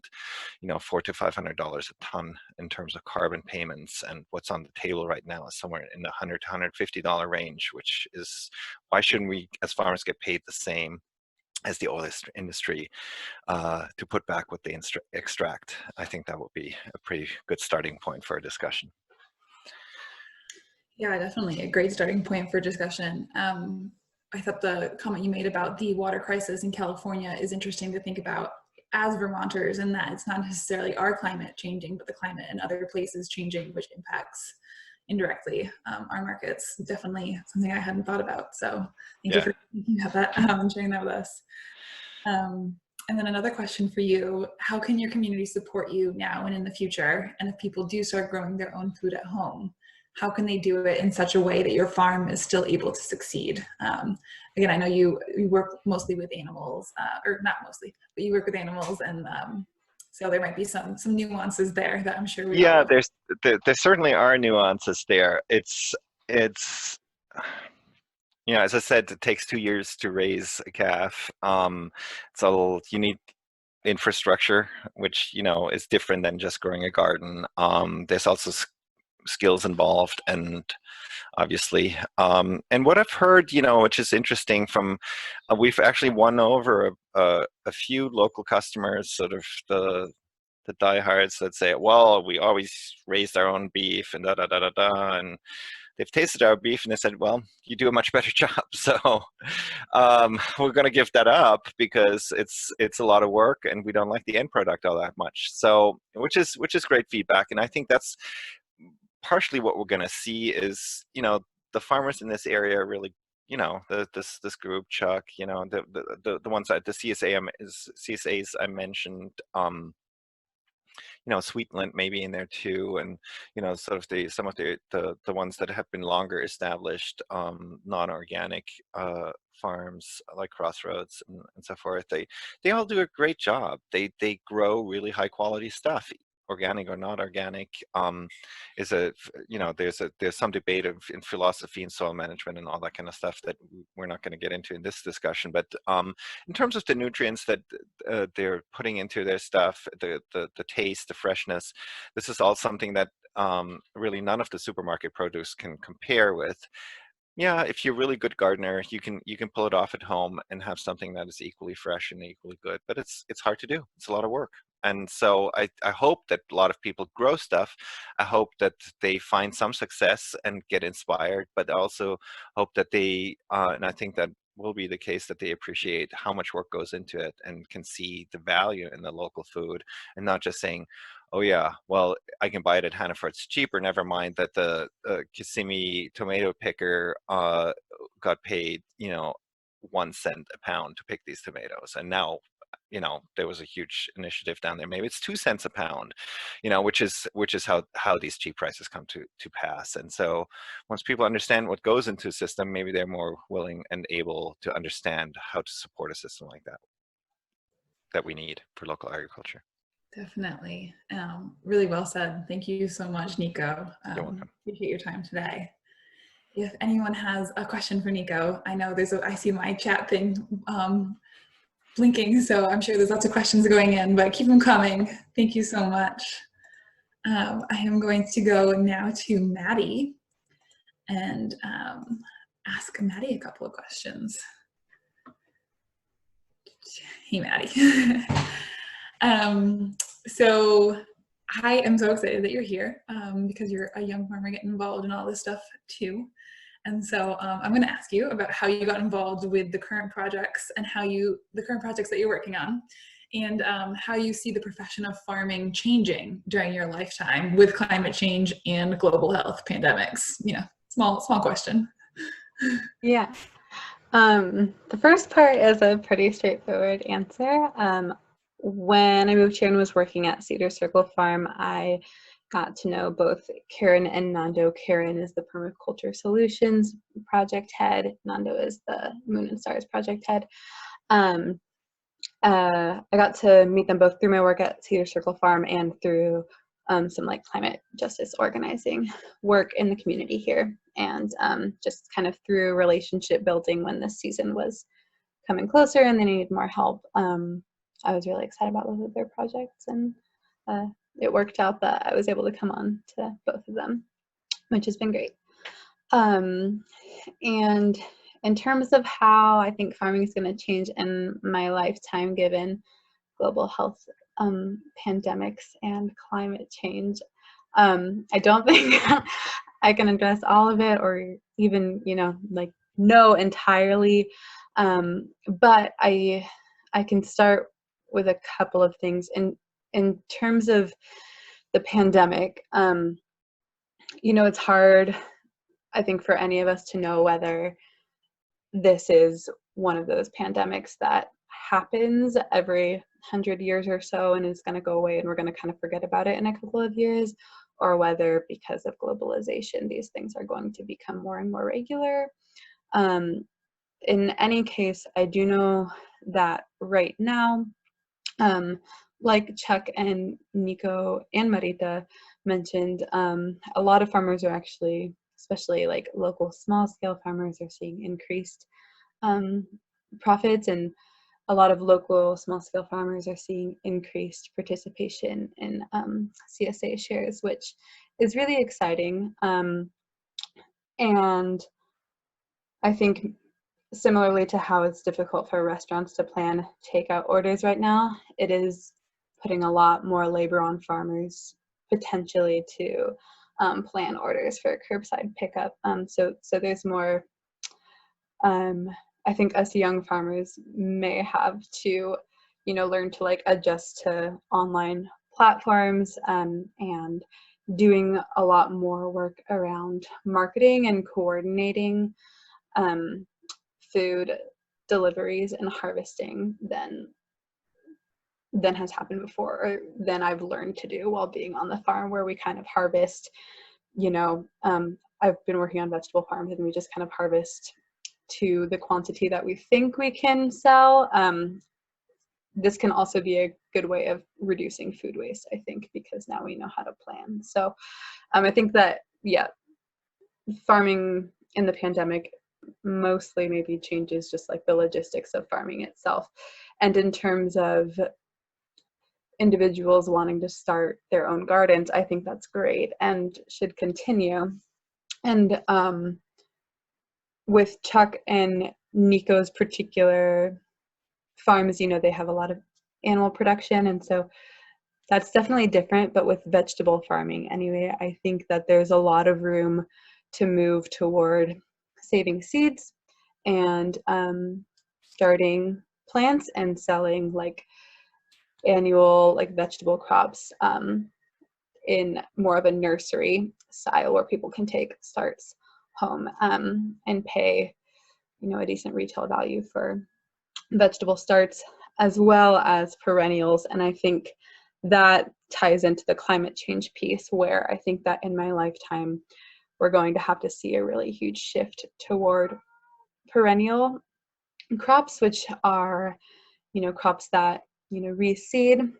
$400 to $500 a ton in terms of carbon payments. And what's on the table right now is somewhere in the $100 to $150 range, which is, why shouldn't we as farmers get paid the same as the oil industry to put back what they extract? I think that would be a pretty good starting point for a discussion. Yeah, definitely a great starting point for discussion. I thought the comment you made about the water crisis in California is interesting to think about as Vermonters, and that it's not necessarily our climate changing, but the climate in other places changing, which impacts indirectly our markets. Definitely something I hadn't thought about. So thank you for thinking about that and sharing that with us. And then another question for you: how can your community support you now and in the future? And if people do start growing their own food at home, how can they do it in such a way that your farm is still able to succeed? Again, I know you work mostly with animals, or not mostly, but you work with animals, and so there might be some nuances there that I'm sure we all... there certainly are nuances there. It's as I said, it takes 2 years to raise a calf. So you need infrastructure, which is different than just growing a garden. There's also skills involved, and obviously, and what I've heard, which is interesting, from we've actually won over a few local customers, sort of the diehards that say, well, we always raised our own beef and and they've tasted our beef and they said, well, you do a much better job. So we're going to give that up because it's a lot of work and we don't like the end product all that much. So which is great feedback. And I think that's partially what we're going to see is, the farmers in this area really, this group, Chuck, the ones that the CSAs I mentioned, Sweetland maybe in there too, and sort of some of the ones that have been longer established, non-organic farms like Crossroads and so forth. They all do a great job. They grow really high quality stuff. Organic or not organic, there's some debate in philosophy and soil management and all that kind of stuff that we're not going to get into in this discussion. But in terms of the nutrients that they're putting into their stuff, the taste, the freshness, this is all something that really none of the supermarket produce can compare with. Yeah, if you're a really good gardener, you can pull it off at home and have something that is equally fresh and equally good. But it's hard to do. It's a lot of work. And so I hope that a lot of people grow stuff. I hope that they find some success and get inspired, but also hope that they, and I think that will be the case, that they appreciate how much work goes into it and can see the value in the local food, and not just saying, oh yeah, well, I can buy it at Hanover, it's cheaper, never mind that the Kissimmee tomato picker got paid, 1 cent a pound to pick these tomatoes. And now, there was a huge initiative down there. Maybe it's 2 cents a pound, which is how these cheap prices come to pass. And so once people understand what goes into a system, maybe they're more willing and able to understand how to support a system like that we need for local agriculture. Definitely. Really well said. Thank you so much, Nico. You're welcome. Appreciate your time today. If anyone has a question for Nico, I know I see my chat thing blinking, so I'm sure there's lots of questions going in, but keep them coming. Thank you so much. I am going to go now to Madi and ask Madi a couple of questions. Hey, Madi. So I am so excited that you're here because you're a young farmer getting involved in all this stuff too. And so I'm going to ask you about how you got involved with the current projects and the current projects that you're working on, and how you see the profession of farming changing during your lifetime with climate change and global health pandemics. Small question. Yeah. The first part is a pretty straightforward answer. When I moved here and was working at Cedar Circle Farm, I got to know both Karen and Nando. Karen is the Permaculture Solutions project head. Nando is the Moon and Stars project head. I got to meet them both through my work at Cedar Circle Farm and through some climate justice organizing work in the community here, and just kind of through relationship building when this season was coming closer and they needed more help. I was really excited about both of their projects, and it worked out that I was able to come on to both of them, which has been great. And in terms of how I think farming is going to change in my lifetime, given global health pandemics and climate change, I don't think I can address all of it or even, know entirely. But I can start with a couple of things. In terms of the pandemic, it's hard, I think, for any of us to know whether this is one of those pandemics that happens every 100 years or so and is going to go away and we're going to kind of forget about it in a couple of years, or whether because of globalization these things are going to become more and more regular. In any case, I do know that right now, like Chuck and Niko and Marita mentioned, a lot of farmers are actually, especially local small-scale farmers, are seeing increased profits, and a lot of local small-scale farmers are seeing increased participation in CSA shares, which is really exciting. And I think similarly to how it's difficult for restaurants to plan takeout orders right now, it is putting a lot more labor on farmers potentially to plan orders for curbside pickup. So there's more, I think us young farmers may have to, learn to adjust to online platforms and doing a lot more work around marketing and coordinating food deliveries and harvesting than has happened before, or than I've learned to do while being on the farm, where we kind of harvest, I've been working on vegetable farms and we just kind of harvest to the quantity that we think we can sell. This can also be a good way of reducing food waste, I think, because now we know how to plan. So I think that, farming in the pandemic mostly maybe changes just the logistics of farming itself. And in terms of individuals wanting to start their own gardens, I think that's great and should continue. And with Chuck and Niko's particular farms, they have a lot of animal production, and so that's definitely different, but with vegetable farming anyway, I think that there's a lot of room to move toward saving seeds and starting plants and selling like annual like vegetable crops in more of a nursery style where people can take starts home and pay, you know, a decent retail value for vegetable starts as well as perennials. And I think that ties into the climate change piece, where I think that in my lifetime we're going to have to see a really huge shift toward perennial crops, which are, you know, crops that, you know, reseed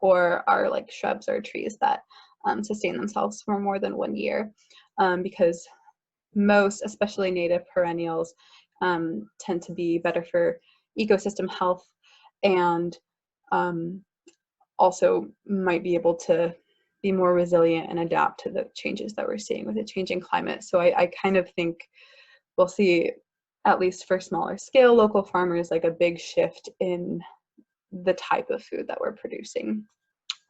or are like shrubs or trees that sustain themselves for more than 1 year, because most, especially native perennials, tend to be better for ecosystem health and also might be able to be more resilient and adapt to the changes that we're seeing with the changing climate. So I kind of think we'll see, at least for smaller scale local farmers, like a big shift in the type of food that we're producing,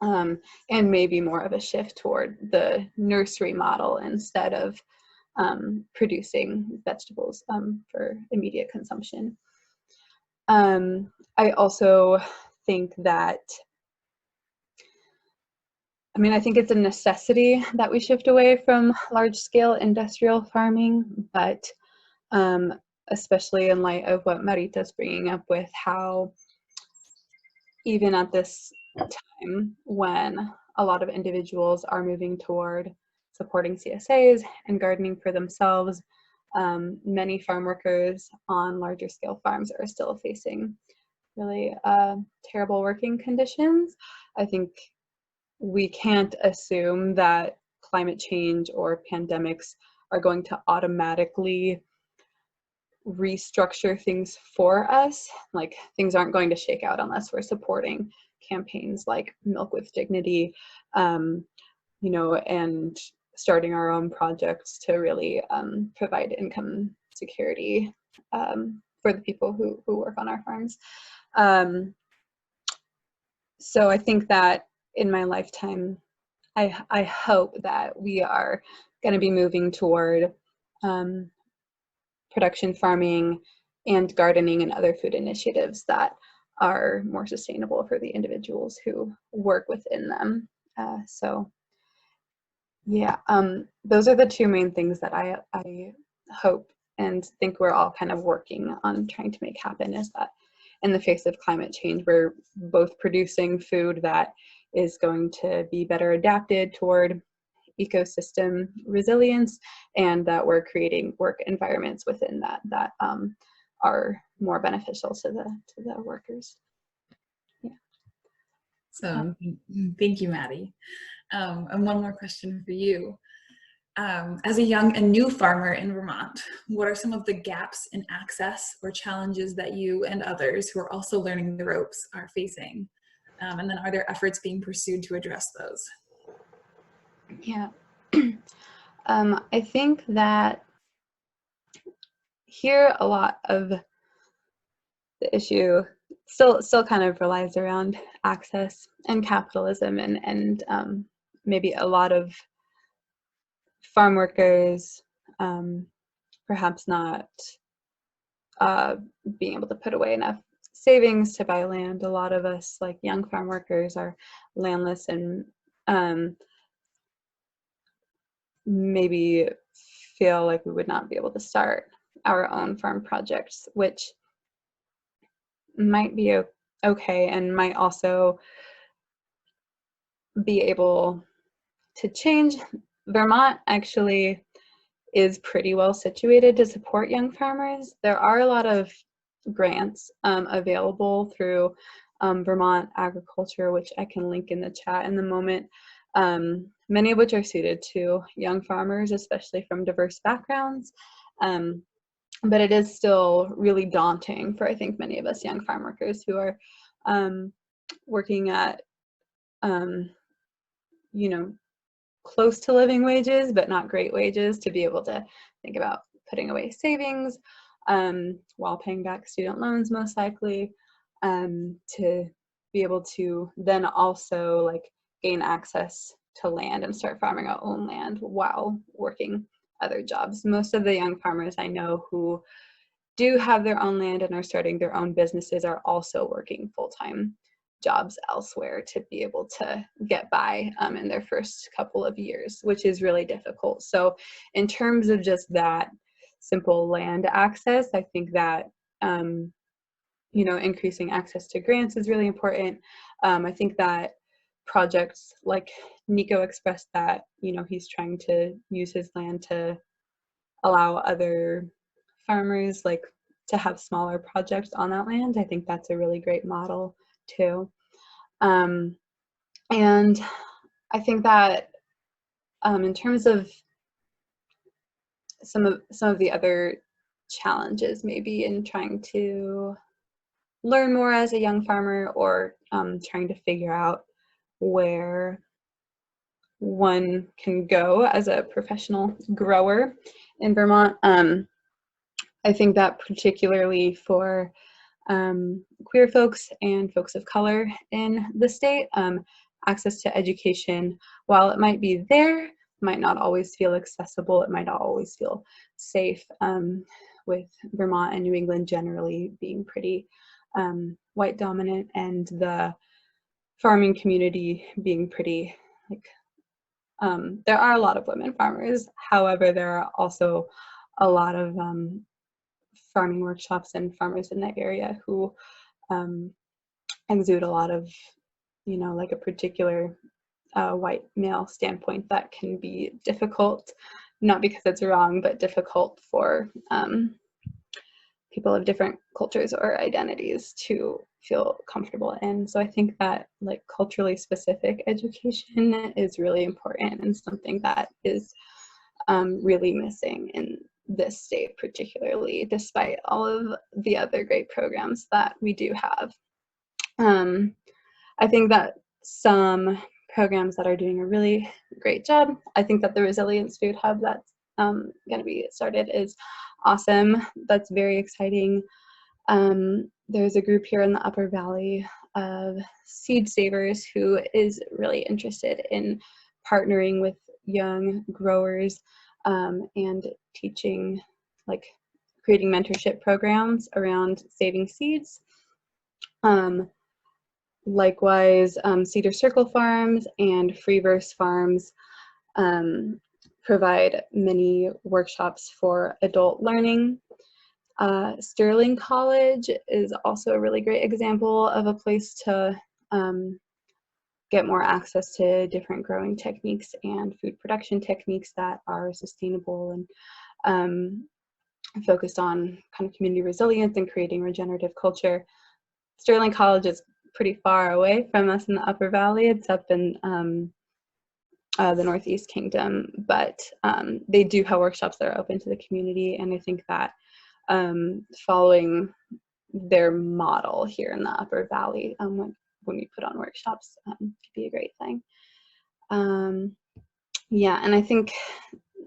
and maybe more of a shift toward the nursery model instead of producing vegetables for immediate consumption. I also think that, I think it's a necessity that we shift away from large-scale industrial farming, but especially in light of what Marita's bringing up with how even at this time when a lot of individuals are moving toward supporting CSAs and gardening for themselves, many farm workers on larger scale farms are still facing really terrible working conditions. I think we can't assume that climate change or pandemics are going to automatically restructure things for us. Like, things aren't going to shake out unless we're supporting campaigns like Milk with Dignity, you know, and starting our own projects to really provide income security for the people who work on our farms. So I think that in my lifetime, I hope that we are going to be moving toward production farming and gardening and other food initiatives that are more sustainable for the individuals who work within them. So yeah, those are the two main things that I hope and think we're all kind of working on trying to make happen, is that in the face of climate change, we're both producing food that is going to be better adapted toward ecosystem resilience, and that we're creating work environments within that are more beneficial to the workers. Yeah. So thank you, Madi. And one more question for you. As a young and new farmer in Vermont, what are some of the gaps in access or challenges that you and others who are also learning the ropes are facing? And then are there efforts being pursued to address those? Yeah. I think that here a lot of the issue still kind of relies around access and capitalism, and maybe a lot of farm workers perhaps not being able to put away enough savings to buy land. A lot of us, like young farm workers, are landless and maybe feel like we would not be able to start our own farm projects, which might be okay and might also be able to change. Vermont actually is pretty well situated to support young farmers. There are a lot of grants available through Vermont Agriculture, which I can link in the chat in the moment, many of which are suited to young farmers, especially from diverse backgrounds. But it is still really daunting for, I think, many of us young farm workers who are working at, you know, close to living wages, but not great wages, to be able to think about putting away savings while paying back student loans, most likely, to be able to then also like gain access to land and start farming our own land while working other jobs. Most of the young farmers I know who do have their own land and are starting their own businesses are also working full-time jobs elsewhere to be able to get by in their first couple of years, which is really difficult. So in terms of just that simple land access, I think that you know, increasing access to grants is really important. I think that projects like Niko expressed that, you know, he's trying to use his land to allow other farmers like to have smaller projects on that land. I think that's a really great model too. And I think that in terms of some of the other challenges maybe in trying to learn more as a young farmer, or trying to figure out where one can go as a professional grower in Vermont. I think that particularly for queer folks and folks of color in the state, access to education, while it might be there, might not always feel accessible, it might not always feel safe, with Vermont and New England generally being pretty white dominant, and the farming community being pretty like there are a lot of women farmers. However, there are also a lot of farming workshops and farmers in that area who exude a lot of, you know, like a particular white male standpoint that can be difficult, not because it's wrong, but difficult for people of different cultures or identities to feel comfortable in. So I think that like culturally specific education is really important and something that is really missing in this state, particularly despite all of the other great programs that we do have. I think that some programs that are doing a really great job, I think that the Resilience Food Hub that's going to be started is awesome. That's very exciting. There's a group here in the Upper Valley of seed savers who is really interested in partnering with young growers and teaching, like creating mentorship programs around saving seeds. Likewise, Cedar Circle Farms and Freeverse Farms provide many workshops for adult learning. Sterling College is also a really great example of a place to get more access to different growing techniques and food production techniques that are sustainable and focused on kind of community resilience and creating regenerative culture. Sterling College is pretty far away from us in the Upper Valley. It's up in the Northeast Kingdom, but they do have workshops that are open to the community, and I think that following their model here in the Upper Valley when we put on workshops could be a great thing. Yeah, and I think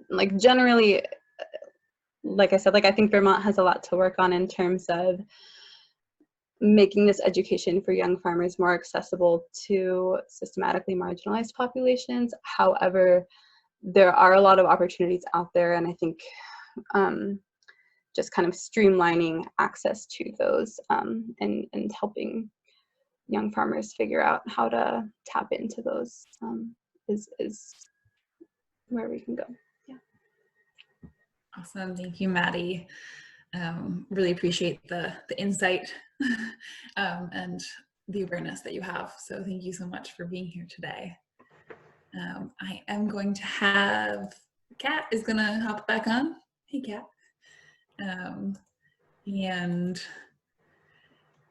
like generally, like I said, like I think Vermont has a lot to work on in terms of making this education for young farmers more accessible to systematically marginalized populations. However, there are a lot of opportunities out there, and I think just kind of streamlining access to those and helping young farmers figure out how to tap into those is where we can go. Yeah. Awesome, thank you, Maddie. Really appreciate the insight and the awareness that you have. So thank you so much for being here today. I am going to have, Kat is gonna hop back on. Hey, Kat. And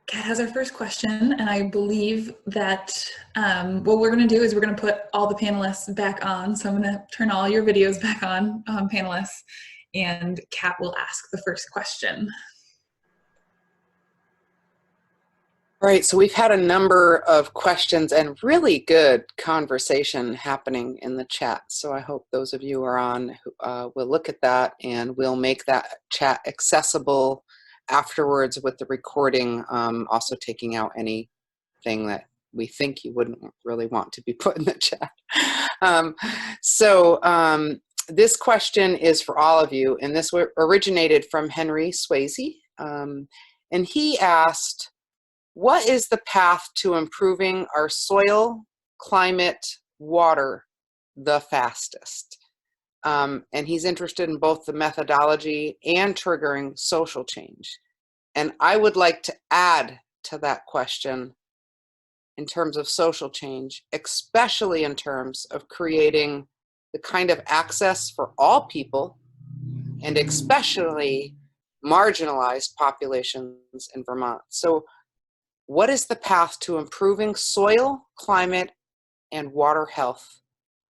Kat has our first question, and I believe that what we're gonna do is we're gonna put all the panelists back on. So I'm gonna turn all your videos back on, panelists, and Kat will ask the first question. All right, so we've had a number of questions and really good conversation happening in the chat. So I hope those of you who are on will look at that, and we'll make that chat accessible afterwards with the recording, also taking out any thing that we think you wouldn't really want to be put in the chat. This question is for all of you, and this originated from Henry Swayze. And he asked, what is the path to improving our soil, climate, water the fastest? And he's interested in both the methodology and triggering social change. And I would like to add to that question in terms of social change, especially in terms of creating the kind of access for all people, and especially marginalized populations in Vermont. So what is the path to improving soil, climate, and water health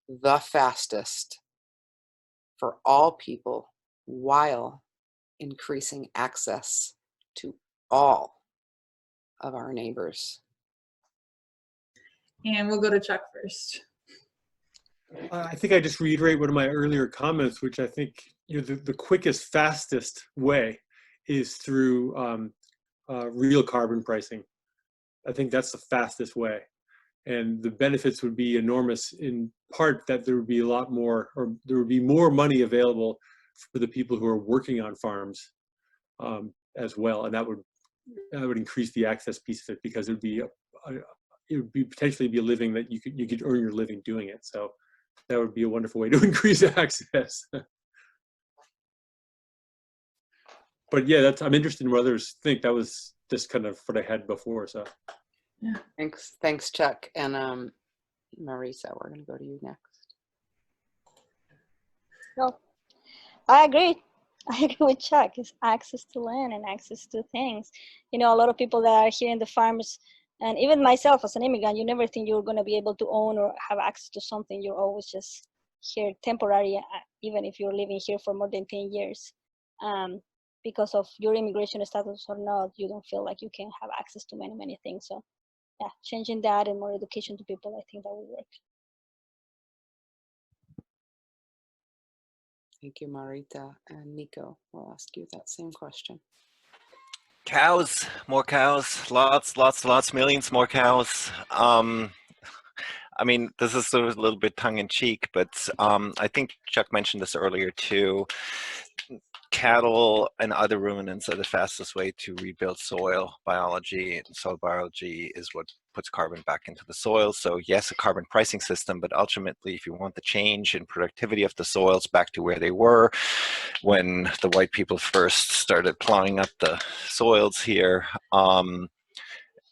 the fastest for all people while increasing access to all of our neighbors? And we'll go to Chuck first. I think I just reiterate one of my earlier comments, which I think the quickest, fastest way is through real carbon pricing. I think that's the fastest way. And the benefits would be enormous, in part that there would be a lot more, or there would be more money available for the people who are working on farms as well. And that would increase the access piece of it, because it would be potentially be a living that you could earn your living doing it. So that would be a wonderful way to increase access. But yeah, I'm interested in what others think. That was just kind of what I had before. So yeah, thanks, Chuck. And Marisa, we're going to go to you next. No, I agree. I agree with Chuck. It's access to land and access to things. You know, a lot of people that are here in the farms, and even myself as an immigrant, you never think you're going to be able to own or have access to something. You're always just here temporary, even if you're living here for more than 10 years. Because of your immigration status or not, you don't feel like you can have access to many, many things. So yeah, changing that and more education to people, I think that will work. Thank you, Marita. And Niko, we'll ask you that same question. Cows, more cows, lots, millions more cows. I mean, this is sort of a little bit tongue-in-cheek, but I think Chuck mentioned this earlier too. Cattle and other ruminants are the fastest way to rebuild soil biology, and soil biology is what puts carbon back into the soil. So yes, a carbon pricing system, but ultimately, if you want the change in productivity of the soils back to where they were when the white people first started plowing up the soils here,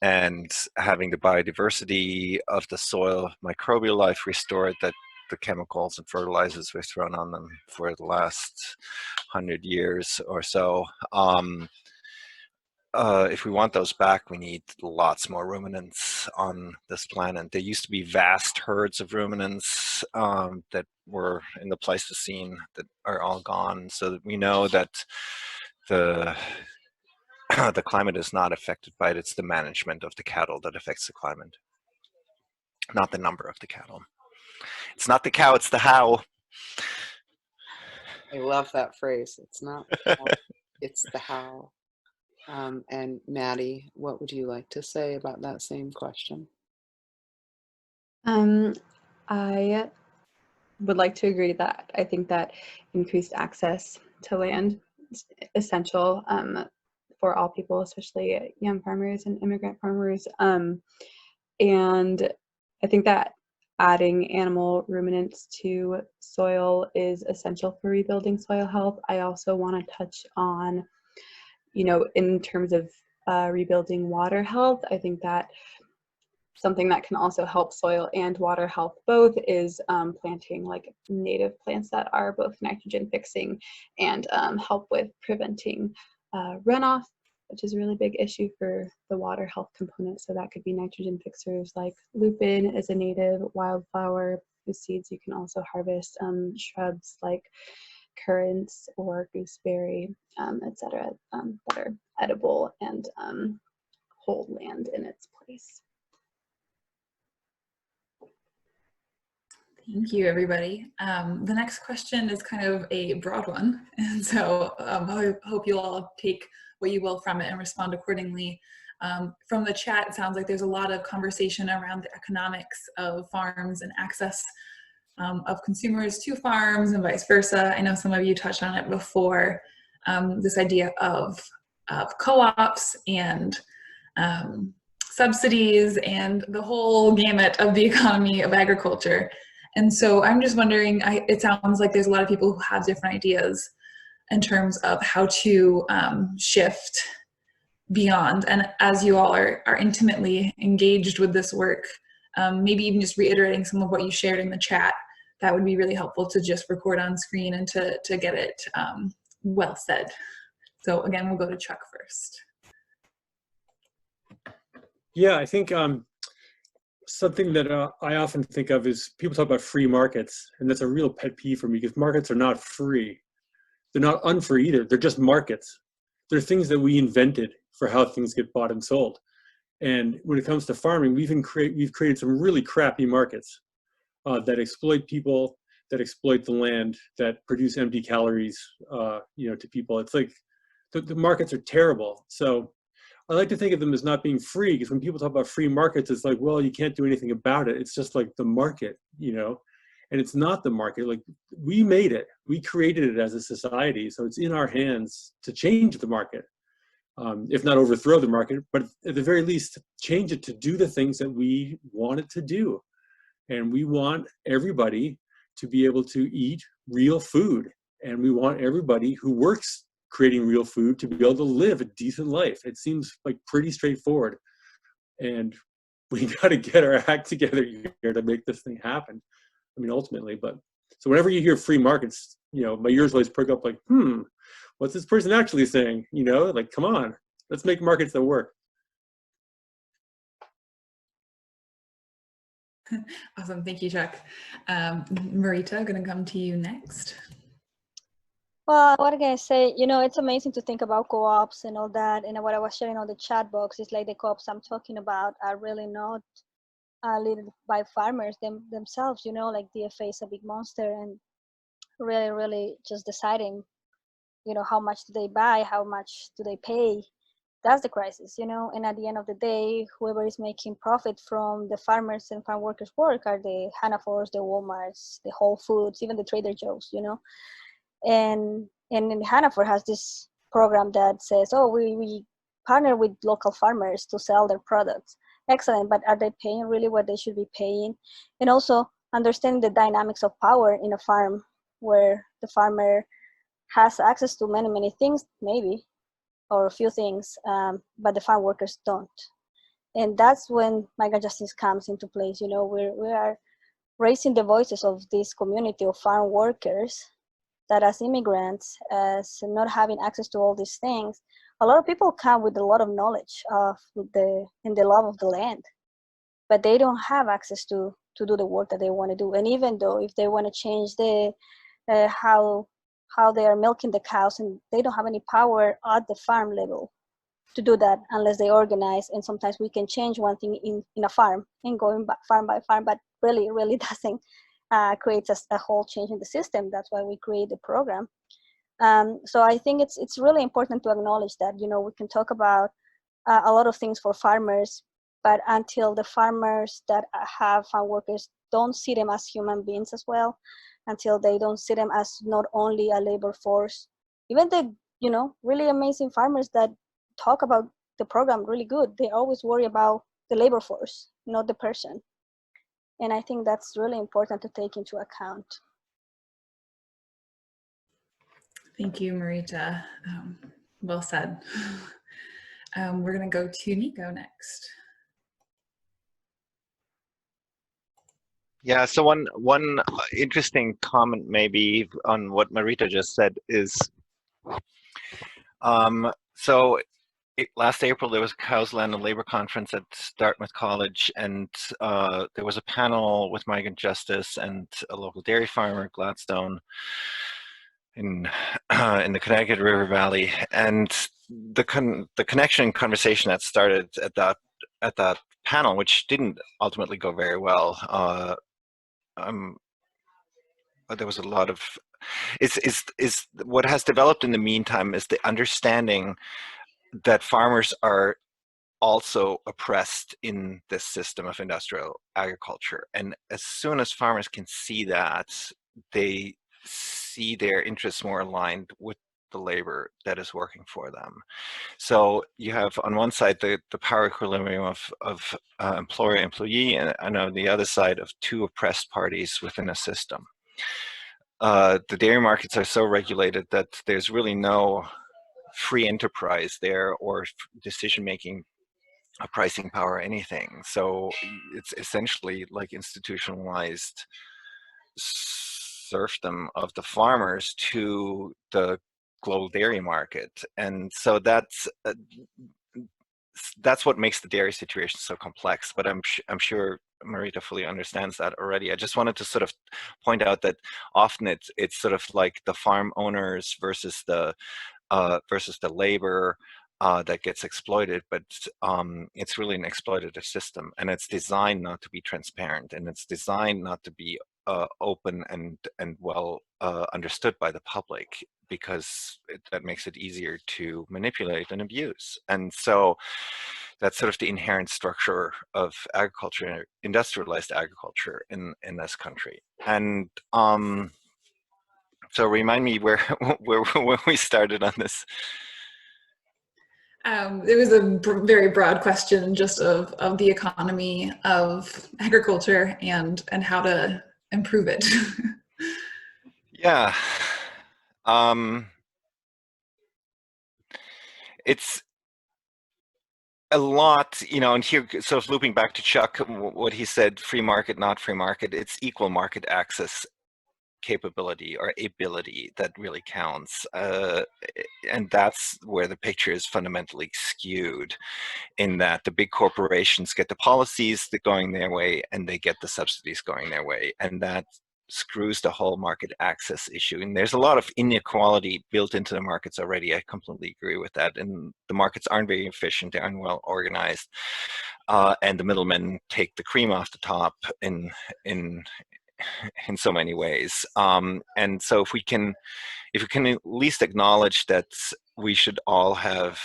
and having the biodiversity of the soil, microbial life restored, that the chemicals and fertilizers were thrown on them for the last 100 years or so. If we want those back, we need lots more ruminants on this planet. There used to be vast herds of ruminants that were in the Pleistocene that are all gone. So that we know that the climate is not affected by it. It's the management of the cattle that affects the climate, not the number of the cattle. It's not the cow, it's the how. I love that phrase. It's not the cow, it's the how. And Madi, what would you like to say about that same question? I would like to agree that I think that increased access to land is essential for all people, especially young farmers and immigrant farmers. And I think that adding animal ruminants to soil is essential for rebuilding soil health. I also want to touch on, you know, in terms of rebuilding water health, I think that something that can also help soil and water health both is planting like native plants that are both nitrogen fixing and help with preventing runoff, which is a really big issue for the water health component. So that could be nitrogen fixers like lupin is a native wildflower whose seeds you can also harvest, shrubs like currants or gooseberry, etc., that are edible and hold land in its place. Thank you, everybody. The next question is kind of a broad one, and so I hope you all take what you will from it and respond accordingly. From the chat, it sounds like there's a lot of conversation around the economics of farms and access of consumers to farms and vice versa. I know some of you touched on it before, this idea of co-ops and subsidies and the whole gamut of the economy of agriculture. And so I'm just wondering, it sounds like there's a lot of people who have different ideas in terms of how to shift beyond. And as you all are intimately engaged with this work, maybe even just reiterating some of what you shared in the chat, that would be really helpful to just record on screen and to get it well said. So again, we'll go to Chuck first. Yeah, I think something that I often think of is people talk about free markets, and that's a real pet peeve for me because markets are not free. They're not unfree either. They're just markets. They're things that we invented for how things get bought and sold. And when it comes to farming, we've created some really crappy markets that exploit people, that exploit the land, that produce empty calories, to people. It's like the markets are terrible. So I like to think of them as not being free, because when people talk about free markets, it's like, well, you can't do anything about it. It's just like the market, and it's not the market. Like, we made it, we created it as a society. So it's in our hands to change the market, if not overthrow the market, but at the very least, change it to do the things that we want it to do. And we want everybody to be able to eat real food. And we want everybody who works creating real food to be able to live a decent life. It seems like pretty straightforward. And we got to get our act together here to make this thing happen. I mean, ultimately, but so whenever you hear free markets, my ears always perk up like, what's this person actually saying? Like, come on, let's make markets that work. Awesome, thank you, Chuck. Marita, gonna come to you next. Well, what can I say? It's amazing to think about co-ops and all that. And what I was sharing on the chat box is like the co-ops I'm talking about are really not led by farmers themselves. Like DFA is a big monster, and really, really just deciding, how much do they buy, how much do they pay. That's the crisis, and at the end of the day, whoever is making profit from the farmers and farm workers' work are the Hanovers, the Walmarts, the Whole Foods, even the Trader Joe's, And Hanover has this program that says, oh, we partner with local farmers to sell their products. Excellent, but are they paying really what they should be paying? And also understanding the dynamics of power in a farm where the farmer has access to many, many things, maybe, or a few things, but the farm workers don't. And that's when migrant justice comes into place. We are raising the voices of this community of farm workers that as immigrants, as not having access to all these things, a lot of people come with a lot of knowledge and the love of the land, but they don't have access to do the work that they want to do. And even though if they want to change the how they are milking the cows, and they don't have any power at the farm level to do that unless they organize. And sometimes we can change one thing in a farm and going farm by farm, but really doesn't create a whole change in the system. That's why we create the program. So I think it's really important to acknowledge that, we can talk about a lot of things for farmers, but until the farmers that have farm workers don't see them as human beings as well, until they don't see them as not only a labor force, even the, really amazing farmers that talk about the program really good, they always worry about the labor force, not the person. And I think that's really important to take into account. Thank you, Marita. Well said. We're going to go to Niko next. Yeah, so one interesting comment maybe on what Marita just said is, last April there was a Cows, Land and Labor Conference at Dartmouth College, and there was a panel with Migrant Justice and a local dairy farmer, Gladstone, in the Connecticut River Valley, and the connection and conversation that started at that panel, which didn't ultimately go very well. There was a lot of is what has developed in the meantime is the understanding that farmers are also oppressed in this system of industrial agriculture. And as soon as farmers can see that, they see their interests more aligned with the labor that is working for them. So you have on one side the power equilibrium of employer-employee, and on the other side of two oppressed parties within a system. The dairy markets are so regulated that there's really no free enterprise there or decision-making, pricing power, or anything. So it's essentially like institutionalized serfdom of the farmers to the global dairy market. And so that's what makes the dairy situation so complex, but I'm sure Marita fully understands that already. I just wanted to sort of point out that often it's sort of like the farm owners versus the labor that gets exploited, but it's really an exploitative system, and it's designed not to be transparent, and it's designed not to be open and well understood by the public, because that makes it easier to manipulate and abuse. And so that's sort of the inherent structure of agriculture, industrialized agriculture in this country. And so remind me where we started on this. It was a very broad question, just of the economy of agriculture and how to improve it. Yeah. It's a lot, you know, and here, so looping back to Chuck, what he said, free market, not free market, it's equal market access capability or ability that really counts. And that's where the picture is fundamentally skewed, in that the big corporations get the policies that going their way and they get the subsidies going their way. And that screws the whole market access issue. And there's a lot of inequality built into the markets already. I completely agree with that. And the markets aren't very efficient, they aren't well organized. And the middlemen take the cream off the top in so many ways. And so if we can at least acknowledge that we should all have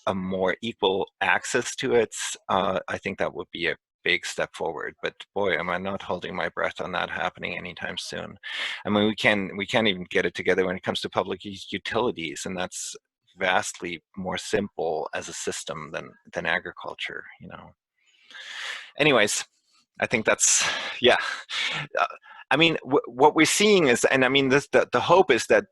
a more equal access to it, I think that would be a big step forward. But boy, am I not holding my breath on that happening anytime soon. I mean, we can't even get it together when it comes to public utilities, and that's vastly more simple as a system than agriculture, you know. Anyways, I think that's, yeah. I mean, what we're seeing is, and I mean, the hope is that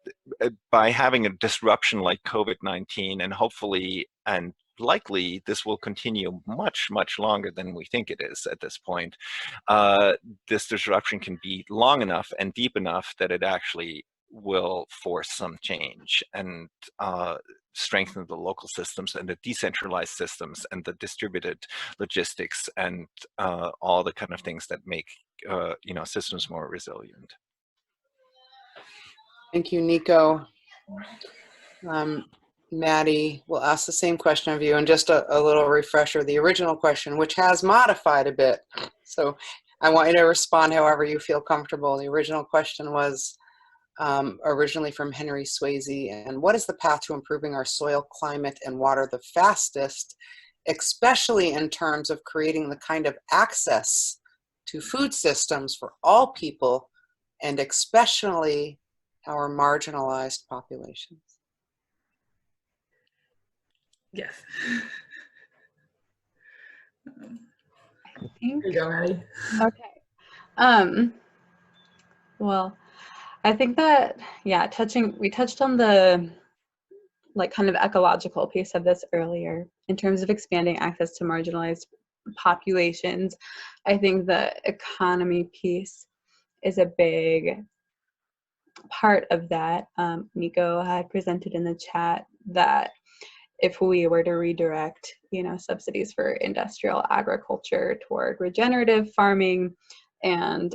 by having a disruption like COVID-19, and hopefully and likely this will continue much, much longer than we think it is at this point, this disruption can be long enough and deep enough that it actually will force some change and strengthen the local systems and the decentralized systems and the distributed logistics and all the kind of things that make you know, systems more resilient. Thank you, Nico. Madi, we'll ask the same question of you, and just a little refresher. The original question, which has modified a bit, so I want you to respond however you feel comfortable. The original question was originally from Henry Swayze, and what is the path to improving our soil, climate, and water the fastest, especially in terms of creating the kind of access to food systems for all people, and especially our marginalized populations? Yes. I think. Here you go, Madi. Okay. Well, I think that, yeah, we touched on the like kind of ecological piece of this earlier in terms of expanding access to marginalized populations. I think the economy piece is a big part of that. Nico had presented in the chat that if we were to redirect, you know, subsidies for industrial agriculture toward regenerative farming and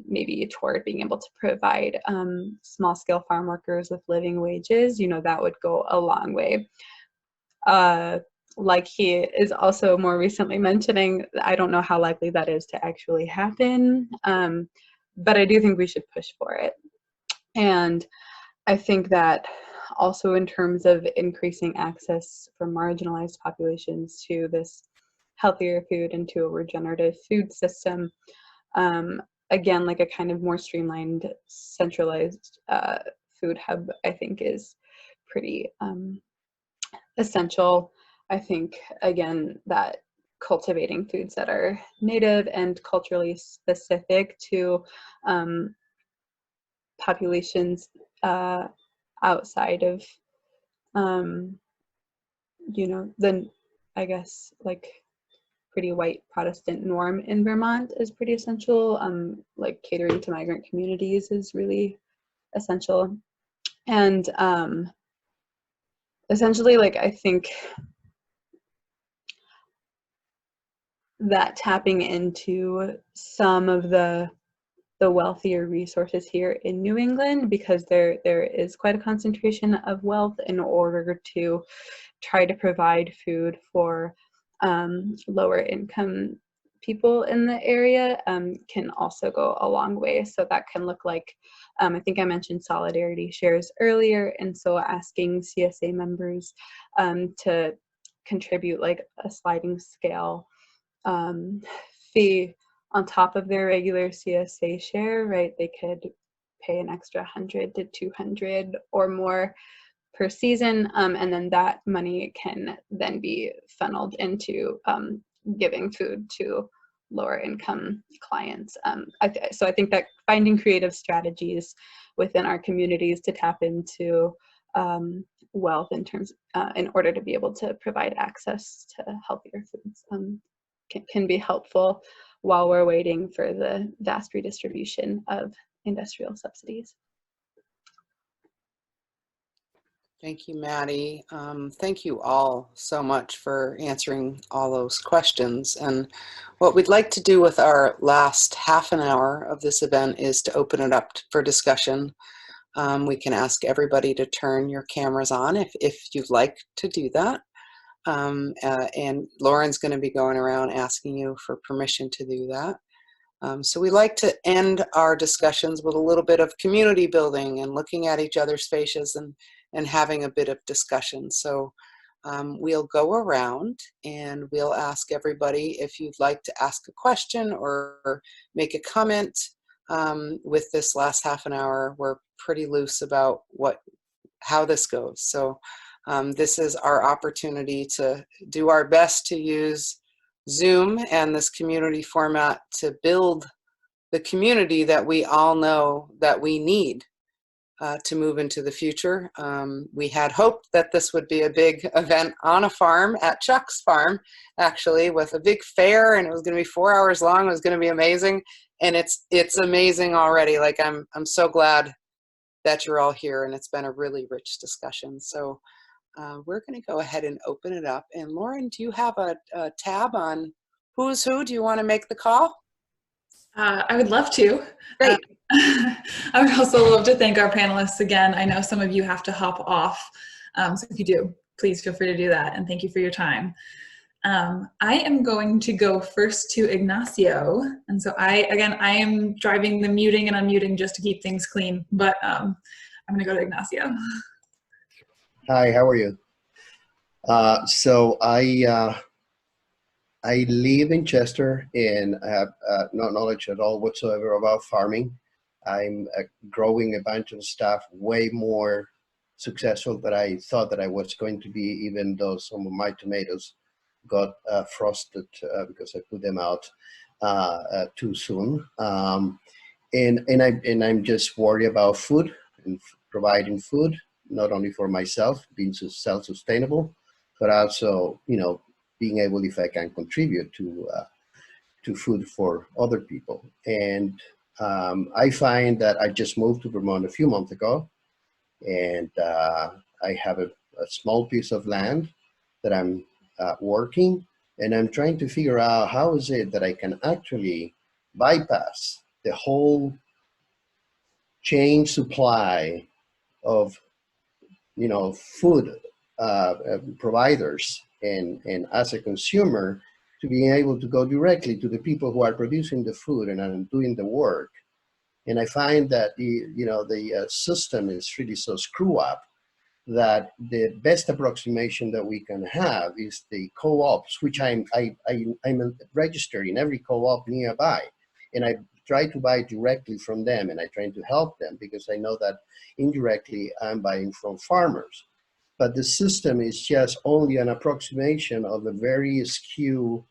maybe toward being able to provide small-scale farm workers with living wages, you know, that would go a long way. Like he is also more recently mentioning, I don't know how likely that is to actually happen, but I do think we should push for it. And I think that also in terms of increasing access for marginalized populations to this healthier food into a regenerative food system. Again, like a kind of more streamlined, centralized food hub, I think is pretty essential. I think, again, that cultivating foods that are native and culturally specific to populations outside of, you know, the, I guess, like pretty white Protestant norm in Vermont is pretty essential. Like catering to migrant communities is really essential. And essentially, like, I think that tapping into some of the wealthier resources here in New England, because there is quite a concentration of wealth, in order to try to provide food for lower income people in the area, can also go a long way. So that can look like, I think I mentioned solidarity shares earlier, and so asking CSA members to contribute like a sliding scale fee on top of their regular CSA share, right? They could pay an extra 100 to 200 or more per season, and then that money can then be funneled into giving food to lower income clients. So I think that finding creative strategies within our communities to tap into wealth in terms, in order to be able to provide access to healthier foods can be helpful while we're waiting for the vast redistribution of industrial subsidies. Thank you, Madi. Thank you all so much for answering all those questions. And what we'd like to do with our last half an hour of this event is to open it up for discussion. We can ask everybody to turn your cameras on if you'd like to do that. And Lauren's going to be going around asking you for permission to do that. So we like to end our discussions with a little bit of community building and looking at each other's faces and having a bit of discussion. So we'll go around and we'll ask everybody if you'd like to ask a question or make a comment. With this last half an hour, we're pretty loose about how this goes. So this is our opportunity to do our best to use Zoom and this community format to build the community that we all know that we need to move into the future. We had hoped that this would be a big event on a farm, at Chuck's farm, actually, with a big fair, and it was going to be 4 hours long. It was going to be amazing, and it's amazing already. Like, I'm so glad that you're all here, and it's been a really rich discussion. So we're going to go ahead and open it up. And Lauren, do you have a tab on who's who? Do you want to make the call? I would love to. Great. I would also love to thank our panelists again. I know some of you have to hop off. So if you do, please feel free to do that. And thank you for your time. I am going to go first to Ignacio. And so I am driving the muting and unmuting just to keep things clean, but I'm going to go to Ignacio. Hi, how are you? So I live in Chester and I have no knowledge at all whatsoever about farming. I'm growing a bunch of stuff way more successful than I thought that I was going to be, even though some of my tomatoes got frosted because I put them out too soon. And I'm just worried about food and providing food, not only for myself, being self-sustainable, but also, you know, being able, if I can contribute to food for other people. And I find that I just moved to Vermont a few months ago, and I have a small piece of land that I'm working, and I'm trying to figure out how is it that I can actually bypass the whole chain supply of, you know, food providers, and as a consumer, to be able to go directly to the people who are producing the food and are doing the work. And I find that the system is really so screw up that the best approximation that we can have is the co-ops, which I'm registered in every co-op nearby, and I try to buy directly from them, and I try to help them because I know that indirectly I'm buying from farmers. But the system is just only an approximation of a very screw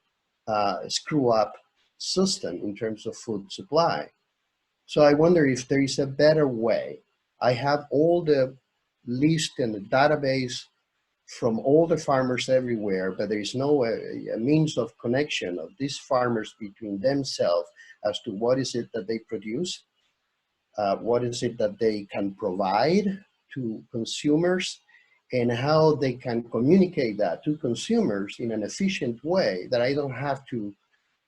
up system in terms of food supply. So I wonder if there is a better way. I have all the list and the database from all the farmers everywhere, but there is no a means of connection of these farmers between themselves as to what is it that they produce, what is it that they can provide to consumers, and how they can communicate that to consumers in an efficient way that I don't have to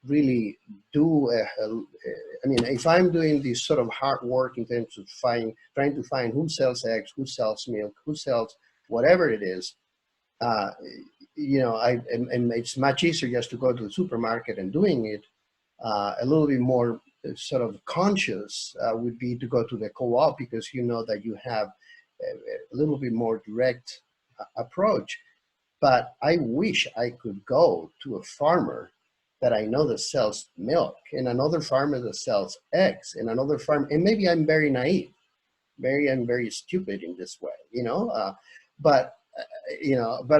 really do. I mean, if I'm doing this sort of hard work in terms of trying to find who sells eggs, who sells milk, who sells whatever it is, you know, and it's much easier just to go to the supermarket and doing it. A little bit more sort of conscious would be to go to the co-op, because you know that you have a little bit more direct approach. But I wish I could go to a farmer that I know that sells milk, and another farmer that sells eggs, and another farmer, and maybe I'm very naive, I'm very stupid in this way, you know, but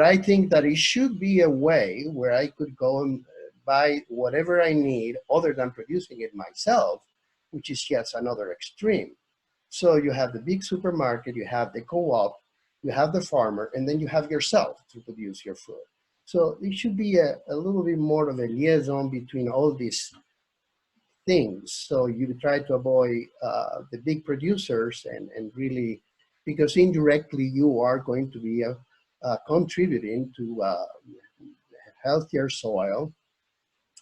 I think that it should be a way where I could go and buy whatever I need other than producing it myself, which is just another extreme. So you have the big supermarket, you have the co-op, you have the farmer, and then you have yourself to produce your food. So it should be a little bit more of a liaison between all these things. So you try to avoid the big producers and really, because indirectly you are going to be contributing to healthier soil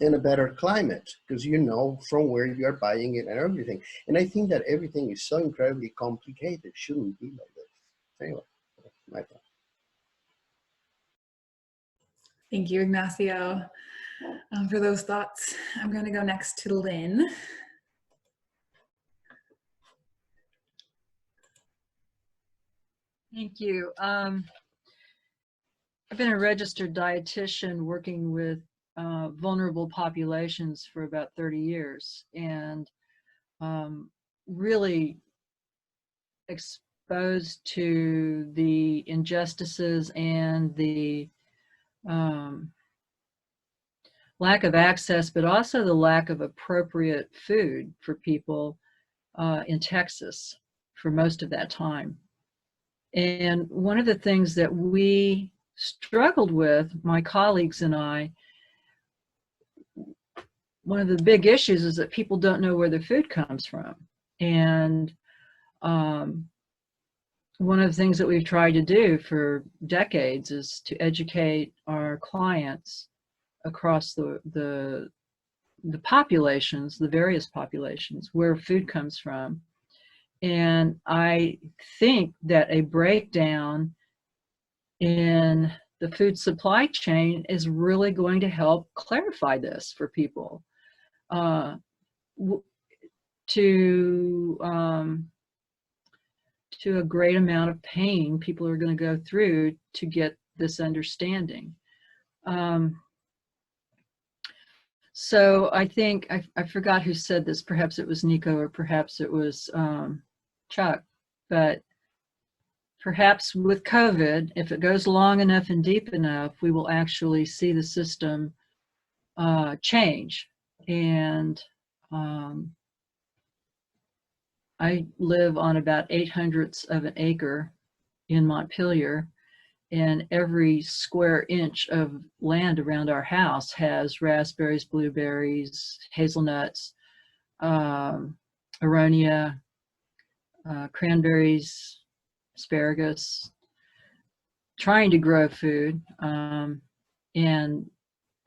and a better climate, because you know from where you are buying it and everything. And I think that everything is so incredibly complicated. It shouldn't be like this. Anyway, my thought. Thank you, Ignacio, for those thoughts. I'm going to go next to Lynn. Thank you. I've been a registered dietitian working with vulnerable populations for about 30 years, and really exposed to the injustices and the lack of access, but also the lack of appropriate food for people in Texas for most of that time. And one of the things that we struggled with, my colleagues and I, one of the big issues is that people don't know where their food comes from. And one of the things that we've tried to do for decades is to educate our clients across the populations, the various populations, where food comes from. And I think that a breakdown in the food supply chain is really going to help clarify this for people. To a great amount of pain people are going to go through to get this understanding. So I think, I forgot who said this, perhaps it was Niko or perhaps it was Chuck, but perhaps with COVID, if it goes long enough and deep enough, we will actually see the system change. And I live on about 0.08 of an acre in Montpelier, and every square inch of land around our house has raspberries, blueberries, hazelnuts, aronia, cranberries, asparagus, trying to grow food. And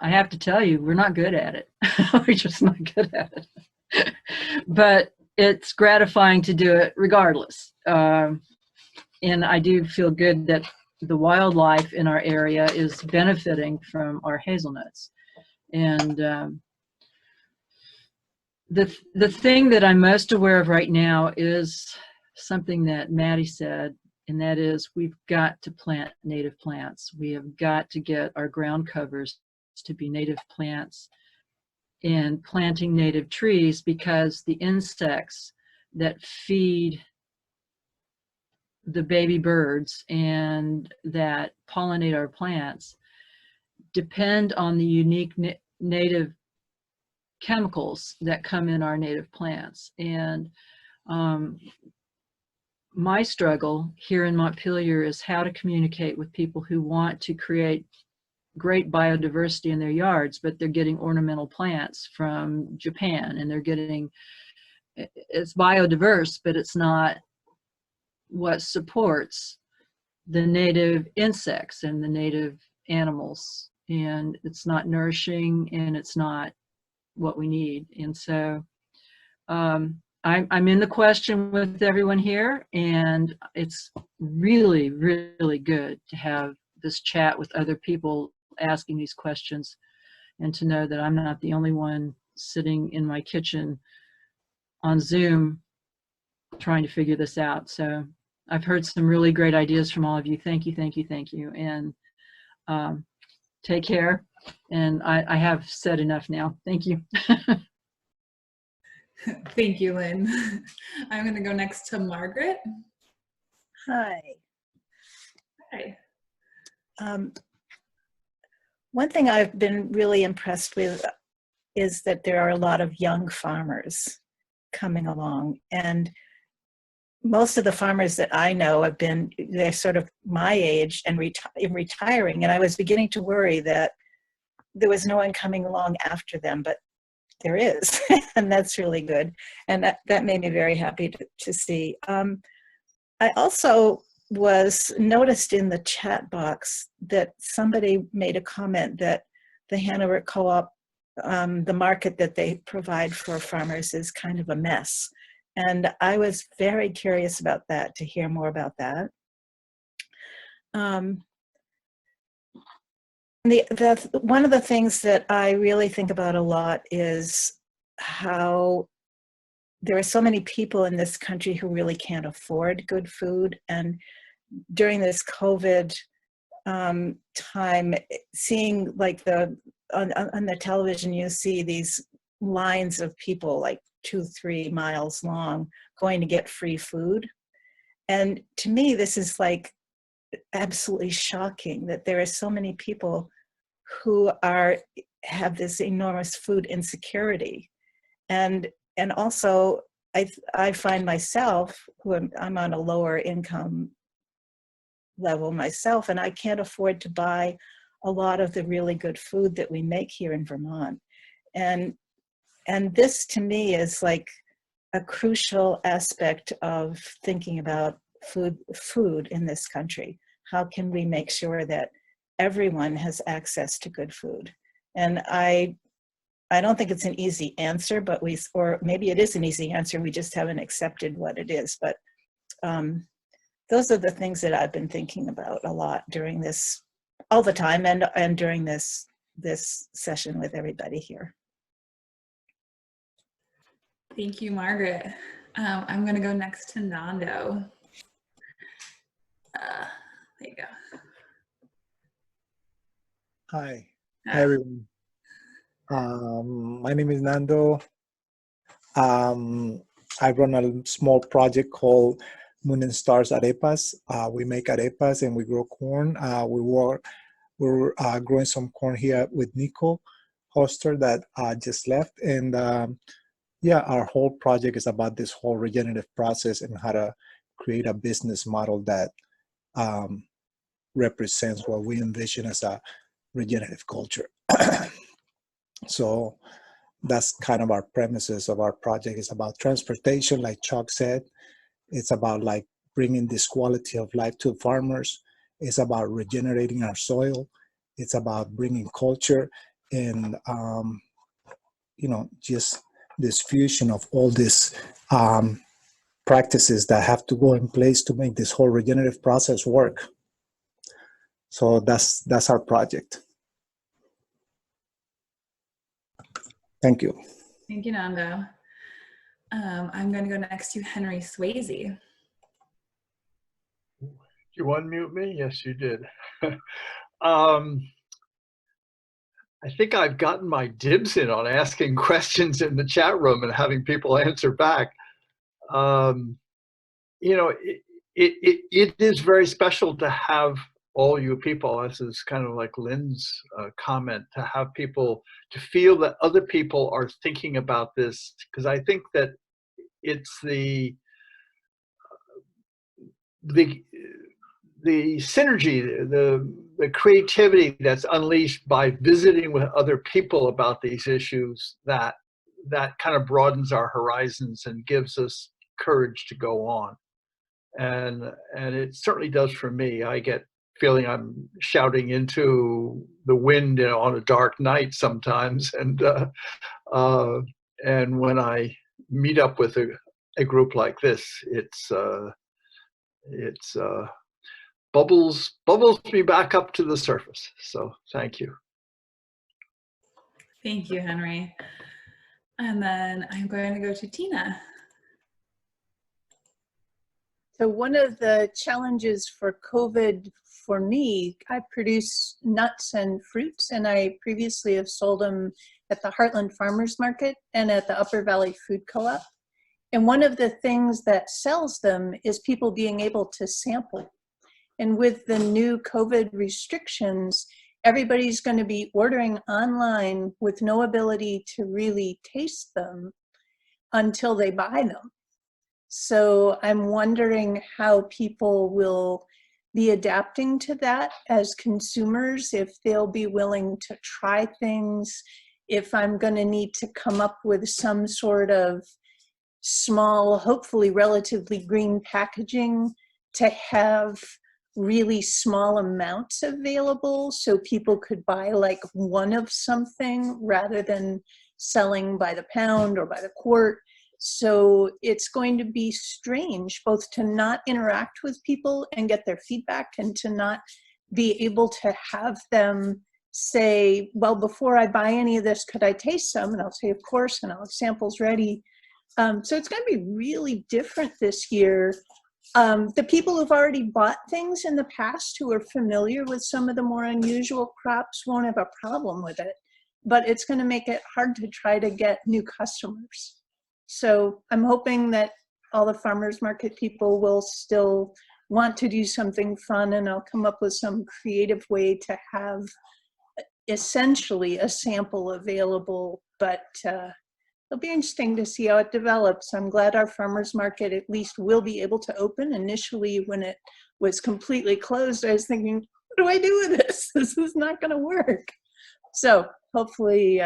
I have to tell you, we're not good at it. We're just not good at it. But it's gratifying to do it regardless. And I do feel good that the wildlife in our area is benefiting from our hazelnuts. And the thing that I'm most aware of right now is something that Madi said, and that is we've got to plant native plants. We have got to get our ground covers to be native plants and planting native trees, because the insects that feed the baby birds and that pollinate our plants depend on the unique native chemicals that come in our native plants. And my struggle here in Montpelier is how to communicate with people who want to create great biodiversity in their yards, but they're getting ornamental plants from Japan, and they're getting, it's biodiverse, but it's not what supports the native insects and the native animals, and it's not nourishing, and it's not what we need. And so I'm in the question with everyone here, and it's really, really good to have this chat with other people asking these questions, and to know that I'm not the only one sitting in my kitchen on Zoom trying to figure this out. So I've heard some really great ideas from all of you. Thank you, thank you, thank you. And take care. And I have said enough now. Thank you. Thank you, Lynn. I'm going to go next to Margaret. Hi. Hi. One thing I've been really impressed with is that there are a lot of young farmers coming along, and most of the farmers that I know have been, they're sort of my age and retiring, and I was beginning to worry that there was no one coming along after them, but there is, and that's really good, and that made me very happy to see. I also was noticed in the chat box that somebody made a comment that the Hanover Co-op, the market that they provide for farmers is kind of a mess. And I was very curious about that, to hear more about that. One of the things that I really think about a lot is how there are so many people in this country who really can't afford good food. And during this COVID time, seeing like on the television, you see these lines of people like 2-3 miles long going to get free food. And to me, this is like absolutely shocking that there are so many people who have this enormous food insecurity. And also I find myself, I'm on a lower income level myself, and I can't afford to buy a lot of the really good food that we make here in Vermont. And this to me is like a crucial aspect of thinking about food in this country. How can we make sure that everyone has access to good food? And I don't think it's an easy answer, but or maybe it is an easy answer, we just haven't accepted what it is. But those are the things that I've been thinking about a lot during this, all the time, and during this session with everybody here. Thank you, Margaret. I'm going to go next to Nando. There you go. Hi. Hi, everyone. My name is Nando. I run a small project called Moon and Stars Arepas. We make arepas and we grow corn. We're growing some corn here with Nico Horster that just left. And yeah, our whole project is about this whole regenerative process and how to create a business model that represents what we envision as a regenerative culture. So that's kind of our premises of our project. It's about transportation, like Chuck said. It's about like bringing this quality of life to farmers. It's about regenerating our soil. It's about bringing culture and, you know, just this fusion of all these practices that have to go in place to make this whole regenerative process work. So that's our project. Thank you. Thank you, Nando. I'm going to go next to Henry Swayze. you unmute me? Yes, you did. I think I've gotten my dibs in on asking questions in the chat room and having people answer back. You know, it is very special to have all you people, this is kind of like Lynn's comment, to have people, to feel that other people are thinking about this, because I think that it's the synergy, the creativity that's unleashed by visiting with other people about these issues that kind of broadens our horizons and gives us courage to go on. And it certainly does for me. I get feeling I'm shouting into the wind, you know, on a dark night sometimes. And when I meet up with a group like this, it's bubbles me back up to the surface. So thank you. Thank you, Henry. And then I'm going to go to Tina. So one of the challenges for COVID for me, I produce nuts and fruits, and I previously have sold them at the Heartland Farmers Market and at the Upper Valley Food Co-op. And one of the things that sells them is people being able to sample. And with the new COVID restrictions, everybody's going to be ordering online with no ability to really taste them until they buy them. So I'm wondering how people will be adapting to that as consumers, if they'll be willing to try things, if I'm going to need to come up with some sort of small, hopefully relatively green packaging to have really small amounts available so people could buy like one of something rather than selling by the pound or by the quart. So it's going to be strange both to not interact with people and get their feedback, and to not be able to have them say, well, before I buy any of this, could I taste some? And I'll say, of course, and I'll have samples ready. So it's going to be really different this year. The people who've already bought things in the past, who are familiar with some of the more unusual crops, won't have a problem with it, but it's going to make it hard to try to get new customers. So I'm hoping that all the farmers market people will still want to do something fun, and I'll come up with some creative way to have essentially a sample available, but it'll be interesting to see how it develops. I'm glad our farmers market at least will be able to open. Initially, when it was completely closed, I was thinking, what do I do with this? This is not going to work. So hopefully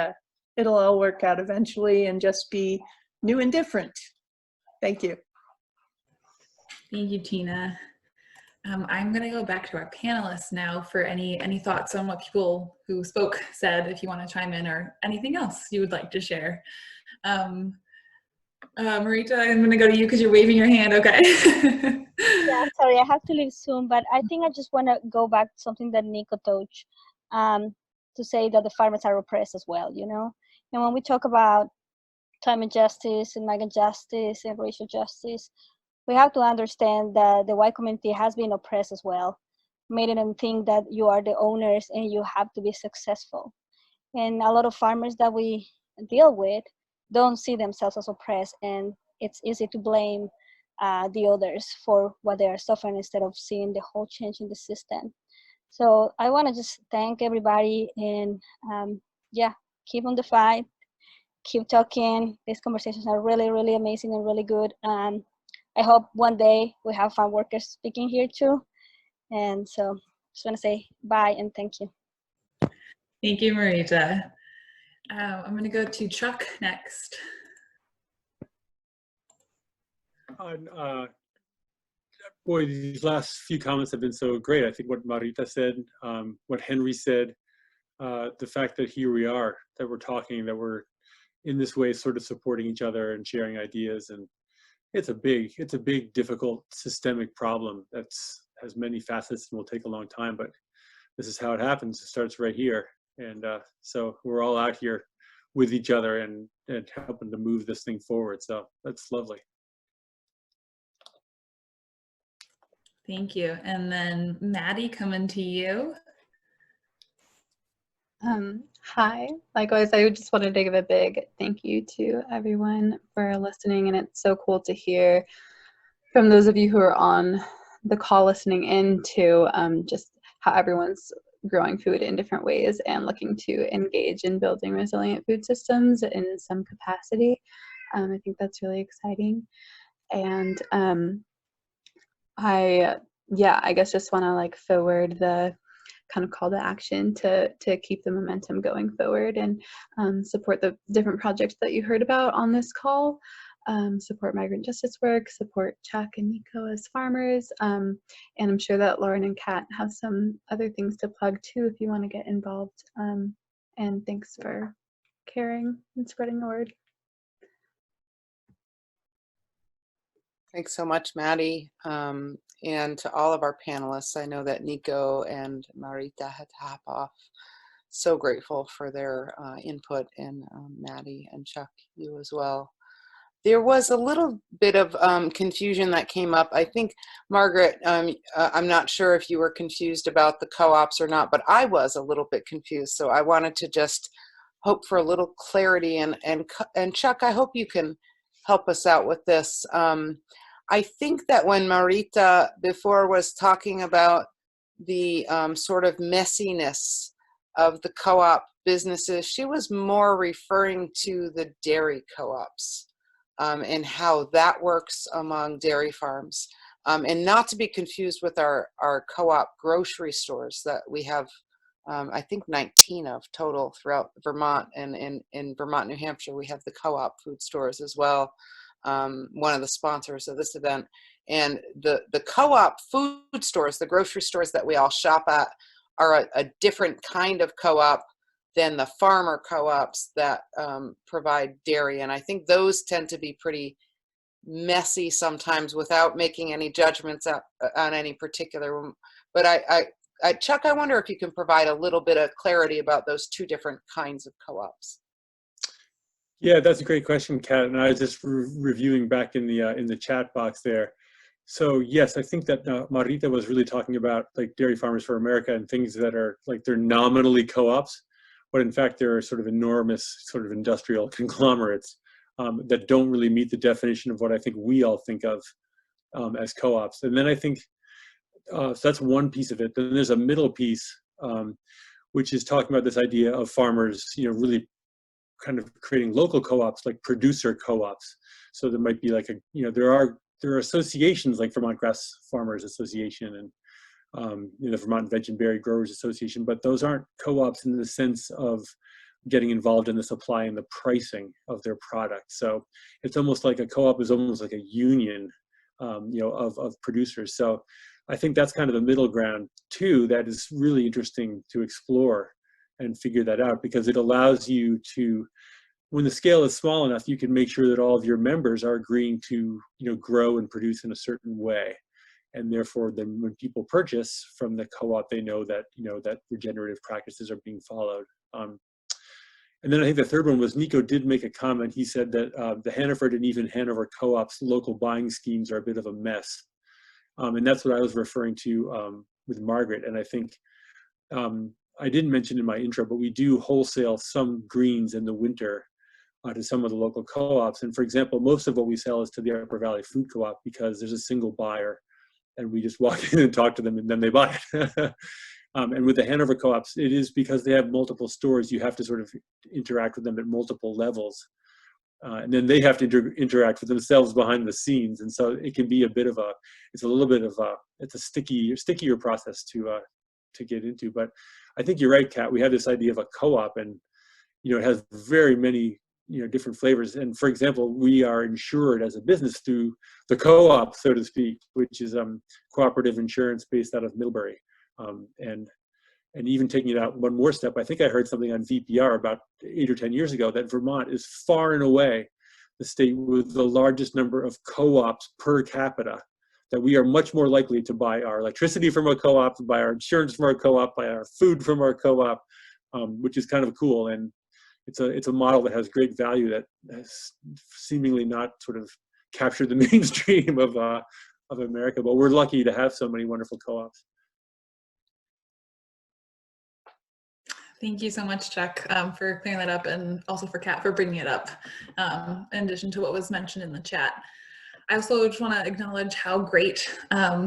it'll all work out eventually and just be new and different. Thank you. Thank you, Tina. I'm going to go back to our panelists now for any thoughts on what people who spoke said, if you want to chime in, or anything else you would like to share. Marita, I'm going to go to you because you're waving your hand. Okay. Yeah, sorry, I have to leave soon, but I think I just want to go back to something that Niko touched, to say that the farmers are oppressed as well, you know? And when we talk about climate justice and migrant justice and racial justice, we have to understand that the white community has been oppressed as well, making them think that you are the owners and you have to be successful. And a lot of farmers that we deal with don't see themselves as oppressed, and it's easy to blame the others for what they are suffering instead of seeing the whole change in the system. So I want to just thank everybody, and yeah, keep on the fight, keep talking. These conversations are really, really amazing and really good. I hope one day we have farm workers speaking here too. And so just want to say bye and thank you. Thank you, Marita. I'm going to go to Chuck next. Boy, these last few comments have been so great. I think what Marita said, what Henry said, the fact that here we are, that we're talking, that we're in this way sort of supporting each other and sharing ideas. And it's a big, difficult systemic problem that has many facets and will take a long time, but this is how it happens. It starts right here. And so we're all out here with each other and helping to move this thing forward. So that's lovely. Thank you. And then Madi, coming to you. Hi. Likewise, I just wanted to give a big thank you to everyone for listening, and it's so cool to hear from those of you who are on the call listening in to just how everyone's growing food in different ways and looking to engage in building resilient food systems in some capacity. I think that's really exciting. And I guess just want to like forward the kind of call to action to keep the momentum going forward and support the different projects that you heard about on this call. Support migrant justice work, support Chuck and Niko as farmers, and I'm sure that Lauren and Kat have some other things to plug too if you want to get involved. And thanks for caring and spreading the word. Thanks so much, Madi. And to all of our panelists, I know that Niko and Marita had to hop off. So grateful for their input, and Madi and Chuck, you as well. There was a little bit of confusion that came up. I think, Margaret, I'm not sure if you were confused about the co-ops or not, but I was a little bit confused. So I wanted to just hope for a little clarity. And Chuck, I hope you can help us out with this. I think that when Marita before was talking about the sort of messiness of the co-op businesses, she was more referring to the dairy co-ops and how that works among dairy farms. And not to be confused with our co-op grocery stores that we have, I think 19 of total throughout Vermont, and in Vermont, New Hampshire, we have the co-op food stores as well. One of the sponsors of this event. And the co-op food stores, the grocery stores that we all shop at, are a different kind of co-op than the farmer co-ops that provide dairy. And I think those tend to be pretty messy sometimes without making any judgments on any particular one. But Chuck, I wonder if you can provide a little bit of clarity about those two different kinds of co-ops. Yeah, that's a great question, Kat. And I was just reviewing back in the chat box there. So yes, I think that Marita was really talking about like Dairy Farmers for America and things that are like they're nominally co-ops, but in fact they're sort of enormous sort of industrial conglomerates that don't really meet the definition of what I think we all think of as co-ops. And then I think so that's one piece of it. Then there's a middle piece, which is talking about this idea of farmers, really kind of creating local co-ops, like producer co-ops. So there might be like there are associations like Vermont Grass Farmers Association and the Vermont Veg and Berry Growers Association, but those aren't co-ops in the sense of getting involved in the supply and the pricing of their product. So it's almost like a co-op is almost like a union, of producers. So I think that's kind of the middle ground too. That is really interesting to explore and figure that out, because it allows you to, when the scale is small enough, you can make sure that all of your members are agreeing to, grow and produce in a certain way. And therefore, then when people purchase from the co-op, they know that, that regenerative practices are being followed. And then I think the third one was Niko did make a comment. He said that the Hanover and even Hanover co-ops local buying schemes are a bit of a mess. And that's what I was referring to with Margaret. And I think, I didn't mention in my intro, but we do wholesale some greens in the winter to some of the local co-ops. And for example, most of what we sell is to the Upper Valley Food Co-op because there's a single buyer and we just walk in and talk to them and then they buy it. And with the Hanover co-ops, it is because they have multiple stores, you have to sort of interact with them at multiple levels. And then they have to interact with themselves behind the scenes. And so it can be a bit of it's a stickier process to get into. But I think you're right, Kat. We have this idea of a co-op, and it has very many different flavors. And for example, we are insured as a business through the co-op, so to speak, which is cooperative insurance based out of Middlebury. And even taking it out one more step, I think I heard something on VPR about 8 or 10 years ago that Vermont is far and away the state with the largest number of co-ops per capita. That we are much more likely to buy our electricity from a co-op, buy our insurance from our co-op, buy our food from our co-op, which is kind of cool. And it's a model that has great value that has seemingly not sort of captured the mainstream of of America. But we're lucky to have so many wonderful co-ops. Thank you so much, Chuck, for clearing that up, and also for Kat for bringing it up, in addition to what was mentioned in the chat. I also just want to acknowledge how great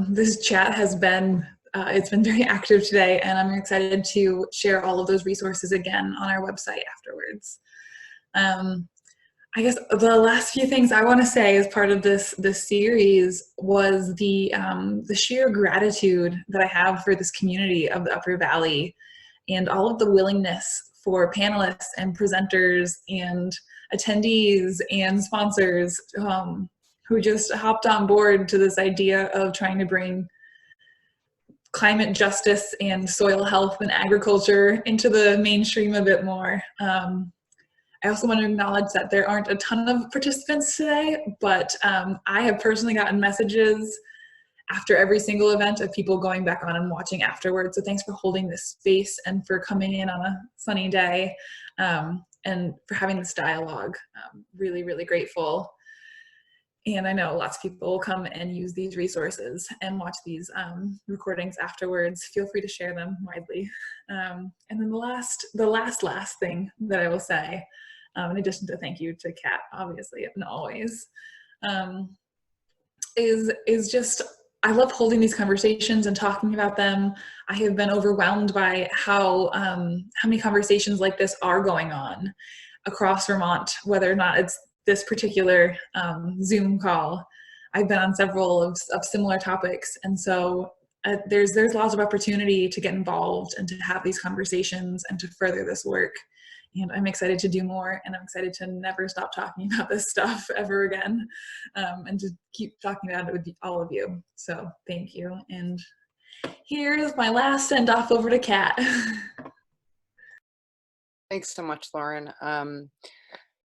this chat has been. It's been very active today, and I'm excited to share all of those resources again on our website afterwards. I guess the last few things I want to say as part of this series was the sheer gratitude that I have for this community of the Upper Valley, and all of the willingness for panelists and presenters and attendees and sponsors who just hopped on board to this idea of trying to bring climate justice and soil health and agriculture into the mainstream a bit more. I also want to acknowledge that there aren't a ton of participants today, but I have personally gotten messages after every single event of people going back on and watching afterwards. So thanks for holding this space and for coming in on a sunny day, and for having this dialogue. Really, really grateful. And I know lots of people will come and use these resources and watch these recordings afterwards. Feel free to share them widely. And then the last thing that I will say, in addition to thank you to Kat, obviously, and always, is just, I love holding these conversations and talking about them. I have been overwhelmed by how many conversations like this are going on across Vermont, whether or not it's this particular Zoom call. I've been on several of similar topics, and so there's lots of opportunity to get involved and to have these conversations and to further this work. And I'm excited to do more, and I'm excited to never stop talking about this stuff ever again, and to keep talking about it with all of you. So thank you. And here's my last send off over to Kat. Thanks so much, Lauren.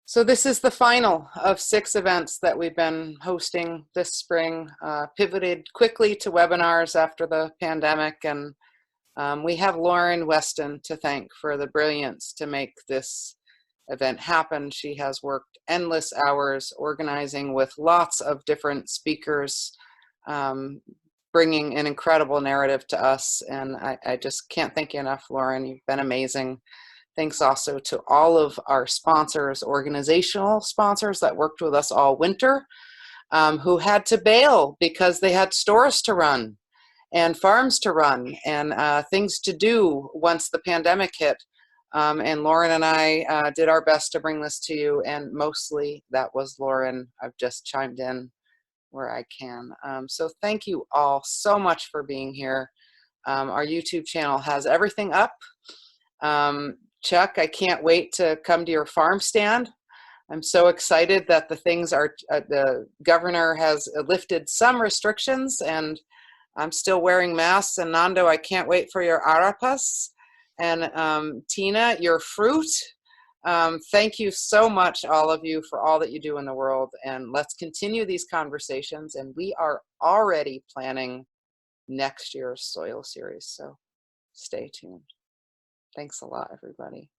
So this is the final of 6 events that we've been hosting this spring, pivoted quickly to webinars after the pandemic, and we have Lauren Weston to thank for the brilliance to make this event happen. She has worked endless hours organizing with lots of different speakers, bringing an incredible narrative to us, and I just can't thank you enough, Lauren. You've been amazing. Thanks also to all of our sponsors, organizational sponsors that worked with us all winter, who had to bail because they had stores to run and farms to run and things to do once the pandemic hit. And Lauren and I did our best to bring this to you, and mostly that was Lauren. I've just chimed in where I can. So thank you all so much for being here. Our YouTube channel has everything up. Chuck, I can't wait to come to your farm stand. I'm so excited that the things are, the governor has lifted some restrictions, and I'm still wearing masks. And Nando, I can't wait for your arepas. And Tina, your fruit. Thank you so much, all of you, for all that you do in the world. And let's continue these conversations. And we are already planning next year's soil series, so stay tuned. Thanks a lot, everybody.